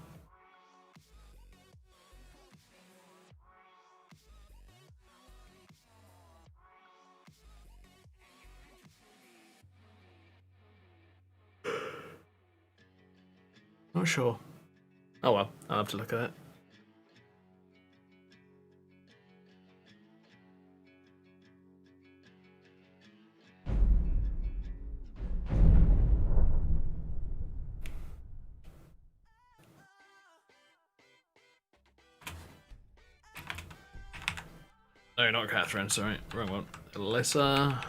Not sure. Oh well, I'll have to look at it. No, not Catherine, sorry. Wrong one. Alyssa.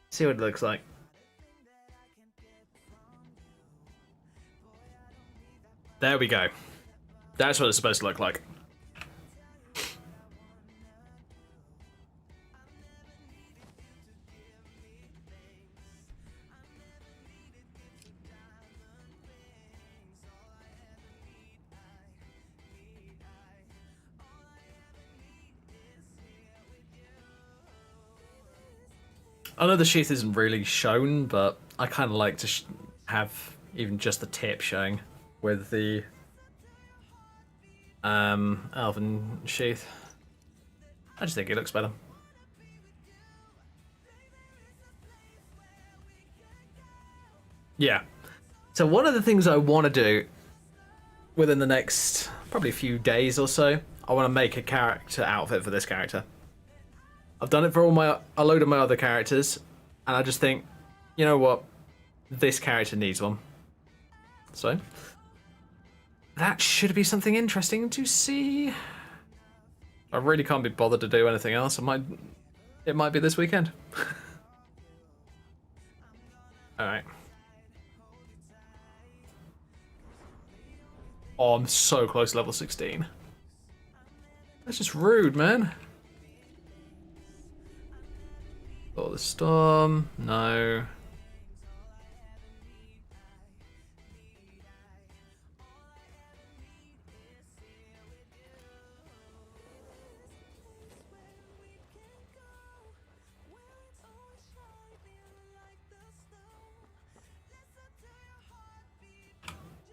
See what it looks like. There we go. That's what it's supposed to look like. I know the sheath isn't really shown, but I kind of like to have even just the tip showing with the elven sheath. I just think it looks better. Yeah. So one of the things I want to do within the next probably few days or so, I want to make a character outfit for this character. I've done it for a load of my other characters, and I just think, you know what, this character needs one. So that should be something interesting to see. I really can't be bothered to do anything else. It might be this weekend. Alright. Oh, I'm so close to level 16. That's just rude, man. Oh, the storm. No.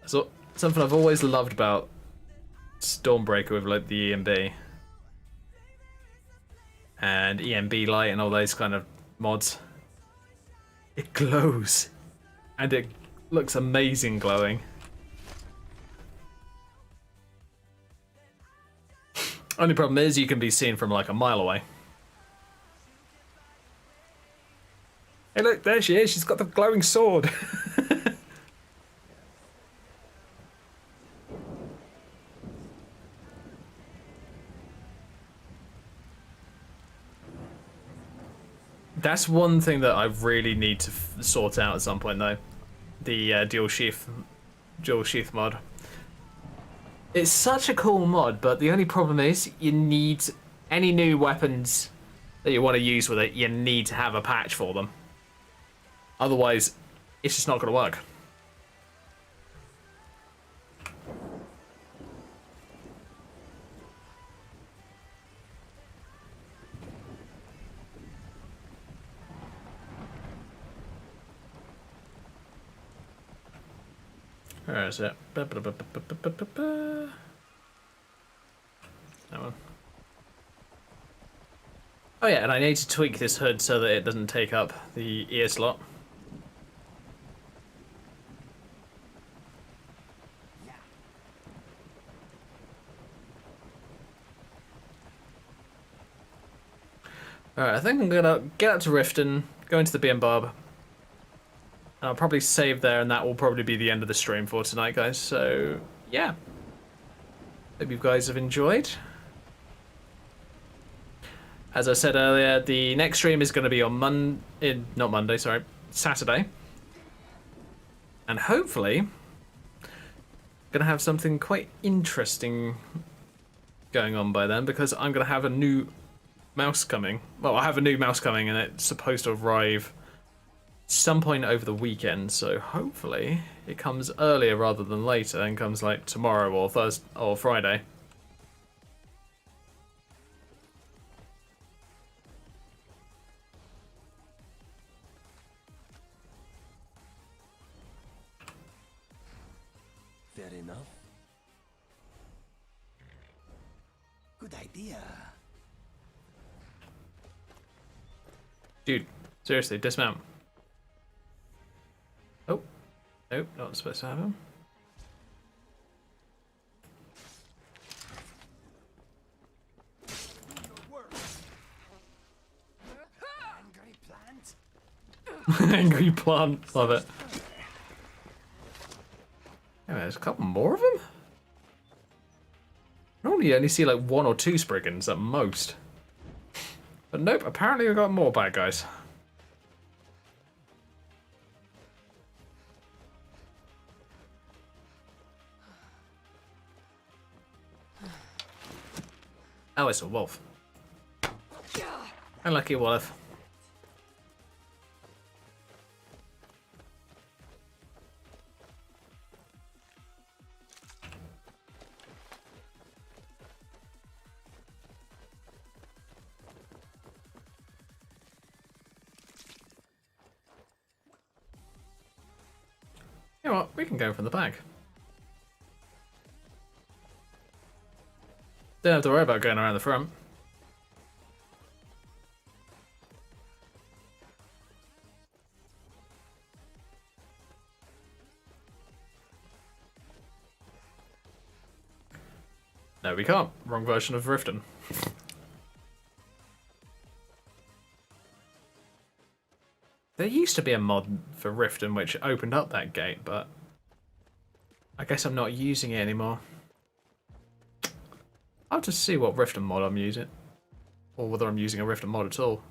So something I've always loved about Stormbreaker with like the EMB and EMB light and all those kind of mods. It glows and it looks amazing glowing. Only problem is you can be seen from like a mile away. Hey look, there she is, she's got the glowing sword. That's one thing that I really need to sort out at some point, though. The dual sheath mod. It's such a cool mod, but the only problem is you need any new weapons that you want to use with it. You need to have a patch for them. Otherwise, it's just not going to work. Where is it? That one. Oh yeah, and I need to tweak this hood so that it doesn't take up the ear slot. Alright, I think I'm gonna get up to Riften, go into the B&Bob. I'll probably save there, and that will probably be the end of the stream for tonight, guys. So, yeah. Hope you guys have enjoyed. As I said earlier, the next stream is going to be on not Monday, sorry, Saturday. And hopefully, going to have something quite interesting going on by then, because I'm going to have a new mouse coming. Well, I have a new mouse coming, and it's supposed to arrive some point over the weekend, so hopefully it comes earlier rather than later and comes like tomorrow or Thursday or Friday. Fair enough. Good idea. Dude, seriously, dismount. Oh, nope, not supposed to have him. Angry plant. Angry plant, love it. Yeah, there's a couple more of them? Normally you only see like 1 or 2 Spriggans at most. But nope, apparently we've got more bad guys. Oh, it's a wolf. Unlucky wolf. You know what? We can go from the back. Don't have to worry about going around the front. No, we can't. Wrong version of Riften. There used to be a mod for Riften which opened up that gate, but I guess I'm not using it anymore. I'll just see what Riften mod I'm using. Or whether I'm using a Riften mod at all.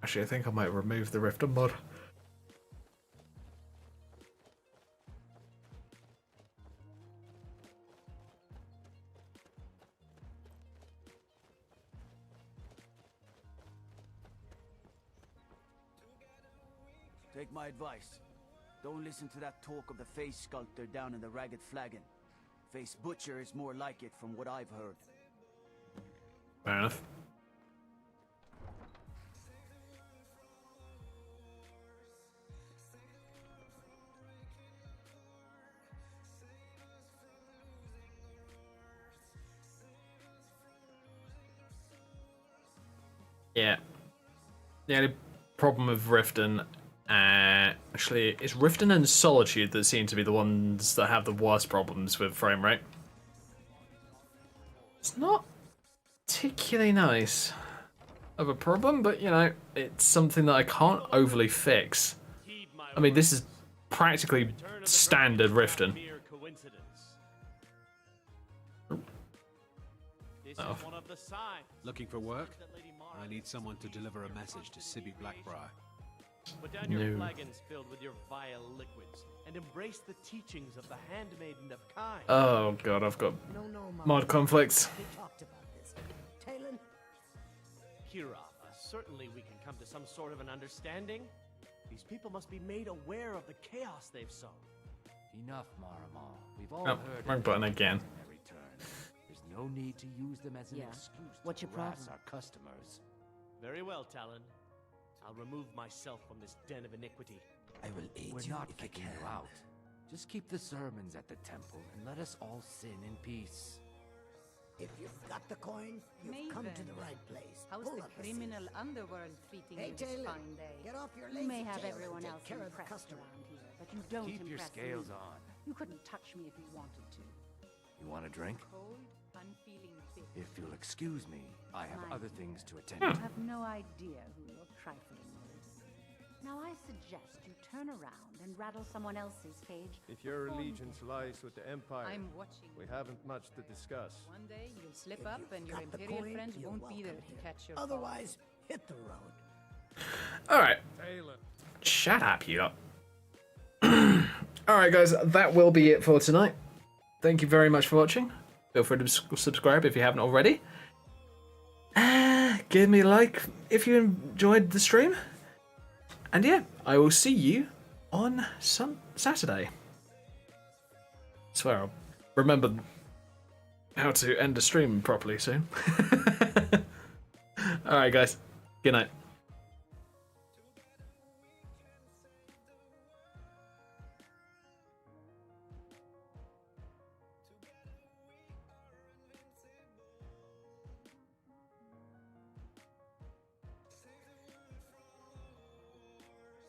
Actually, I think I might remove the Riften mod. Take my advice. Don't listen to that talk of the face sculptor down in the Ragged Flagon. Face Butcher is more like it from what I've heard. Fair enough. Yeah. The only problem with Riften, actually, it's Riften and Solitude that seem to be the ones that have the worst problems with frame rate. It's not particularly nice of a problem, but you know, it's something that I can't overly fix. I mean, this is practically standard Riften. Oh. Looking for work? I need someone to deliver a message to Sibby Blackbriar. Put down your flagons filled with your vile liquids and embrace the teachings of the handmaiden of Kai. Oh god, I've got mod conflicts. We talked about this. Talon? Kira, certainly we can come to some sort of an understanding. These people must be made aware of the chaos they've sown. Enough, Marimal. We've all Oh, heard wrong button again. every turn. There's no need to use them as an excuse What's to your harass problem? our customers. Very well, Talon. I'll remove myself from this den of iniquity. I will aid We're you not if I kicking can. you out. Just keep the sermons at the temple and let us all sin in peace. If you've got the coin, you've come to the right place. How's Pull the up a criminal seat. underworld treating Hey, you this Taylor, fine day? get off your You lazy may have tail and everyone take else care of the impressed customer. around here, but you don't Keep your impress scales me. on. You couldn't touch me if you wanted to. You want a drink? Cold, unfeeling bitch. If you'll excuse me, I have My other things to attend You to. have no idea who you're trifling with. Now I suggest you turn around and rattle someone else's cage. If your before me. allegiance lies with the Empire, I'm watching. we haven't much to discuss. One day you'll slip If up you've and your got the Imperial coin, friends you're won't be there welcome to here. catch your fall. Otherwise, hit the road. Alright, Talon. shut up, you lot. Alright, guys, that will be it for tonight. Thank you very much for watching. Feel free to subscribe if you haven't already. Give me a like if you enjoyed the stream. And yeah, I will see you on Saturday. Swear I'll remember how to end a stream properly soon. Alright guys, good night.